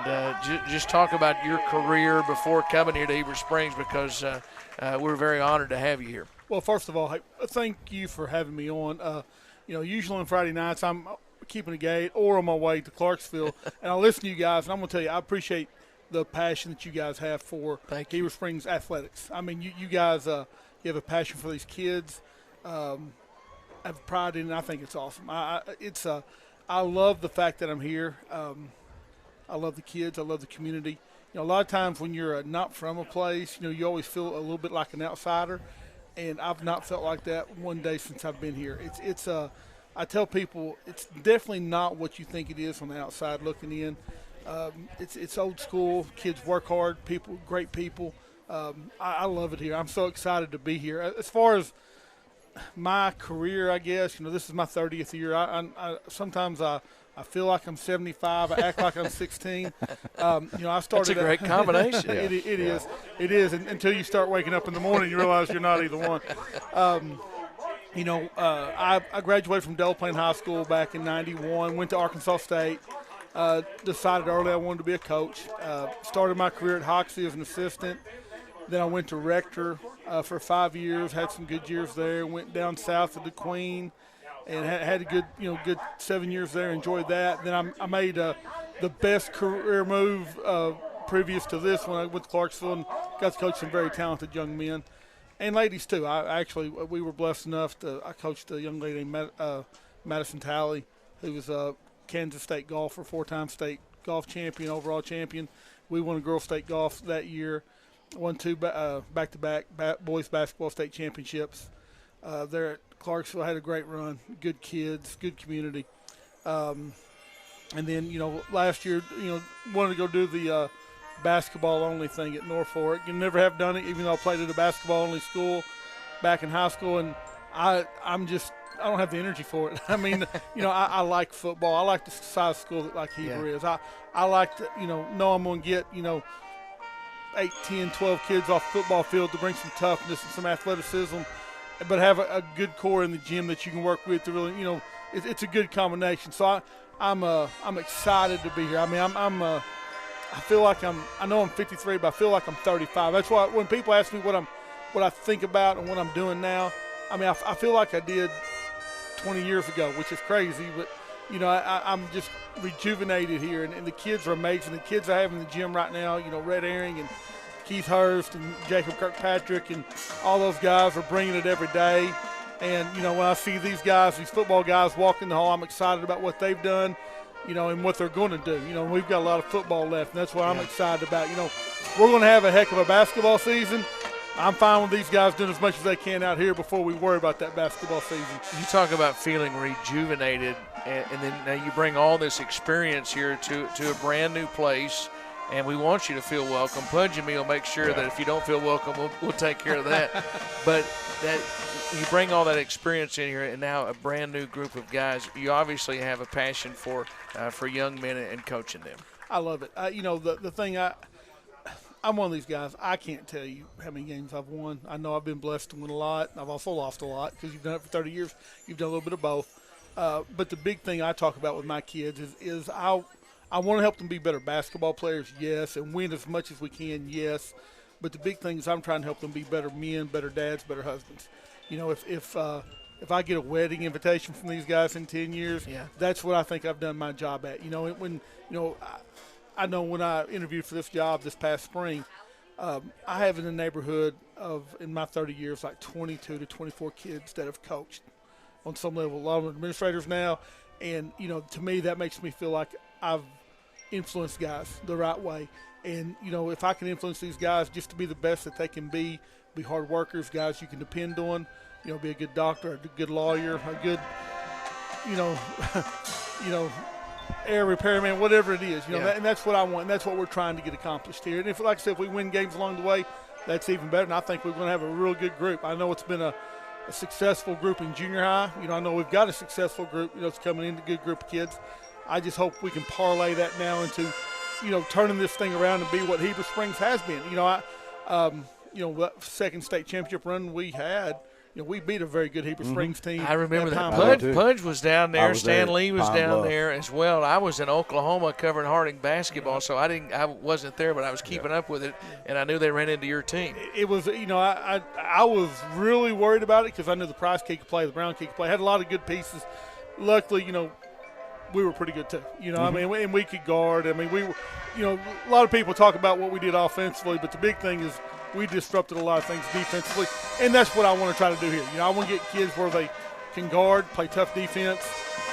just talk about your career before coming here to Heber Springs, because we're very honored to have you here. Well, first of all, thank you for having me on. Usually on Friday nights I'm keeping a gate or on my way to Clarksville, and I listen to you guys, and I'm going to tell you, I appreciate the passion that you guys have for Heber Springs athletics. I mean, you guys, you have a passion for these kids. Have pride in it. I think it's awesome. I love the fact that I'm here. I love the kids. I love the community. A lot of times when you're not from a place, you always feel a little bit like an outsider, and I've not felt like that one day since I've been here. I tell people it's definitely not what you think it is from the outside looking in. It's old school. Kids work hard. Great people. I love it here. I'm so excited to be here. As far as my career, I guess, this is my 30th year. Sometimes I feel like I'm 75. I act like I'm 16. I started. That's a great combination. It is. Until you start waking up in the morning, you realize you're not either one. I graduated from Dell Plain High School back in '91. Went to Arkansas State. Decided early I wanted to be a coach. Started my career at Hoxie as an assistant. Then I went to Rector for 5 years. Had some good years there. Went down south to the Queen, and had a good 7 years there. Enjoyed that. Then I made the best career move previous to this when I went to Clarksville and got to coach some very talented young men and ladies too. We were blessed enough I coached a young lady named Madison Talley, who was a Kansas State golfer, 4-time state golf champion, overall champion. We won a girls state golf that year. Won 2 back-to-back boys basketball state championships there at Clarksville. Had a great run, good kids, good community. And then, last year, wanted to go do the basketball-only thing at Norfolk. You never have done it, even though I played at a basketball-only school back in high school. And I'm just don't have the energy for it. I mean, I like football. I like the size school that like Heber is. I like to, know I'm going to get, 8, 10, 12 kids off the football field to bring some toughness and some athleticism, but have a good core in the gym that you can work with to really, it's a good combination. So I'm excited to be here. I mean, I feel like I know I'm 53, but I feel like I'm 35. That's why when people ask me what I think about and what I'm doing now, I mean, I feel like I did 20 years ago, which is crazy, but I'm just rejuvenated here, and the kids are amazing. The kids I have in the gym right now, Red Herring and Keith Hurst and Jacob Kirkpatrick and all those guys are bringing it every day. And, when I see these football guys walk in the hall, I'm excited about what they've done, and what they're going to do. We've got a lot of football left, and that's what I'm excited about. We're going to have a heck of a basketball season. I'm fine with these guys doing as much as they can out here before we worry about that basketball season. You talk about feeling rejuvenated, and then now you bring all this experience here to a brand new place, and we want you to feel welcome. Pudge and me will make sure that if you don't feel welcome, we'll take care of that. But that you bring all that experience in here, and now a brand new group of guys. You obviously have a passion for young men and coaching them. I love it. The thing I'm one of these guys. I can't tell you how many games I've won. I know I've been blessed to win a lot. I've also lost a lot because you've done it for 30 years. You've done a little bit of both. But the big thing I talk about with my kids is I want to help them be better basketball players, yes, and win as much as we can, yes. But the big thing is I'm trying to help them be better men, better dads, better husbands. If I get a wedding invitation from these guys in 10 years, that's what I think I've done my job at. I know when I interviewed for this job this past spring, I have in the neighborhood of, in my 30 years, like 22 to 24 kids that have coached on some level. A lot of administrators now, and, to me that makes me feel like I've influenced guys the right way. And, if I can influence these guys just to be the best that they can be hard workers, guys you can depend on, be a good doctor, a good lawyer, a good, air repairman, whatever it is, and that's what I want, and that's what we're trying to get accomplished here. And if, like I said, if we win games along the way, that's even better. And I think we're going to have a real good group. I know it's been a successful group in junior high. I know we've got a successful group. It's coming in, a good group of kids. I just hope we can parlay that now into, turning this thing around and be what Heber Springs has been. That second state championship run we had. We beat a very good Heber Springs team. I remember that. Pudge was down there. Stan Lee was down there as well. I was in Oklahoma covering Harding basketball, so I wasn't there, but I was keeping up with it, and I knew they ran into your team. It was, I was really worried about it because I knew the Price kid could play, the Brown kid could play. Had a lot of good pieces. Luckily, we were pretty good too. I mean, and we could guard. I mean, we were, a lot of people talk about what we did offensively, but the big thing is we disrupted a lot of things defensively, and that's what I want to try to do here. I want to get kids where they can guard, play tough defense,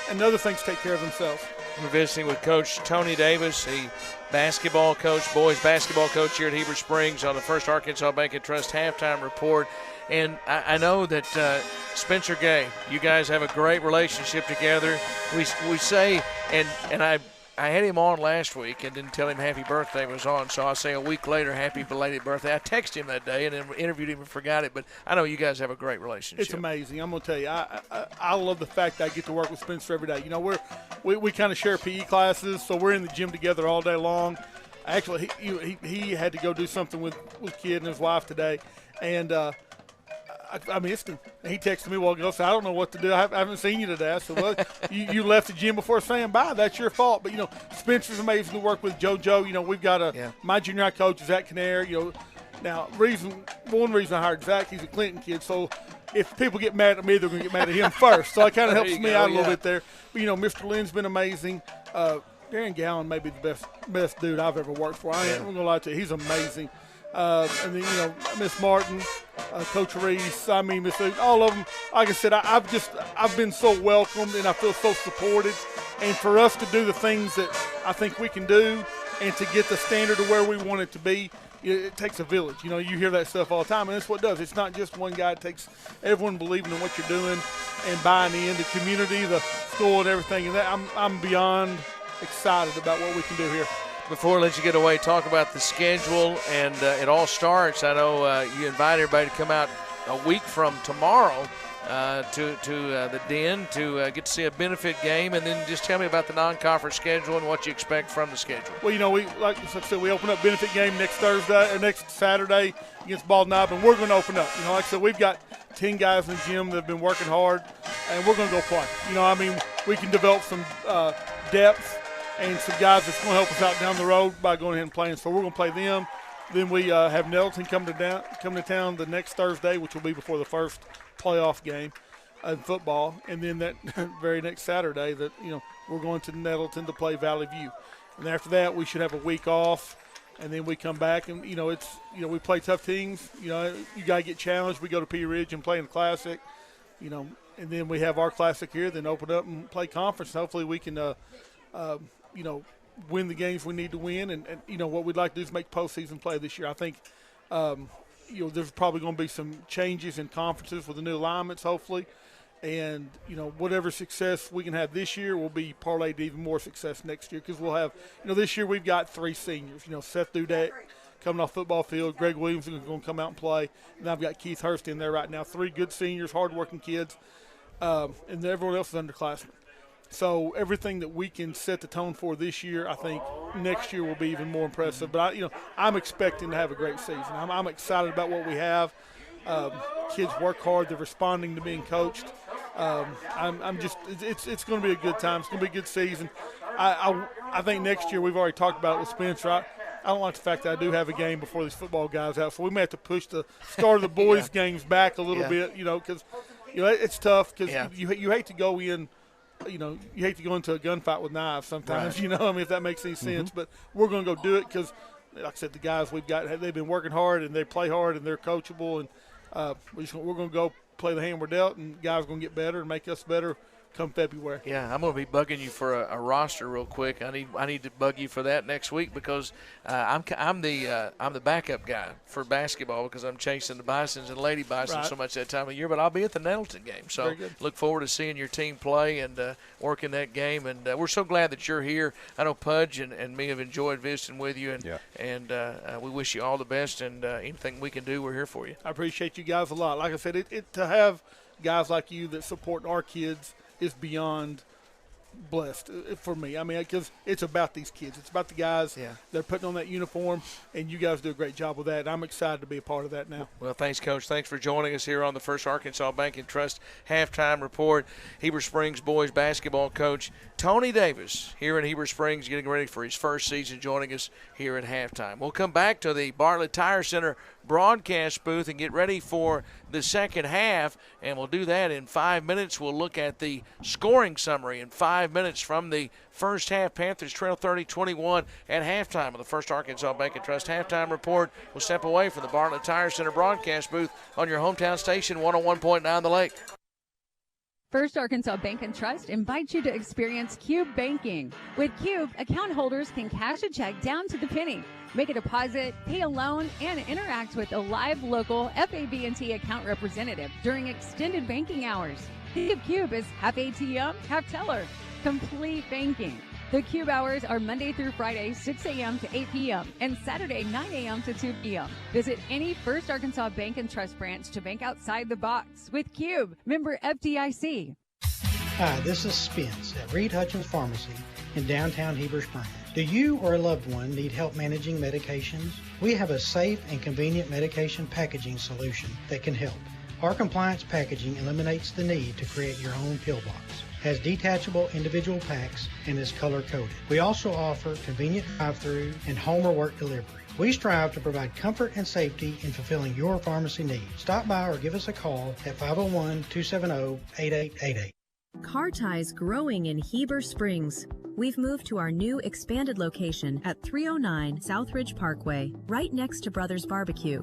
and other things take care of themselves. We're visiting with Coach Tony Davis, a basketball coach, boys basketball coach here at Heber Springs on the First Arkansas Bank and Trust halftime report. And I know that Spencer Gay, you guys have a great relationship together. We say, and I had him on last week and didn't tell him happy birthday was on, so I'll say a week later, happy belated birthday. I texted him that day and then interviewed him and forgot it, but I know you guys have a great relationship. It's amazing. I'm going to tell you, I love the fact that I get to work with Spencer every day. We kind of share PE classes, so we're in the gym together all day long. Actually, he had to go do something with kid and his wife today, and I missed him. He texted me a while ago, so I don't know what to do. I haven't seen you today. I said, well, you left the gym before saying bye. That's your fault. But, Spencer's amazing to work with. JoJo, we've got my junior high coach, Zach Canaire. Now, one reason I hired Zach, he's a Clinton kid, so if people get mad at me, they're going to get mad at him first. So it kind of helps me out a little bit there. But, Mr. Lynn's been amazing. Darren Gowan may be the best dude I've ever worked for. I ain't going to lie to you. He's amazing. And then, Miss Martin, Coach Reese, all of them. Like I said, I've been so welcomed and I feel so supported. And for us to do the things that I think we can do and to get the standard to where we want it to be, it takes a village. You hear that stuff all the time, and that's what it does. It's not just one guy. It takes everyone believing in what you're doing and buying in, the community, the school, and everything. And that I'm beyond excited about what we can do here. Before I let you get away, talk about the schedule, and it all starts. I know you invite everybody to come out a week from tomorrow to the Den to get to see a benefit game, and then just tell me about the non-conference schedule and what you expect from the schedule. Well, we like I said, we open up benefit game next Saturday against Bald Knob, and we're going to open up. Like I said, we've got 10 guys in the gym that have been working hard, and we're going to go play. We can develop some depth and some guys that's going to help us out down the road by going ahead and playing. So we're going to play them. Then we have Nettleton come to town the next Thursday, which will be before the first playoff game in football. And then that very next Saturday that we're going to Nettleton to play Valley View. And after that, we should have a week off. And then we come back and, we play tough teams. You got to get challenged. We go to Pea Ridge and play in the Classic, and then we have our Classic here, then open up and play conference. Hopefully we can, win the games we need to win. And what we'd like to do is make postseason play this year. I think, there's probably going to be some changes in conferences with the new alignments, hopefully. And, whatever success we can have this year will be parlayed to even more success next year, because we'll have, this year we've got 3 seniors. Seth Dudek coming off football field, Greg Williams is going to come out and play, and I've got Keith Hurst in there right now. 3 good seniors, hardworking kids, and everyone else is underclassmen. So everything that we can set the tone for this year, I think next year will be even more impressive. But I'm expecting to have a great season. I'm excited about what we have. Kids work hard; they're responding to being coached. It's going to be a good time. It's going to be a good season. I think next year, we've already talked about it with Spencer. I don't like the fact that I do have a game before these football guys out, so we may have to push the start of the boys' games back a little bit, because it's tough, because you hate to go in. You hate to go into a gunfight with knives sometimes, right. If that makes any sense. But we're going to go do it because, like I said, the guys we've got, they've been working hard and they play hard and they're coachable. And we're going to go play the hand we're dealt, and guys are going to get better and make us better come February. Yeah, I'm going to be bugging you for a roster real quick. I need to bug you for that next week, because I'm the backup guy for basketball, because I'm chasing the Bisons and Lady Bisons so much that time of year. But I'll be at the Nettleton game, so look forward to seeing your team play and working that game. And we're so glad that you're here. I know Pudge and me have enjoyed visiting with you, and we wish you all the best. And anything we can do, we're here for you. I appreciate you guys a lot. Like I said, to have guys like you that support our kids is beyond blessed for me. Because it's about these kids. It's about the guys that are putting on that uniform, and you guys do a great job with that. And I'm excited to be a part of that now. Well, thanks, Coach. Thanks for joining us here on the First Arkansas Bank and Trust Halftime Report. Heber Springs boys basketball coach Tony Davis here in Heber Springs, getting ready for his first season, joining us here at halftime. We'll come back to the Bartlett Tire Center broadcast booth and get ready for the second half, and we'll do that in 5 minutes. We'll look at the scoring summary in 5 minutes from the first half. Panthers trail 30-21 at halftime of the First Arkansas Bank and Trust Halftime Report. We'll step away from the Bartlett Tire Center broadcast booth on your hometown station, 101.9 The Lake. First Arkansas Bank and Trust invites you to experience Cube Banking. With Cube, account holders can cash a check down to the penny, make a deposit, pay a loan, and interact with a live local FAB&T account representative during extended banking hours. Think of Cube as half ATM, half teller. Complete banking. The Cube hours are Monday through Friday, 6 a.m. to 8 p.m. and Saturday, 9 a.m. to 2 p.m. Visit any First Arkansas Bank and Trust branch to bank outside the box with Cube. Member FDIC. Hi, this is Spence at Reed Hutchins Pharmacy in downtown Heber Springs. Do you or a loved one need help managing medications? We have a safe and convenient medication packaging solution that can help. Our compliance packaging eliminates the need to create your own pill box, has detachable individual packs, and is color-coded. We also offer convenient drive-through and home or work delivery. We strive to provide comfort and safety in fulfilling your pharmacy needs. Stop by or give us a call at 501-270-8888. Car-Tie's growing in Heber Springs. We've moved to our new expanded location at 309 Southridge Parkway, right next to Brothers Barbecue.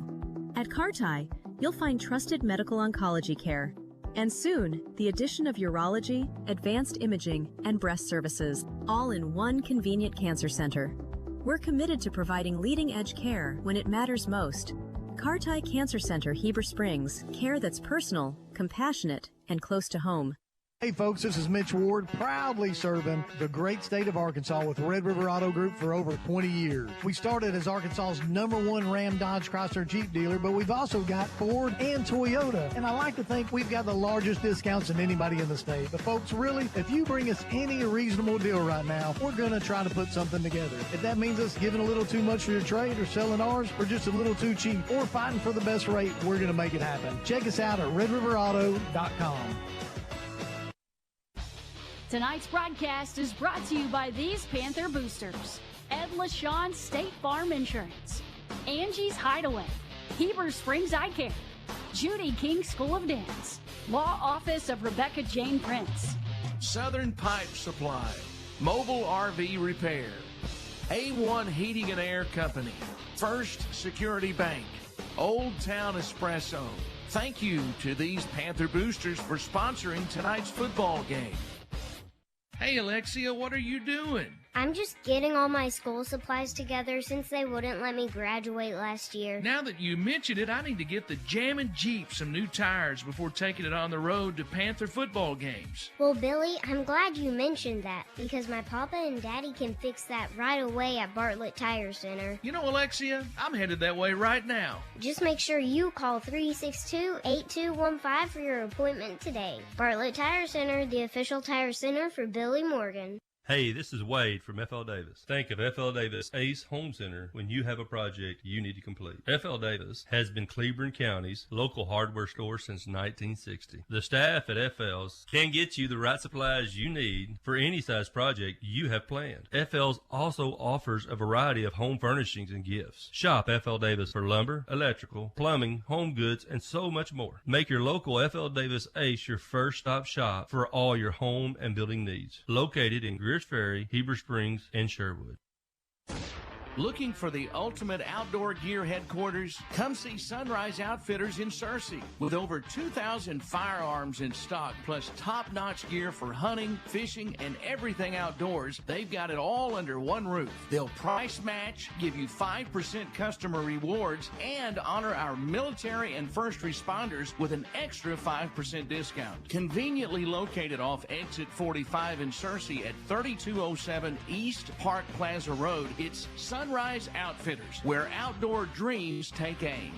At Car-Tie, you'll find trusted medical oncology care, and soon, the addition of urology, advanced imaging, and breast services, all in one convenient cancer center. We're committed to providing leading-edge care when it matters most. Car-Tie Cancer Center Heber Springs, care that's personal, compassionate, and close to home. Hey folks, this is Mitch Ward, proudly serving the great state of Arkansas with Red River Auto Group for over 20 years. We started as Arkansas's #1 Ram Dodge Chrysler Jeep dealer, but we've also got Ford and Toyota. And I like to think we've got the largest discounts than anybody in the state. But folks, really, if you bring us any reasonable deal right now, we're going to try to put something together. If that means us giving a little too much for your trade or selling ours, or just a little too cheap, or fighting for the best rate, we're going to make it happen. Check us out at redriverauto.com. Tonight's broadcast is brought to you by these Panther boosters: Ed LaShawn State Farm Insurance, Angie's Hideaway, Heber Springs Eye Care, Judy King School of Dance, Law Office of Rebecca Jane Prince, Southern Pipe Supply, Mobile RV Repair, A1 Heating and Air Company, First Security Bank, Old Town Espresso. Thank you to these Panther boosters for sponsoring tonight's football game. Hey, Alexia, what are you doing? I'm just getting all my school supplies together since they wouldn't let me graduate last year. Now that you mention it, I need to get the Jammin' Jeep some new tires before taking it on the road to Panther football games. Well, Billy, I'm glad you mentioned that because my papa and daddy can fix that right away at Bartlett Tire Center. You know, Alexia, I'm headed that way right now. Just make sure you call 362-8215 for your appointment today. Bartlett Tire Center, the official tire center for Billy Morgan. Hey, this is Wade from F.L. Davis. Think of F.L. Davis Ace Home Center when you have a project you need to complete. F.L. Davis has been Cleburne County's local hardware store since 1960. The staff at F.L.'s can get you the right supplies you need for any size project you have planned. F.L.'s also offers a variety of home furnishings and gifts. Shop F.L. Davis for lumber, electrical, plumbing, home goods, and so much more. Make your local F.L. Davis Ace your first stop shop for all your home and building needs. Located in Greers Ferry, Heber Springs, and Sherwood. Looking for the ultimate outdoor gear headquarters? Come see Sunrise Outfitters in Searcy. With over 2,000 firearms in stock, plus top-notch gear for hunting, fishing, and everything outdoors, they've got it all under one roof. They'll price match, give you 5% customer rewards, and honor our military and first responders with an extra 5% discount. Conveniently located off Exit 45 in Searcy at 3207 East Park Plaza Road, it's Sunrise Outfitters, where outdoor dreams take aim.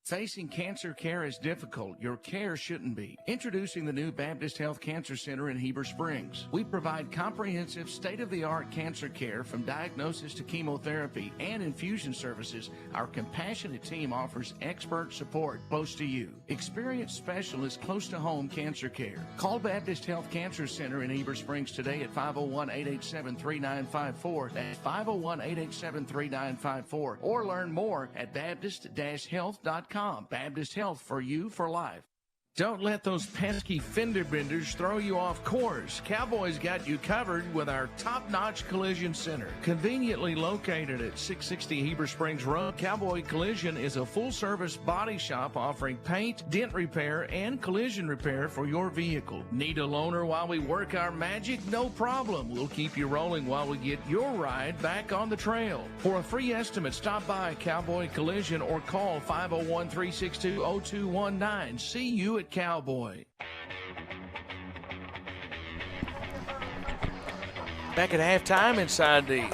Facing cancer care is difficult. Your care shouldn't be. Introducing the new Baptist Health Cancer Center in Heber Springs. We provide comprehensive, state-of-the-art cancer care from diagnosis to chemotherapy and infusion services. Our compassionate team offers expert support close to you. Experienced specialists close to home cancer care. Call Baptist Health Cancer Center in Heber Springs today at 501-887-3954. That's 501-887-3954. Or learn more at baptist-health.com. Baptist Health, for you for life. Don't let those pesky fender benders throw you off course. Cowboys got you covered with our top-notch collision center. Conveniently located at 660 Heber Springs Road, Cowboy Collision is a full-service body shop offering paint, dent repair, and collision repair for your vehicle. Need a loaner while we work our magic? No problem. We'll keep you rolling while we get your ride back on the trail. For a free estimate, stop by Cowboy Collision or call 501-362-0219. See you at Cowboy. Back at halftime inside the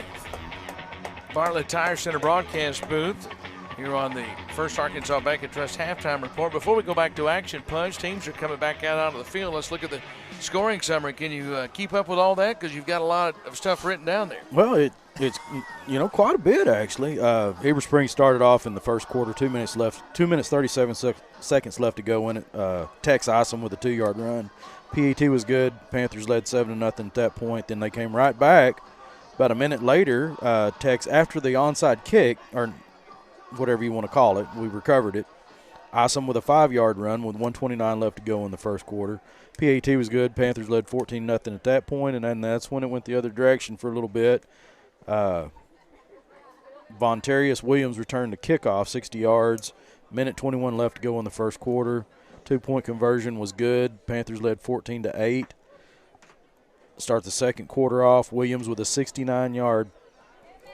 Bartlett Tire Center broadcast booth here on the First Arkansas Bank and Trust halftime report. Before we go back to action, Pudge, teams are coming back out onto the field. Let's look at the scoring summary. Can you keep up with all that? Because you've got a lot of stuff written down there. Well, it's quite a bit actually. Heber Springs started off in the first quarter, 2 minutes left, 2 minutes 37 seconds left to go in it. Tex Isom with a 2-yard run. PAT was good. Panthers led 7-0 at that point. Then they came right back. About a minute later, Tex, after the onside kick, or whatever you want to call it, we recovered it. Isom with a 5-yard run with 1:29 left to go in the first quarter. PAT was good. Panthers led 14-0 at that point, and then that's when it went the other direction for a little bit. Vontarius Williams returned to kickoff, 60 yards. Minute 21 left to go in the first quarter. 2-point conversion was good. Panthers led 14-8. Start the second quarter off. Williams with a 69-yard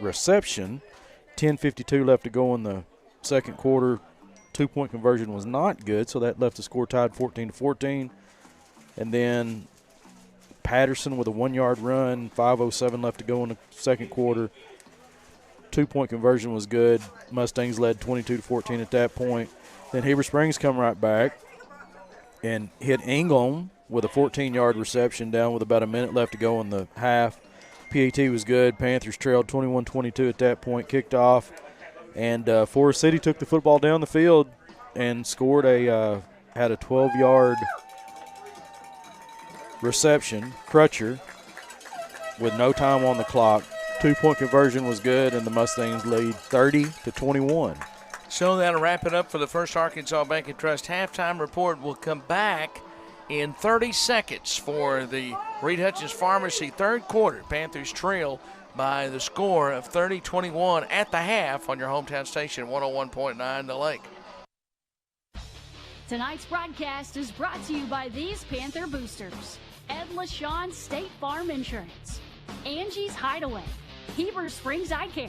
reception. 10:52 left to go in the second quarter. 2-point conversion was not good, so that left the score tied 14-14. And then Patterson with a 1-yard run, 5:07 left to go in the second quarter. 2-point conversion was good. Mustangs led 22-14 at that point. Then Heber Springs come right back and hit Ingham with a 14-yard reception down with about a minute left to go in the half. PAT was good. Panthers trailed 21-22 at that point, kicked off. And Forest City took the football down the field and scored had a 12-yard reception, Crutcher, with no time on the clock. 2-point conversion was good, and the Mustangs lead 30-21. So that'll wrap it up for the First Arkansas Bank and Trust halftime report. We'll come back in 30 seconds for the Reed Hutchins Pharmacy third quarter. Panthers trail by the score of 30-21 at the half on your hometown station, 101.9 The Lake. Tonight's broadcast is brought to you by these Panther boosters: Ed LaShawn State Farm Insurance, Angie's Hideaway, Heber Springs Eye Care,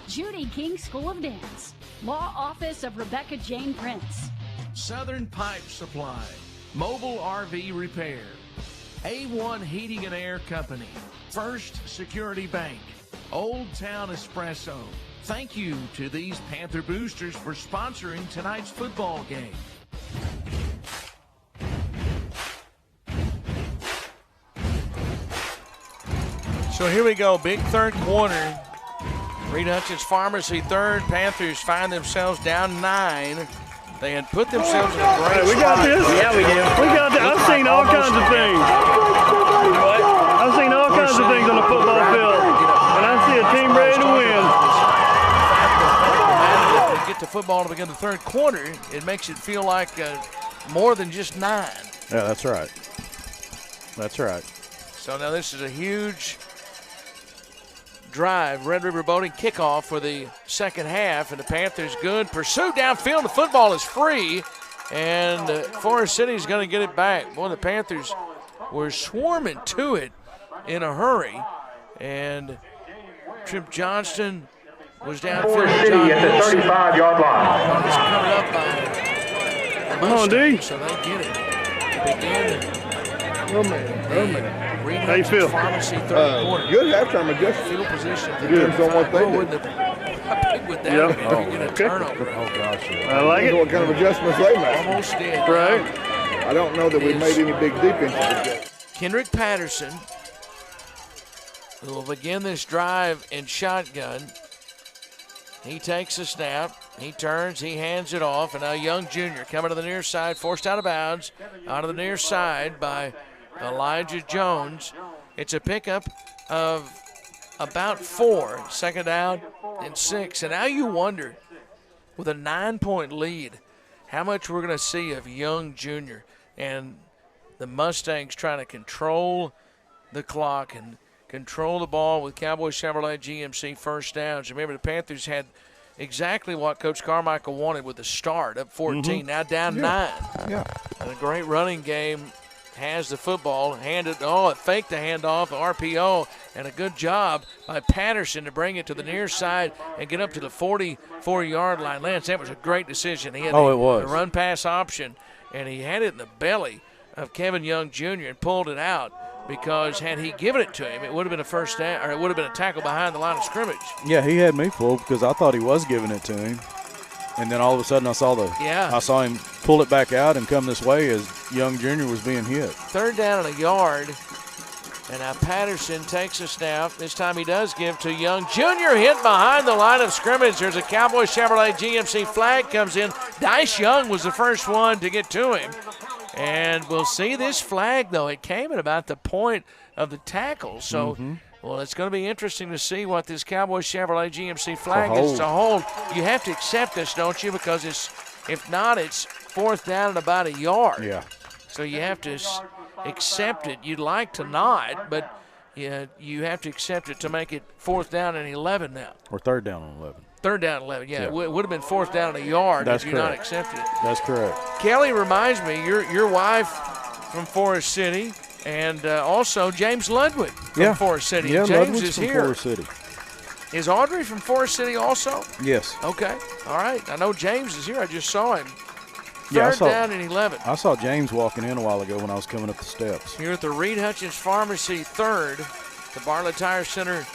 Judy King School of Dance, Law Office of Rebecca Jane Prince, Southern Pipe Supply, Mobile RV Repair, A1 Heating and Air Company, First Security Bank, Old Town Espresso. Thank you to these Panther boosters for sponsoring tonight's football game. So here we go, big third quarter. Reed Hutchins Pharmacy third. Panthers find themselves down 9. They had put themselves in a great we got spot. this. Yeah, we do. We got this. I've seen all kinds of things. I've seen all kinds of things on the football field, and I see a team ready to win. To get to football to begin the third quarter, it makes it feel like more than just 9. Yeah, that's right. That's right. So now this is a huge drive. Red River Boating kickoff for the second half, and the Panthers good. Pursuit downfield. The football is free, and Forest City is going to get it back. Boy, the Panthers were swarming to it in a hurry, and Trip Johnston was downfield. Forest City at the 35-yard line. It's covered up by Come on, D. So they get it. Begin. Oh, man. How you feel? Pharmacy third quarter. Good halftime adjustment. Field position. Depends on what they do. How big would that be? You get a turnover. Oh, gosh. I like it. What kind of adjustments they make. Almost did. Right. I don't know that we made any big defensive adjustments. Kendrick Patterson, who will begin this drive in shotgun. He takes a snap. He turns. He hands it off. And now Young Jr. coming to the near side, forced out of bounds. Out of the near side by Elijah Jones. It's a pickup of about 4. Second down and 6. And now you wonder, with a 9-point lead, how much we're going to see of Young Jr. and the Mustangs trying to control the clock and control the ball with Cowboy Chevrolet GMC first downs. Remember, the Panthers had exactly what Coach Carmichael wanted with the start, up 14, now down 9. Yeah. And a great running game. Has the football, it faked the handoff, RPO, and a good job by Patterson to bring it to the near side and get up to the 44-yard line. Lance, that was a great decision. He had the run pass option, and he had it in the belly of Kevin Young Jr. and pulled it out, because had he given it to him, it would have been a first down, or it would have been a tackle behind the line of scrimmage. Yeah, he had me fooled because I thought he was giving it to him. And then all of a sudden I saw him pull it back out and come this way as Young Jr. was being hit. Third down and a yard. And now Patterson takes a snap. This time he does give to Young Jr. Hit behind the line of scrimmage. There's a Cowboy Chevrolet GMC flag comes in. Dice Young was the first one to get to him. And we'll see this flag, though. It came at about the point of the tackle. So, well, it's going to be interesting to see what this Cowboy Chevrolet GMC flag is to hold. You have to accept this, don't you? Because if not, it's fourth down and about a yard. Yeah. So you have to accept it. You'd like to not, but you have to accept it to make it fourth down and 11 now. Or third down and 11. Third down and 11, yeah. It would have been fourth down and a yard That's if you correct. not accepted it. That's correct. Kelly reminds me, your wife from Forest City, and also James Ludwig from Forest City. Yeah, James Ludwig's is from here. Forest City. Is Audrey from Forest City also? Yes. Okay. All right. I know James is here. I just saw him. Third down and 11. I saw James walking in a while ago when I was coming up the steps. Here at the Reed Hutchins Pharmacy third, the Bartlett Tire Center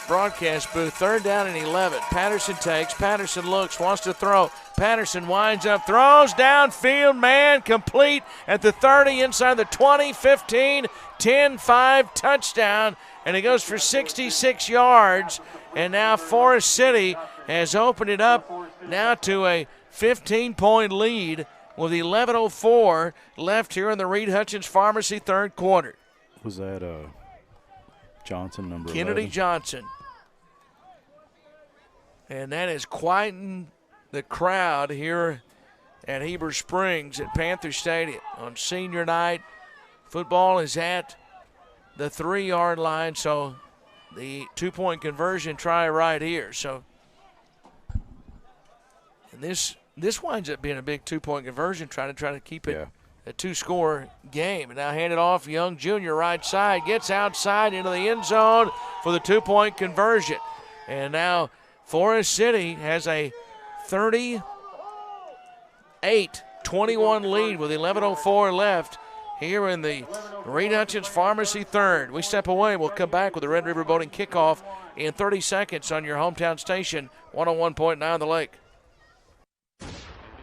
broadcast booth. Third down and 11. Patterson takes. Patterson looks, wants to throw. Patterson winds up, throws downfield, man, complete at the 30, inside the 20, 15, 10-5, touchdown, and it goes for 66 yards. And now Forest City has opened it up now to a 15-point lead with 11:04 left here in the Reed Hutchins Pharmacy third quarter. Was that Johnson, number Kennedy 11? Johnson. And that is quieting the crowd here at Heber Springs at Panther Stadium on senior night. Football is at the 3-yard line, so the 2-point conversion try right here. So and this winds up being a big 2-point conversion, trying to keep it a 2-score game. And now hand it off, Young Jr. right side, gets outside into the end zone for the 2-point conversion. And now Forest City has a 38-21 lead with 11:04 left here in the Reed Hutchins Pharmacy third. We step away. We'll come back with the Red River Boating kickoff in 30 seconds on your hometown station, 101.9 The Lake.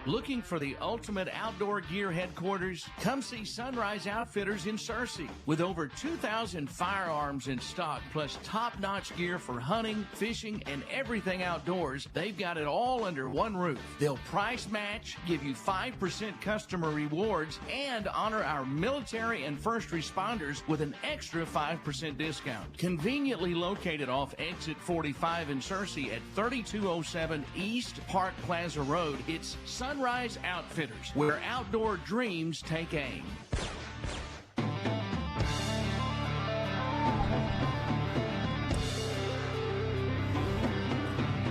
Looking for the ultimate outdoor gear headquarters? Come see Sunrise Outfitters in Searcy. With over 2,000 firearms in stock, plus top-notch gear for hunting, fishing, and everything outdoors, they've got it all under one roof. They'll price match, give you 5% customer rewards, and honor our military and first responders with an extra 5% discount. Conveniently located off Exit 45 in Searcy at 3207 East Park Plaza Road, it's Sunrise Outfitters, where outdoor dreams take aim.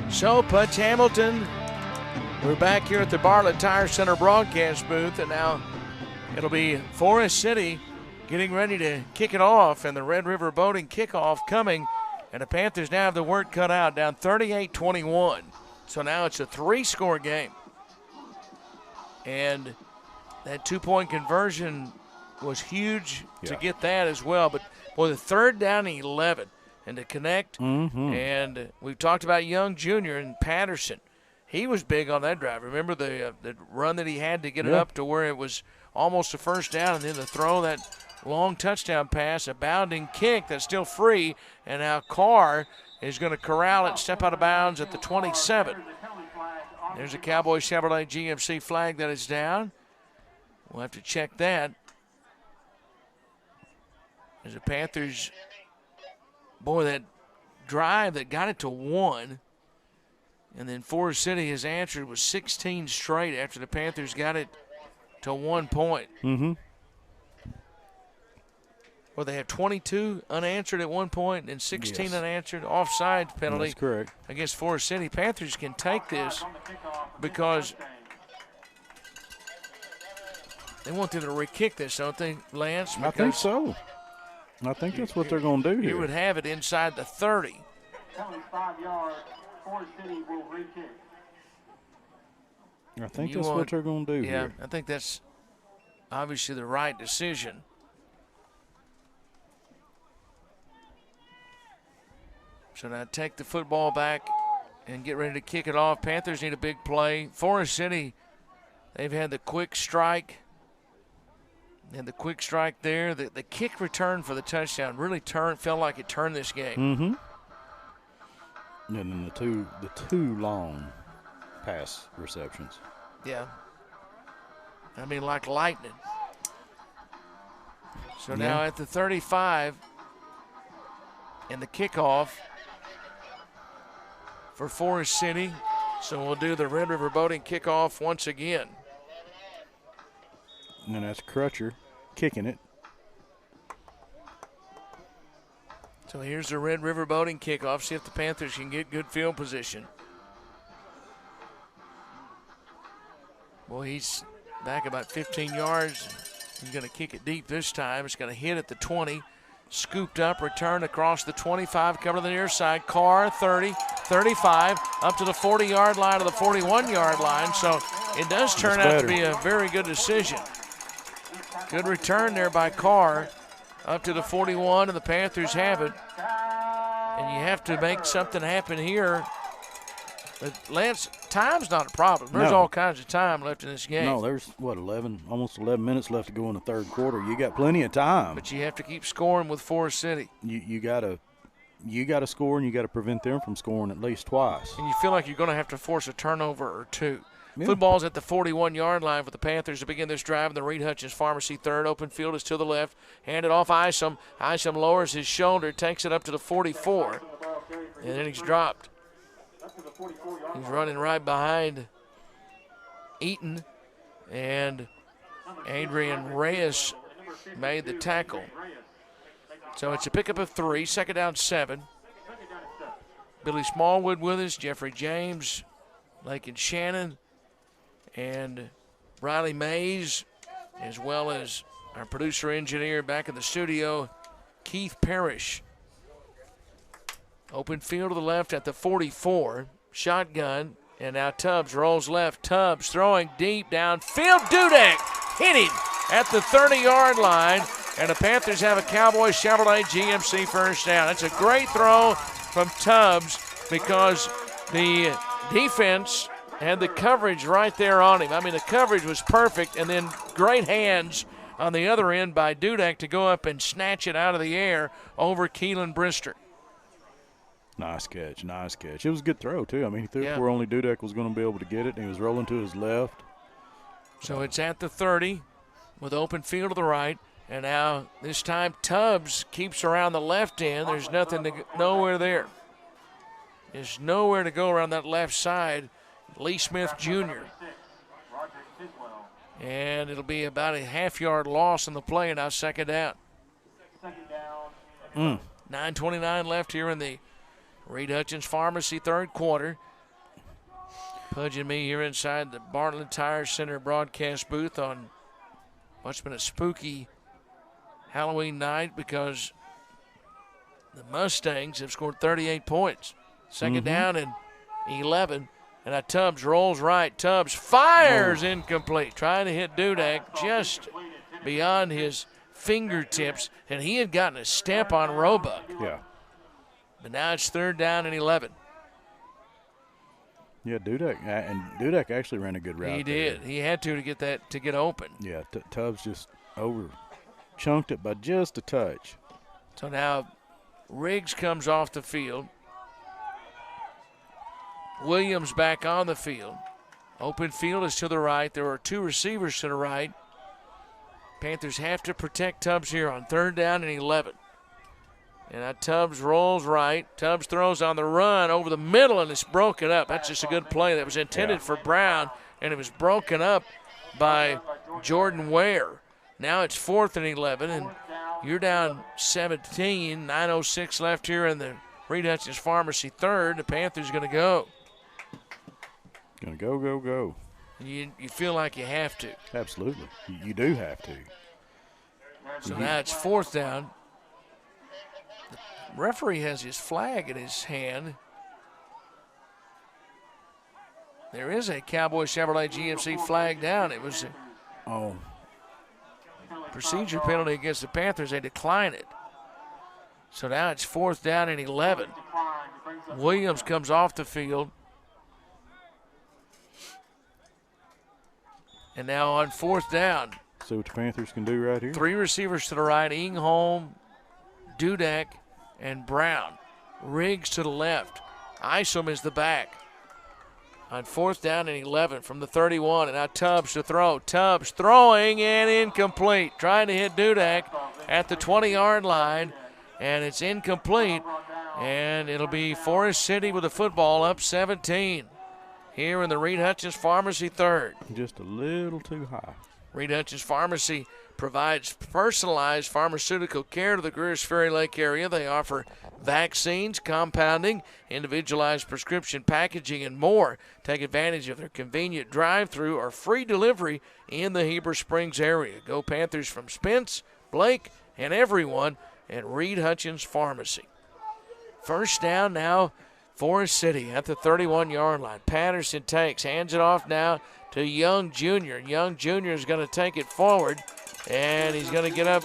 So, Putz Hamilton, we're back here at the Bartlett Tire Center broadcast booth, and now it'll be Forest City getting ready to kick it off, and the Red River Boating kickoff coming, and the Panthers now have the work cut out, down 38-21. So now it's a 3-score game. And that 2-point conversion was huge to get that as well. But, boy, the third down and 11 and to connect. And we've talked about Young Jr. and Patterson. He was big on that drive. Remember the run that he had to get it up to where it was almost a first down, and then the throw, that long touchdown pass, a bounding kick that's still free. And now Carr is going to corral it, step out of bounds at the 27. There's a Cowboy Chevrolet GMC flag that is down. We'll have to check that. There's the Panthers, boy, that drive that got it to 1. And then Forest City has answered with 16 straight after the Panthers got it to 1 point. Well, they have 22 unanswered at 1 point and 16 unanswered. Offside penalty. That's correct. Against Forest City. Panthers can take this because they want them to re-kick this, don't they, Lance? I think so. I think that's what they're going to do here. You would have it inside the 30. Penalty 5 yards. Forest City will re-kick. I think that's what they're going to do here. Yeah, I think that's obviously the right decision. So now take the football back and get ready to kick it off. Panthers need a big play. Forest City, they've had the quick strike. And the quick strike there. The kick return for the touchdown really felt like it turned this game. And then the two long pass receptions. Yeah. I mean, like lightning. So now at the 35 and the kickoff for Forest City. So we'll do the Red River Boating kickoff once again. And then that's Crutcher kicking it. So here's the Red River Boating kickoff. See if the Panthers can get good field position. Boy, he's back about 15 yards. He's going to kick it deep this time. It's going to hit at the 20. Scooped up, return across the 25, cover to the near side. Carr, 30, 35, up to the 40-yard line to the 41-yard line. So it does turn out to be a very good decision. Good return there by Carr up to the 41, and the Panthers have it. And you have to make something happen here. But Lance, time's not a problem. There's all kinds of time left in this game. No, there's, almost 11 minutes left to go in the third quarter. You got plenty of time. But you have to keep scoring with Forest City. You got to score, and you got to prevent them from scoring at least twice. And you feel like you're going to have to force a turnover or two. Yeah. Football's at the 41-yard line for the Panthers to begin this drive in the Reed Hutchins Pharmacy third. Open field is to the left. Handed off Isom. Isom lowers his shoulder, takes it up to the 44. And then he's dropped. He's running right behind Eaton. And Adrian Reyes made the tackle. So it's a pickup of 3, second down 7. Billy Smallwood with us, Jeffrey James, Lakin Shannon, and Riley Mays, as well as our producer engineer back in the studio, Keith Parrish. Open field to the left at the 44, shotgun, and now Tubbs rolls left. Tubbs throwing deep downfield. Dudek hit him at the 30-yard line, and the Panthers have a Cowboy Chevrolet GMC first down. That's a great throw from Tubbs because the defense had the coverage right there on him. I mean, the coverage was perfect, and then great hands on the other end by Dudek to go up and snatch it out of the air over Keelan Brister. Nice catch, nice catch. It was a good throw, too. I mean, he threw it where only Dudek was going to be able to get it, and he was rolling to his left. So it's at the 30 with open field to the right. And now this time Tubbs keeps around the left end. There's nowhere there. There's nowhere to go around that left side. Lee Smith Jr. And it'll be about a half-yard loss in the play, and now second down. 9:29 left here in the Reed Hutchins Pharmacy third quarter. Pudge and me here inside the Bartlett Tire Center broadcast booth on what's been a spooky Halloween night because the Mustangs have scored 38 points. Second down and 11. And now Tubbs rolls right. Tubbs fires incomplete. Trying to hit Dudek just beyond his fingertips. And he had gotten a step on Roebuck. Yeah. But now it's third down and 11. Yeah, Dudek actually ran a good route. He did. He had to get open. Yeah, Tubbs just chunked it by just a touch. So now Riggs comes off the field. Williams back on the field. Open field is to the right. There are two receivers to the right. Panthers have to protect Tubbs here on third down and 11. And now Tubbs rolls right. Tubbs throws on the run over the middle, and it's broken up. That's just a good play. That was intended for Brown, and it was broken up by Jordan Ware. Now it's 4th and 11, and you're down 17. 9:06 left here in the Reed Hutchins Pharmacy third. The Panthers going to go. Going to go. You feel like you have to. Absolutely. You do have to. So now it's 4th down. The referee has his flag in his hand. There is a Cowboy Chevrolet GMC flag down. It was a procedure penalty against the Panthers. They decline it. So now it's 4th down and 11. Williams comes off the field. And now on 4th down. See what the Panthers can do right here. 3 receivers to the right. Ingholm, Dudek, and Brown. Riggs to the left. Isom is the back. On 4th down and 11 from the 31. And now Tubbs to throw. Tubbs throwing and incomplete. Trying to hit Dudek at the 20-yard line. And it's incomplete. And it'll be Forest City with the football up 17. Here in the Reed Hutchins Pharmacy third. Just a little too high. Reed Hutchins Pharmacy provides personalized pharmaceutical care to the Greers Ferry Lake area. They offer vaccines, compounding, individualized prescription packaging, and more. Take advantage of their convenient drive-through or free delivery in the Heber Springs area. Go Panthers from Spence, Blake, and everyone at Reed Hutchins Pharmacy. First down now, Forest City at the 31-yard line. Patterson takes, hands it off now to Young Jr. Young Jr. is going to take it forward, and he's going to get up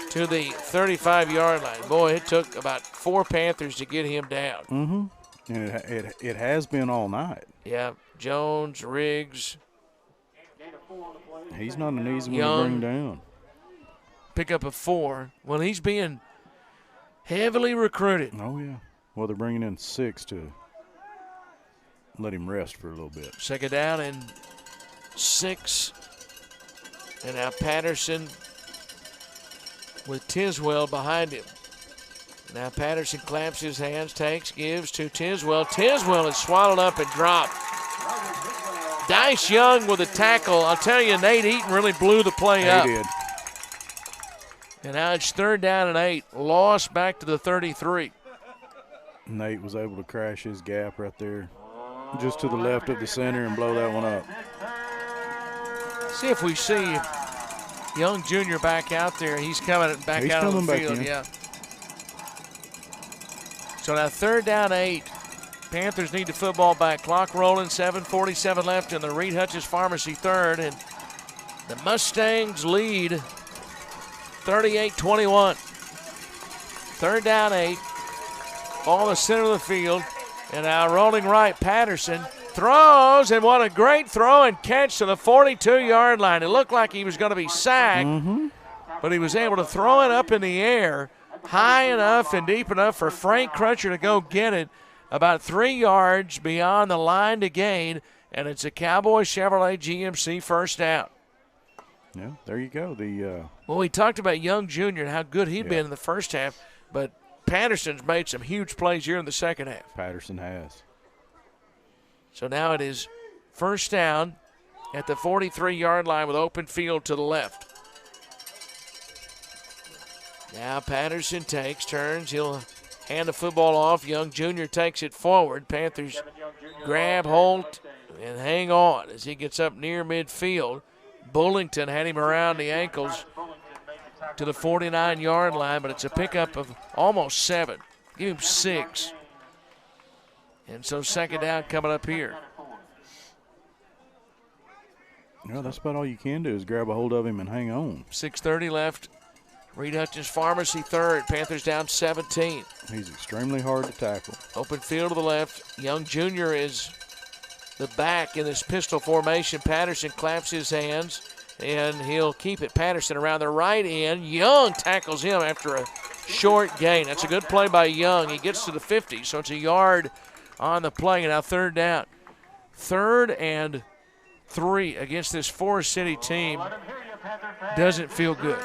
to the 35-yard line. Boy, it took about 4 Panthers to get him down. Mm-hmm. And it has been all night. Yeah, Jones, Riggs. He's not an easy one to bring down. Pick up a 4. Well, he's being heavily recruited. Oh, yeah. Well, they're bringing in 6 to let him rest for a little bit. Second down and 6. And now Patterson with Tiswell behind him. Now Patterson clamps his hands, takes, gives to Tiswell. Tiswell is swallowed up and dropped. Dice Young with a tackle. I'll tell you, Nate Eaton really blew the play up. He did. And now it's 3rd down and 8. Lost back to the 33. Nate was able to crash his gap right there just to the left of the center and blow that one up. See if we see Young Jr. back out there. He's coming back out on the field. Yeah. So now 3rd down 8. Panthers need the football back. Clock rolling, 7:47 left in the Reed Hutchins Pharmacy 3rd. And the Mustangs lead 38-21. 3rd down 8. Ball in the center of the field. And now rolling right, Patterson throws, and what a great throw and catch to the 42-yard line. It looked like he was going to be sacked, but he was able to throw it up in the air high enough and deep enough for Frank Crutcher to go get it about 3 yards beyond the line to gain, and it's a Cowboy Chevrolet GMC first down. Yeah, there you go. Well, we talked about Young Jr. and how good he'd been in the first half, but Patterson's made some huge plays here in the second half. Patterson has. So now it is first down at the 43-yard line with open field to the left. Now Patterson takes, turns, he'll hand the football off. Young Jr. takes it forward. Panthers grab hold and hang on as he gets up near midfield. Bullington had him around the ankles to the 49-yard line, but it's a pickup of almost 7. Give him 6. And so second down coming up here. Yeah, that's about all you can do is grab a hold of him and hang on. 6:30 left. Reed Hutchins Pharmacy 3rd. Panthers down 17. He's extremely hard to tackle. Open field to the left. Young Jr. is the back in this pistol formation. Patterson claps his hands, and he'll keep it. Patterson around the right end. Young tackles him after a short gain. That's a good play by Young. He gets to the 50, so it's a yard on the play. And now 3rd down. 3rd and 3 against this Forest City team doesn't feel good.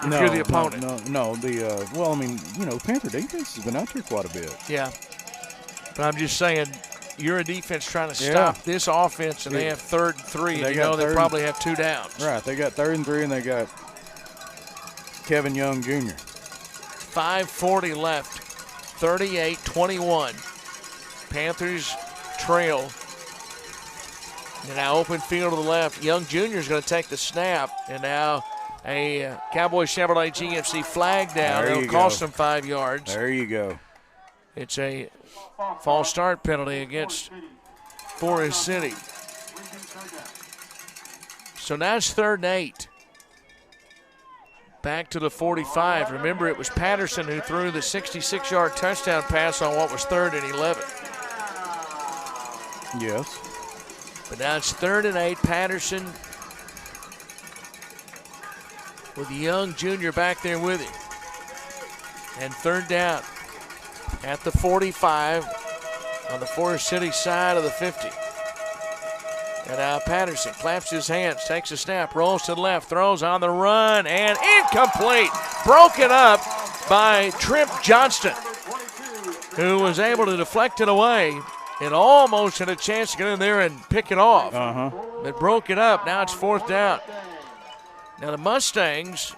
If you're the opponent. No. Well, I mean, Panther defense has been out there quite a bit. Yeah. But I'm just saying, you're a defense trying to stop this offense, and they have 3rd and 3, and they probably have 2 downs. Right. They got 3rd and 3, and they got Kevin Young Jr. 5:40 left. 38-21. Panthers trail. And now open field to the left. Young Jr. is going to take the snap, and now a Cowboy Chevrolet GMC flag down. It'll cost them 5 yards. There you go. It's a false start penalty against Forest City. So now it's 3rd and 8. Back to the 45. Remember, it was Patterson who threw the 66-yard touchdown pass on what was 3rd and 11. Yes. But now it's 3rd and 8. Patterson with Young Jr. back there with him. And 3rd down at the 45 on the Forest City side of the 50. And now Patterson claps his hands, takes a snap, rolls to the left, throws on the run, and incomplete. Broken up by Trip Johnston, who was able to deflect it away and almost had a chance to get in there and pick it off. But broke it up. Now it's 4th down. Now the Mustangs,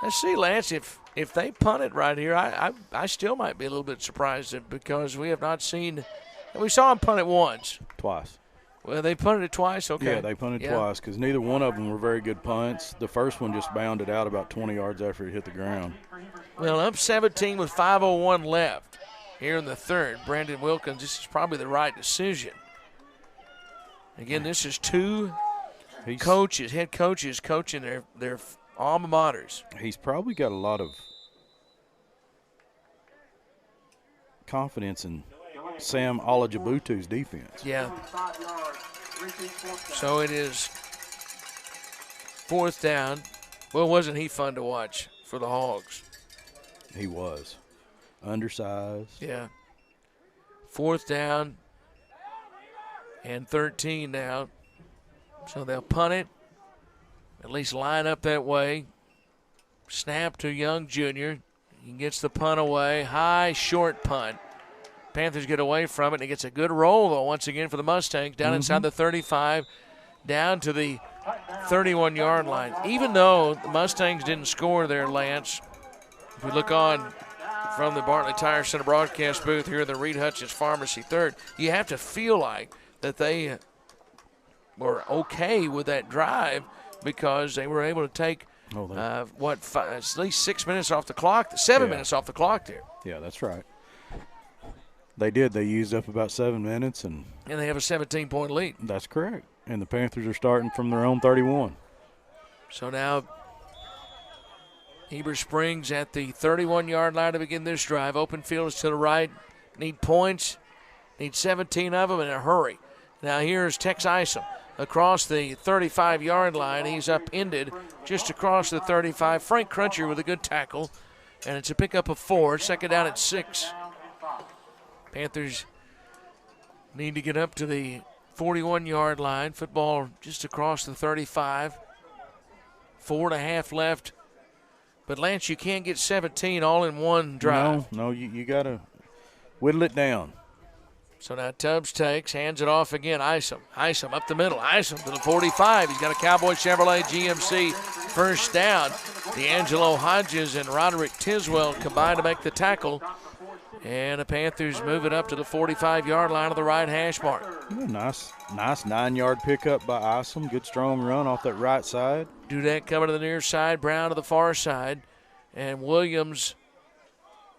let's see, Lance, if they punt it right here, I still might be a little bit surprised because we have not seen – we saw them punt it once. Twice. Well, they punted it twice, okay. Yeah, they punted twice because neither one of them were very good punts. The first one just bounded out about 20 yards after it hit the ground. Well, up 17 with 5:01 left here in the 3rd. Brandon Wilkins, this is probably the right decision. Again, this is two head coaches coaching their alma maters. He's probably got a lot of confidence in Sam Olajabutu's defense. Yeah. So it is 4th down. Well, wasn't he fun to watch for the Hogs? He was. Undersized. Yeah. 4th down and 13 now. So they'll punt it, at least line up that way. Snap to Young Jr. He gets the punt away. High, short punt. Panthers get away from it, and it gets a good roll, though, once again for the Mustangs, down inside the 35, down to the 31-yard line. Even though the Mustangs didn't score there, Lance, if we look on from the Bartlett Tire Center broadcast booth here in the Reed Hutchins Pharmacy third, you have to feel like that they were okay with that drive because they were able to take, at least 6 minutes off the clock, 7 minutes off the clock there. Yeah, that's right. They did. They used up about 7 minutes. And they have a 17-point lead. That's correct. And the Panthers are starting from their own 31. So now Heber Springs at the 31-yard line to begin this drive. Open field is to the right. Need points. Need 17 of them in a hurry. Now here's Tex Isom across the 35-yard line. He's upended just across the 35. Frank Cruncher with a good tackle. And it's a pickup of 4. 2nd down at 6. Panthers need to get up to the 41-yard line. Football just across the 35. 4.5 left. But, Lance, you can't get 17 all in one drive. No, you got to whittle it down. So now Tubbs takes, hands it off again. Isom up the middle. Isom to the 45. He's got a Cowboy Chevrolet GMC first down. D'Angelo Hodges and Roderick Tiswell combined to make the tackle. And the Panthers move it up to the 45-yard line of the right hash mark. Nice 9-yard pickup by Isom. Good strong run off that right side. Dudek coming to the near side, Brown to the far side, and Williams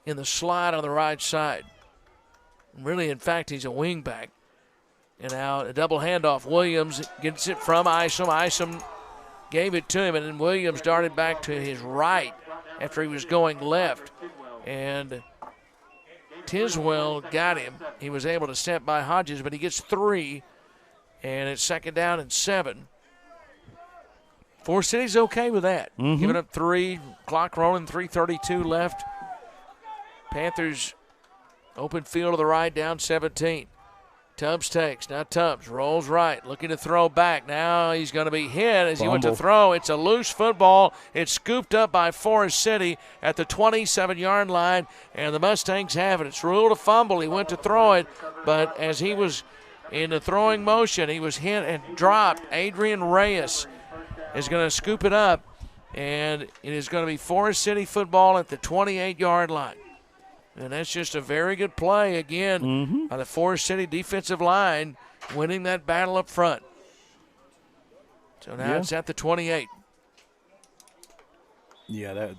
in the slot on the right side. Really, in fact, he's a wing back. And now a double handoff. Williams gets it from Isom. Isom gave it to him, and then Williams darted back to his right after he was going left. And Tiswell got him. He was able to step by Hodges, but he gets 3, and it's 2nd down and 7. Forest City's okay with that. Giving up 3, clock rolling, 3:32 left. Panthers open field to the right, down 17. Tubbs takes. Now Tubbs rolls right, looking to throw back. Now he's going to be hit as he went to throw. It's a loose football. It's scooped up by Forest City at the 27-yard line, and the Mustangs have it. It's ruled a fumble. He went to throw it, but as he was in the throwing motion, he was hit and dropped. Adrian Reyes is going to scoop it up, and it is going to be Forest City football at the 28-yard line. And that's just a very good play, again, by the Forest City defensive line, winning that battle up front. So now it's at the 28. Yeah, that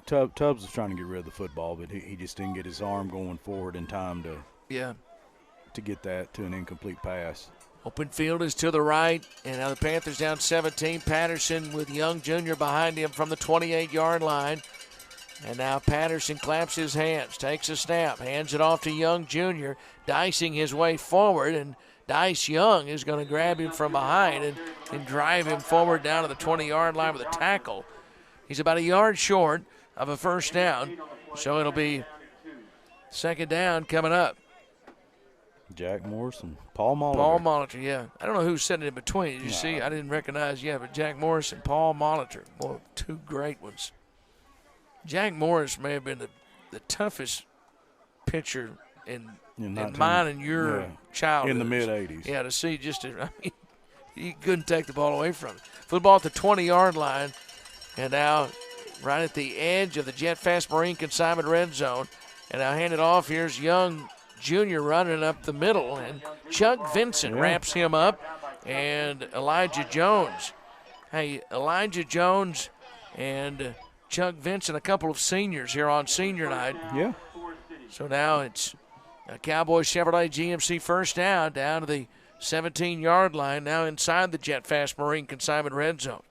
Tubbs was trying to get rid of the football, but he just didn't get his arm going forward in time to get that to an incomplete pass. Open field is to the right, and now the Panthers down 17. Patterson with Young Jr. behind him from the 28-yard line. And now Patterson claps his hands, takes a snap, hands it off to Young Jr., dicing his way forward, and Dice Young is going to grab him from behind and drive him forward down to the 20-yard line with a tackle. He's about a yard short of a first down, so it'll be 2nd down coming up. Jack Morris and Paul Molitor. Paul Molitor, yeah. I don't know who's sitting in between. Did you see? I didn't recognize, but Jack Morris and Paul Molitor. Boy, 2 great ones. Jack Morris may have been the toughest pitcher in mine and your childhood. In the mid-'80s. Yeah, to see he couldn't take the ball away from him. Football at the 20-yard line, and now right at the edge of the Jet Fast Marine consignment red zone. And now handed off. Here's Young Jr. running up the middle, and Chuck Vincent wraps him up, and Elijah Jones. Hey, Elijah Jones and Chuck Vincent, a couple of seniors here on senior night. Yeah. So now it's a Cowboy Chevrolet GMC first down to the 17-yard line, now inside the Jet Fast Marine consignment red zone.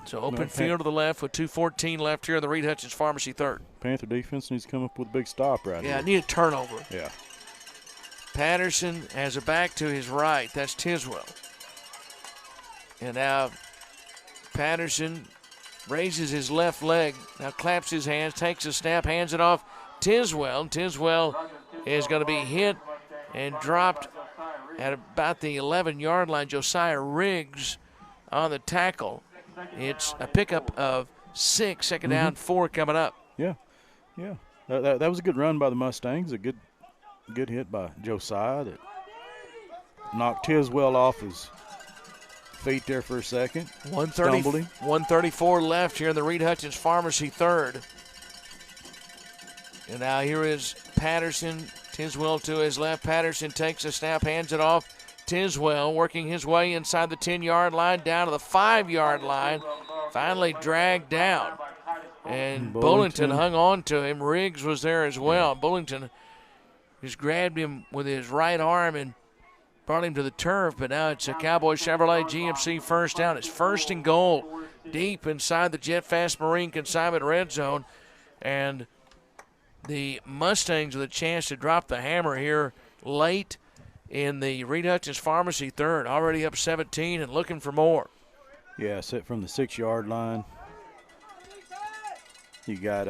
So open field to the left with 2:14 left here in the Reed Hutchins Pharmacy third. Panther defense needs to come up with a big stop right here. Yeah, need a turnover. Yeah. Patterson has a back to his right. That's Tiswell. And now Patterson raises his left leg, now claps his hands, takes a snap, hands it off Tiswell. Tiswell is going to be hit and dropped at about the 11-yard line. Josiah Riggs on the tackle. It's a pickup of 6, second down, 4 coming up. Yeah, yeah. That was a good run by the Mustangs. A good hit by Josiah that knocked Tiswell off his feet there for a second. 134 left here in the Reed Hutchins Pharmacy third. And now here is Patterson. Tiswell to his left. Patterson takes a snap, hands it off. Tiswell working his way inside the 10-yard line, down to the 5-yard line. Finally dragged down. And Bullington hung on to him. Riggs was there as well. Bullington just grabbed him with his right arm and brought him to the turf. But now it's a Cowboy Chevrolet GMC first down. It's 1st and goal deep inside the Jet Fast Marine consignment red zone. And the Mustangs with a chance to drop the hammer here late in the Reed Hutchins Pharmacy third. Already up 17 and looking for more. Yeah, set from the 6-yard line. You got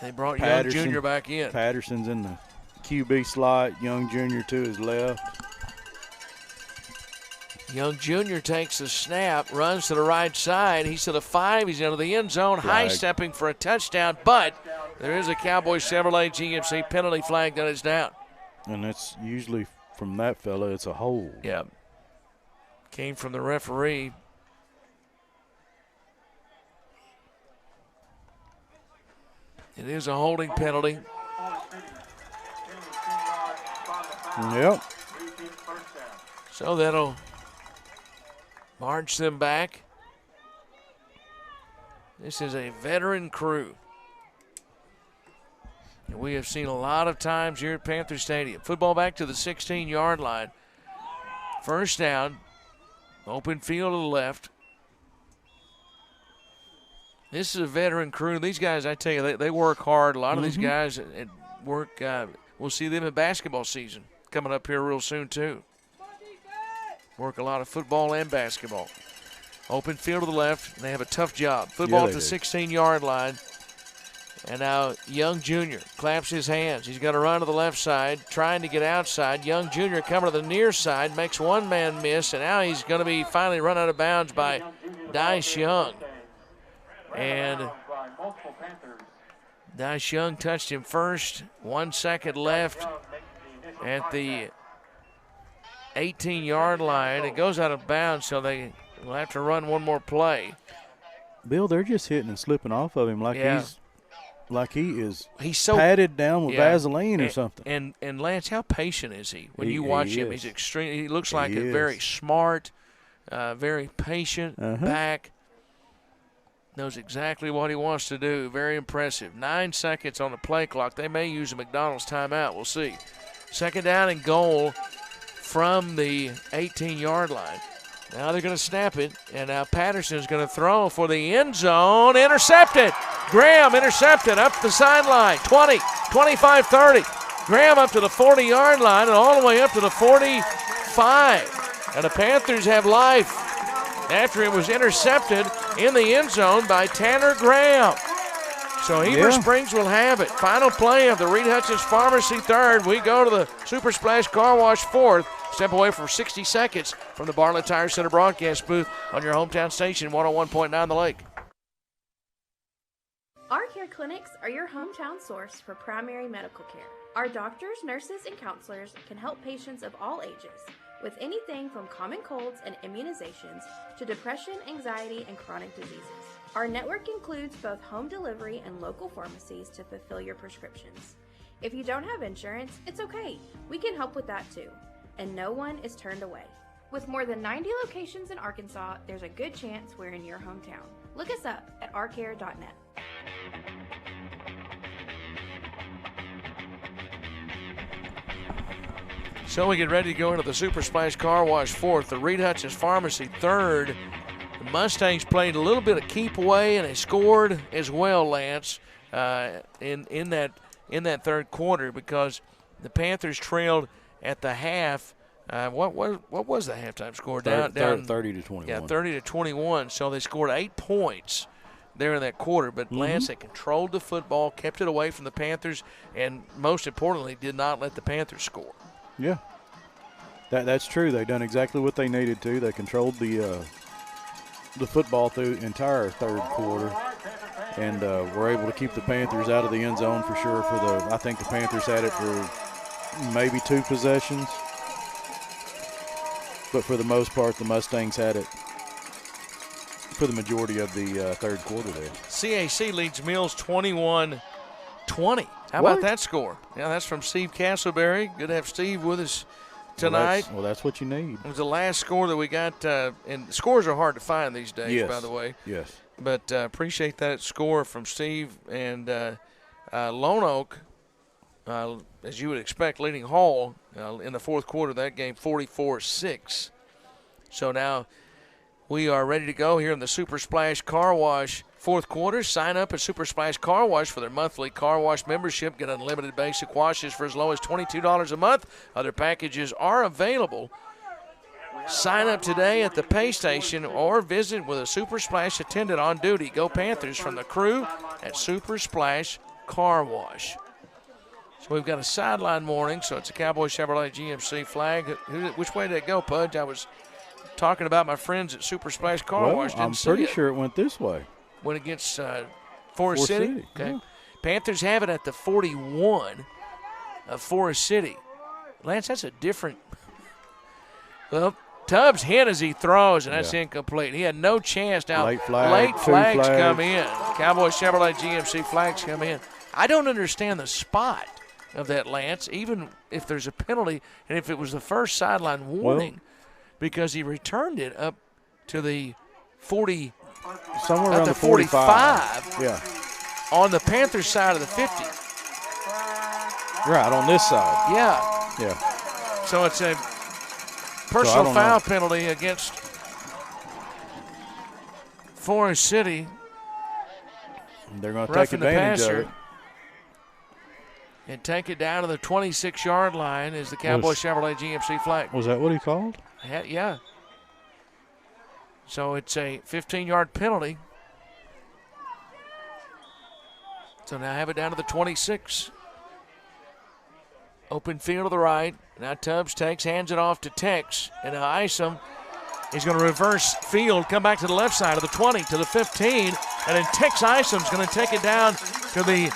they brought Patterson, Young Jr. back in. Patterson's in the QB slot. Young Jr. to his left. Young Jr. takes the snap, runs to the right side. He's to the 5. He's into the end zone, high-stepping for a touchdown. But there is a Cowboy Chevrolet GMC penalty flag that is down. And that's usually from that fella, it's a hold. Yeah. Came from the referee. It is a holding penalty. Yep. So that'll march them back. This is a veteran crew. And we have seen a lot of times here at Panther Stadium. Football back to the 16-yard line. First down. Open field to the left. This is a veteran crew. These guys, I tell you, they work hard. A lot of these guys work. We'll see them in basketball season coming up here real soon, too. Work a lot of football and basketball. Open field to the left. They have a tough job. Football at the 16-yard line. And now Young Jr. claps his hands. He's going to run to the left side, trying to get outside. Young Jr. coming to the near side, makes one man miss, and now he's going to be finally run out of bounds by Dice Young. And Dice Young touched him first. 1 second left at the 18-yard line. It goes out of bounds, so they will have to run one more play. Bill, they're just hitting and slipping off of him like he's so patted down with Vaseline or something. And Lance, how patient is he? When you watch him, he's extreme. He looks like a very smart, very patient back. Knows exactly what he wants to do. Very impressive. 9 seconds on the play clock. They may use a McDonald's timeout. We'll see. Second down and goal from the 18-yard line. Now they're going to snap it, and now Patterson's going to throw for the end zone. Intercepted. Graham intercepted up the sideline. 20, 25, 30. Graham up to the 40-yard line and all the way up to the 45. And the Panthers have life after it was intercepted in the end zone by Tanner Graham. So Heber Springs will have it. Final play of the Reed Hutchins Pharmacy third. We go to the Super Splash Car Wash fourth. Step away for 60 seconds from the Bartlett Tire Center broadcast booth on your hometown station, 101.9 The Lake. Our care clinics are your hometown source for primary medical care. Our doctors, nurses, and counselors can help patients of all ages with anything from common colds and immunizations to depression, anxiety, and chronic diseases. Our network includes both home delivery and local pharmacies to fulfill your prescriptions. If you don't have insurance, it's okay. We can help with that too. And no one is turned away. With more than 90 locations in Arkansas, there's a good chance we're in your hometown. Look us up at ourcare.net. So we get ready to go into the Super Splash Car Wash fourth. The Reed Hutchins Pharmacy third. The Mustangs played a little bit of keep away, and they scored as well, Lance, in that third quarter, because the Panthers trailed at the half. What was the halftime score? Down 30 to 21. Yeah, 30 to 21. So they scored 8 points there in that quarter. But Lance, they controlled the football, kept it away from the Panthers, and most importantly, did not let the Panthers score. Yeah, that's true. They done exactly what they needed to. They controlled the football through the entire third quarter, and were able to keep the Panthers out of the end zone for sure. I think the Panthers had it for maybe 2 possessions, but for the most part, the Mustangs had it for the majority of the third quarter there. CAC leads Mills 21-20. How about that score? Yeah, that's from Steve Castleberry. Good to have Steve with us tonight. Well, that's what you need. It was the last score that we got, and scores are hard to find these days, by the way. Yes. But appreciate that score from Steve. And Lone Oak, as you would expect, leading Hall in the fourth quarter of that game, 44-6. So now we are ready to go here in the Super Splash Car Wash fourth quarter. Sign up at Super Splash Car Wash for their monthly car wash membership. Get unlimited basic washes for as low as $22 a month. Other packages are available. Sign up today at the pay station or visit with a Super Splash attendant on duty. Go Panthers from the crew at Super Splash Car Wash. So we've got a sideline warning, so it's a Cowboy Chevrolet GMC flag. Which way did it go, Pudge? I was talking about my friends at Super Splash Car Wash. I'm pretty sure it went this way. Went against Forest City? Okay. Yeah. Panthers have it at the 41 of Forest City. Lance, that's a different – well, Tubbs hit as he throws, and that's incomplete. He had no chance. Now, late flags come in. Cowboy Chevrolet GMC flags come in. I don't understand the spot of that, Lance, even if there's a penalty and if it was the first sideline warning, because he returned it up to the 40 – somewhere around the 45. Yeah. On the Panthers side of the 50. Right, on this side. Yeah. Yeah. So it's a personal foul penalty against Forest City. They're going to take advantage of it. And take it down to the 26-yard line is the Cowboy Chevrolet GMC flag. Was that what he called? Yeah. So it's a 15-yard penalty. So now have it down to the 26. Open field to the right. Now Tubbs hands it off to Tex. And now Isom is going to reverse field, come back to the left side of the 20 to the 15. And then Tex Isom's going to take it down to the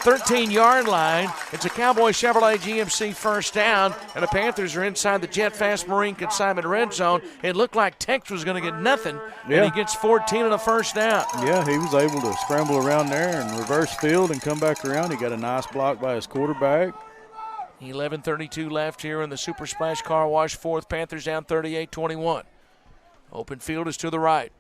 13-yard line. It's a Cowboy Chevrolet GMC first down, and the Panthers are inside the Jet Fast Marine consignment red zone. It looked like Tex was going to get nothing, and he gets 14 and a first down. Yeah, he was able to scramble around there and reverse field and come back around. He got a nice block by his quarterback. 11:32 left here in the Super Splash Car Wash fourth. Panthers down 38-21. Open field is to the right.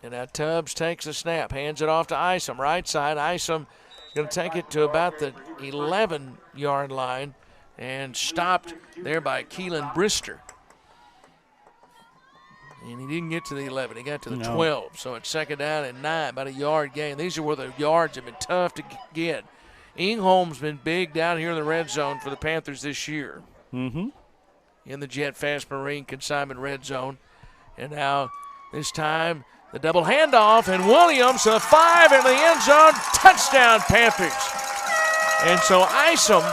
And now Tubbs takes the snap, hands it off to Isom, right side. Isom going to take it to about the 11-yard line and stopped there by Keelan Brister. And he didn't get to the 11. He got to the 12. So it's second down and 9, about a yard gain. These are where the yards have been tough to get. Ingholm's been big down here in the red zone for the Panthers this year. Mm-hmm. In the Jet Fast Marine consignment red zone. And now this time the double handoff, and Williams, a 5 in the end zone, touchdown Panthers. And so Isom,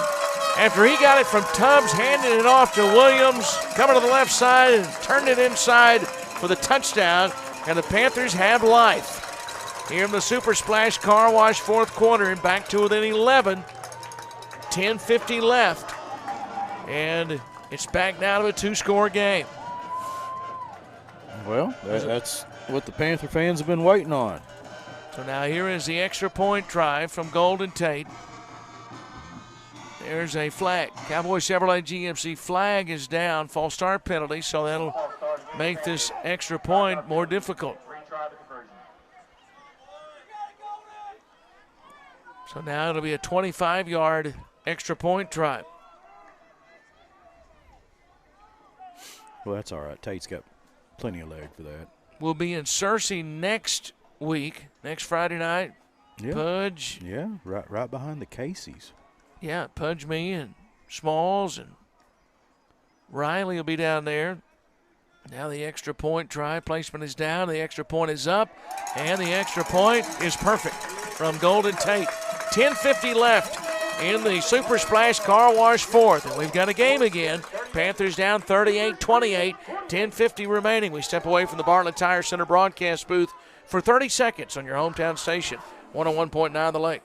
after he got it from Tubbs, handed it off to Williams, coming to the left side and turned it inside for the touchdown, and the Panthers have life. Here in the Super Splash Car Wash fourth quarter, and back to within 11. 10:50 left, and it's back now to a 2-score game. Well, that's what the Panther fans have been waiting on. So now here is the extra point try from Golden Tate. There's a flag. Cowboy Chevrolet GMC flag is down. False start penalty, so that'll make this extra point more difficult. So now it'll be a 25-yard extra point try. Well, that's all right. Tate's got plenty of leg for that. We'll be in Searcy next week, next Friday night. Yeah. Pudge. Yeah, right behind the Casey's. Yeah, Pudge, me, and Smalls, and Riley will be down there. Now the extra point try. Placement is down. The extra point is up. And the extra point is perfect from Golden Tate. 10:50 left in the Super Splash Car Wash fourth. And we've got a game again. Panthers down 38-28. 10:50 remaining. We step away from the Bartlett Tire Center broadcast booth for 30 seconds on your hometown station, 101.9 The Lake.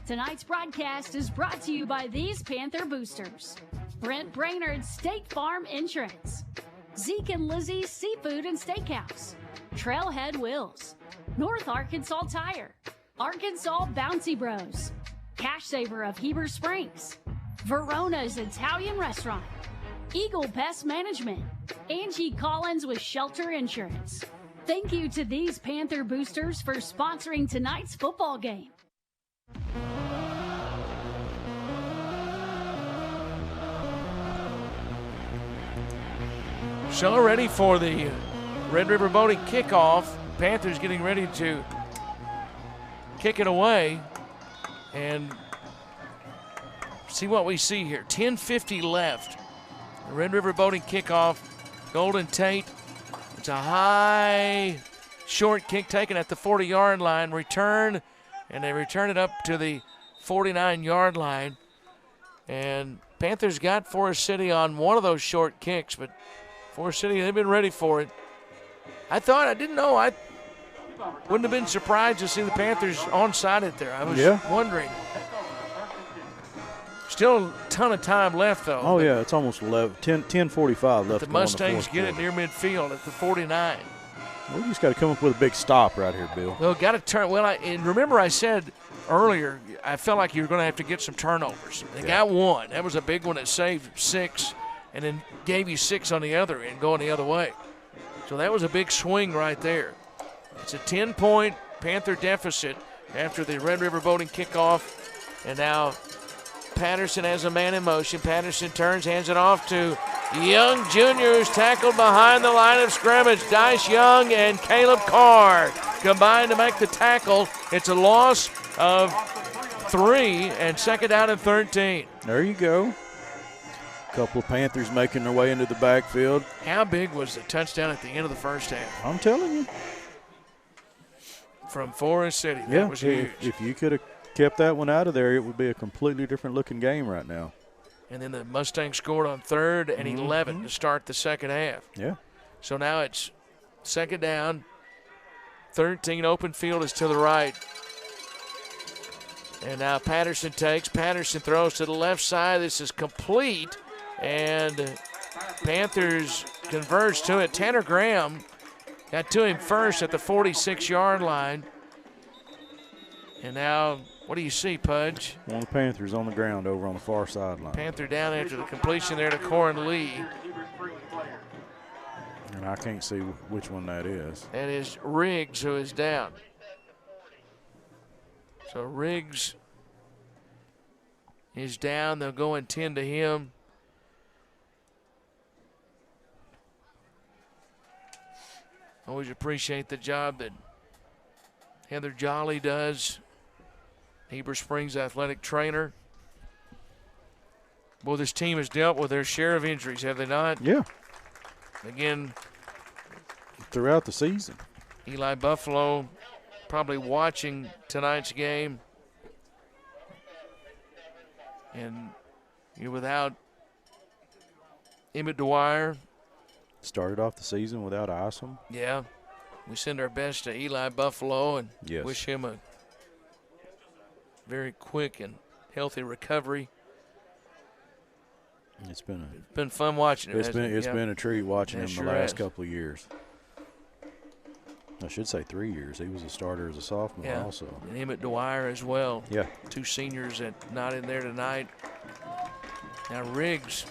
Tonight's broadcast is brought to you by these Panther boosters. Brent Brainerd State Farm Insurance. Zeke and Lizzie's Seafood and Steakhouse. Trailhead Wills. North Arkansas Tire. Arkansas Bouncy Bros. Cash Saver of Heber Springs. Verona's Italian Restaurant. Eagle Pest Management. Angie Collins with Shelter Insurance. Thank you to these Panther boosters for sponsoring tonight's football game. So ready for the Red River Boating kickoff. Panthers getting ready to kick it away. And see what we see here. 10:50 left. The Red River Boating kickoff. Golden Tate. It's a high, short kick taken at the 40-yard line. Return, and they return it up to the 49-yard line. And Panthers got Forest City on one of those short kicks, but Forest City, they've been ready for it. I didn't know. I wouldn't have been surprised to see the Panthers onside it there. I was wondering. Still a ton of time left, though. Oh, yeah, it's almost 10:45 left. The Mustangs get it near midfield at the 49. We just got to come up with a big stop right here, Bill. Well, got to turn. Well, and remember I said earlier, I felt like you were going to have to get some turnovers. They got one. That was a big one that saved 6 and then gave you 6 on the other end going the other way. So that was a big swing right there. It's a 10-point Panther deficit after the Red River Boating kickoff. And now Patterson has a man in motion. Patterson turns, hands it off to Young Jr., who's tackled behind the line of scrimmage. Dice Young and Caleb Carr combined to make the tackle. It's a loss of 3 and second down and 13. There you go. A couple of Panthers making their way into the backfield. How big was the touchdown at the end of the first half? I'm telling you. From Forest City, that was huge. If you could have kept that one out of there, it would be a completely different looking game right now. And then the Mustangs scored on 3rd and 11 to start the second half. Yeah. So now it's second down, 13, open field is to the right. And now Patterson throws to the left side. This is complete, and Panthers converge to it. Tanner Graham got to him first at the 46-yard line. And now, what do you see, Pudge? One of the Panthers on the ground over on the far sideline. Panther down after the completion there to Corin Lee. And I can't see which one that is. That is Riggs, who is down. So Riggs is down. They'll go and tend to him. Always appreciate the job that Heather Jolly does. Heber Springs athletic trainer. Well, this team has dealt with their share of injuries, have they not? Yeah. Again, throughout the season. Eli Buffalo probably watching tonight's game. And you're without Emmett Dwyer. Started off the season without Isom. Yeah. We send our best to Eli Buffalo and wish him a very quick and healthy recovery. It's been fun watching him. It's been a treat watching him the last has. couple of years. I should say 3 years. He was a starter as a sophomore also. And Emmett Dwyer as well. Yeah. 2 seniors that not in there tonight. Now Riggs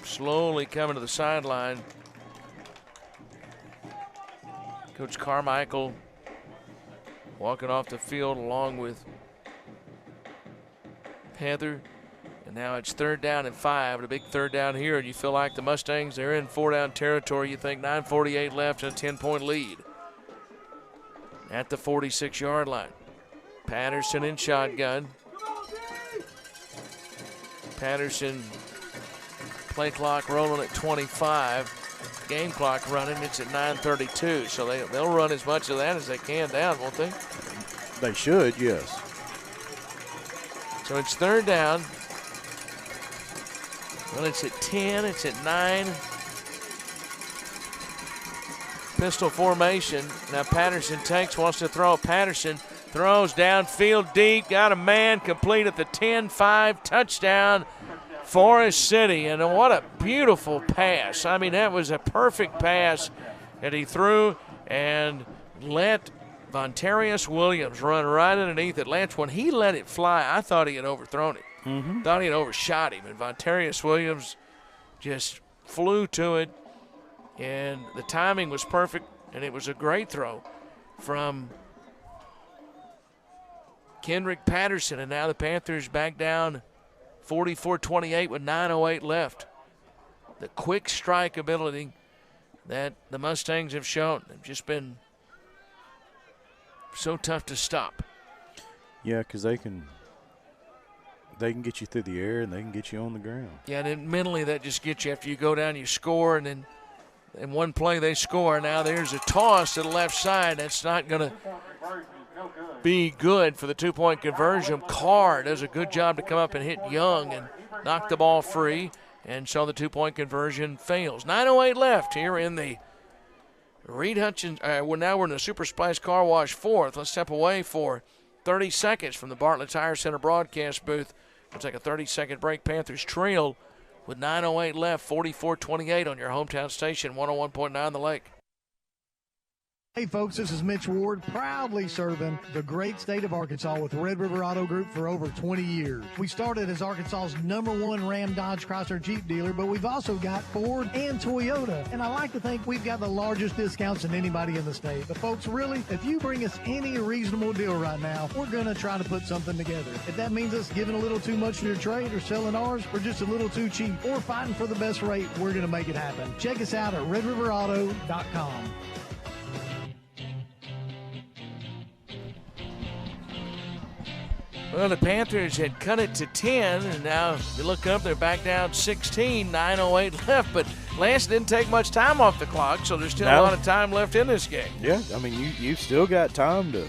slowly coming to the sideline. Coach Carmichael walking off the field along with Panther. And now it's 3rd down and 5, and a big 3rd down here, and you feel like the Mustangs, they're in 4-down territory. You think 9:48 left and a 10-point lead at the 46-yard line. Patterson in shotgun. Patterson, play clock rolling at 25. Game clock running, it's at 9:32. So they'll run as much of that as they can down, won't they? They should, yes. So it's 3rd down. Well, it's at 10, it's at 9. Pistol formation. Now Patterson wants to throw. Patterson throws downfield deep, got a man, complete at the 10-5, touchdown, Forest City. And what a beautiful pass. I mean, that was a perfect pass that he threw and let Vontarius Williams run right underneath it. Lance, when he let it fly, I thought he had overthrown it. Thought he had overshot him, and Vontarius Williams just flew to it, and the timing was perfect, and it was a great throw from Kendrick Patterson. And now the Panthers back down 44-28 with 9:08 left. The quick strike ability that the Mustangs have shown, they've just been so tough to stop. Yeah, because they can get you through the air and they can get you on the ground. Yeah, and then mentally that just gets you after you go down, you score, and then in one play they score. Now there's a toss to the left side. That's not going to be good for the 2-point conversion. Carr does a good job to come up and hit Young and knock the ball free, and so the 2-point conversion fails. 9:08 left here in the Reed Hutchins. Now we're in the Super Splash Car Wash 4th. Let's step away for 30 seconds from the Bartlett Tire Center broadcast booth. We'll take a 30-second break. Panthers trail with 9:08 left, 44-28 on your hometown station, 101.9 The Lake. Hey folks, this is Mitch Ward, proudly serving the great state of Arkansas with Red River Auto Group for over 20 years. We started as Arkansas's #1 Ram Dodge Chrysler Jeep dealer, but we've also got Ford and Toyota. And I like to think we've got the largest discounts than anybody in the state. But folks, really, if you bring us any reasonable deal right now, we're going to try to put something together. If that means us giving a little too much to your trade or selling ours for just a little too cheap or fighting for the best rate, we're going to make it happen. Check us out at redriverauto.com. Well, the Panthers had cut it to 10, and now you look up, they're back down 16, 9:08 left. But Lance didn't take much time off the clock, so there's still a lot of time left in this game. Yeah, I mean, you've still got time to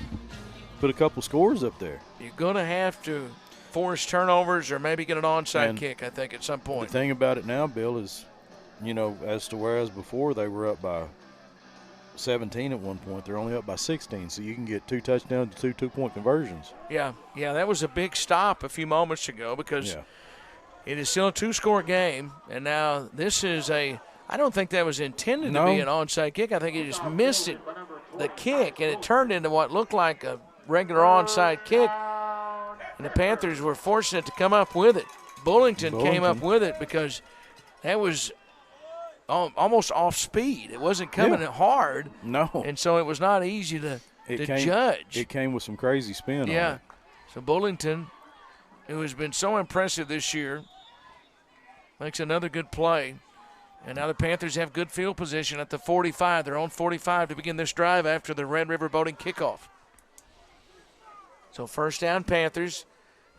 put a couple scores up there. You're going to have to force turnovers or maybe get an onside kick, I think, at some point. The thing about it now, Bill, is, as to whereas before they were up by 17 at one point, they're only up by 16, so you can get 2 touchdowns to 2 2-point conversions. Yeah, that was a big stop a few moments ago because it is still a 2-score game, and now this is I don't think that was intended to be an onside kick. I think he just missed it, the kick, and it turned into what looked like a regular onside kick, and the Panthers were fortunate to come up with it. Bullington came up with it because that was almost off speed. It wasn't coming hard. No. And so it was not easy to judge. It came with some crazy spin on it. So Bullington, who has been so impressive this year, makes another good play. And now the Panthers have good field position at the 45. Their own 45 to begin this drive after the Red River Boating kickoff. So first down, Panthers.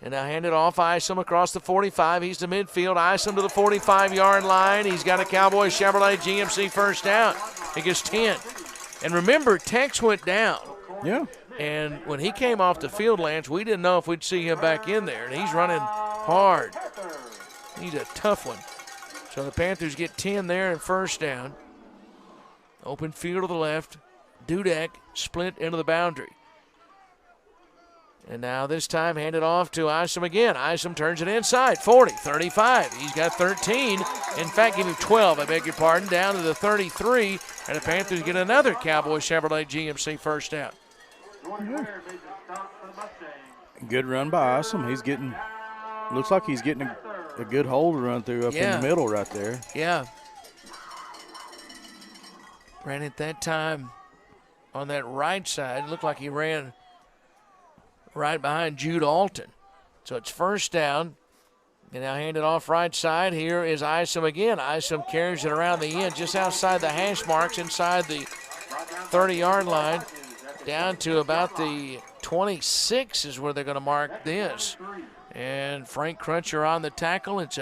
And now hand it off, Isom across the 45. He's to midfield. Isom to the 45-yard line. He's got a Cowboy Chevrolet GMC first down. He gets 10. And remember, Tex went down. Yeah. And when he came off the field, Lance, we didn't know if we'd see him back in there. And he's running hard. He's a tough one. So the Panthers get 10 there and first down. Open field to the left. Dudek split into the boundary. And now this time handed off to Isom again. Isom turns it inside, 40, 35. He's got 13. In fact, give him 12, I beg your pardon, down to the 33. And the Panthers get another Cowboy Chevrolet GMC first down. Good run by Isom. Looks like he's getting a good hole to run through up in the middle right there. Yeah. Ran at that time on that right side. It looked like he ran right behind Jude Alton. So it's first down. They now hand it off right side. Here is Isom again. Isom carries it around the end, just outside the hash marks, inside the 30-yard line, down to about the 26 is where they're going to mark this. And Frank Crutcher on the tackle. It's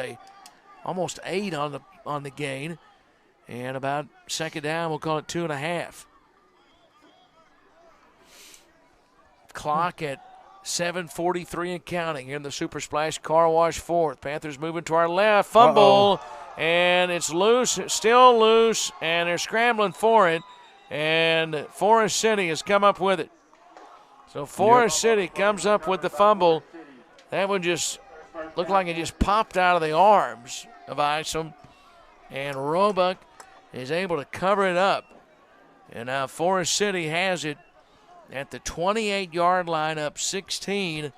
almost 8 on the gain. And about second down, we'll call it 2.5. Clock at 7:43 and counting here in the Super Splash Car Wash fourth. Panthers moving to our left. Fumble. And it's loose. It's still loose. And they're scrambling for it. And Forest City has come up with it. So Forest City comes up with the fumble. That one just looked like it just popped out of the arms of Isom. And Roebuck is able to cover it up. And now Forest City has it at the 28-yard line, up 16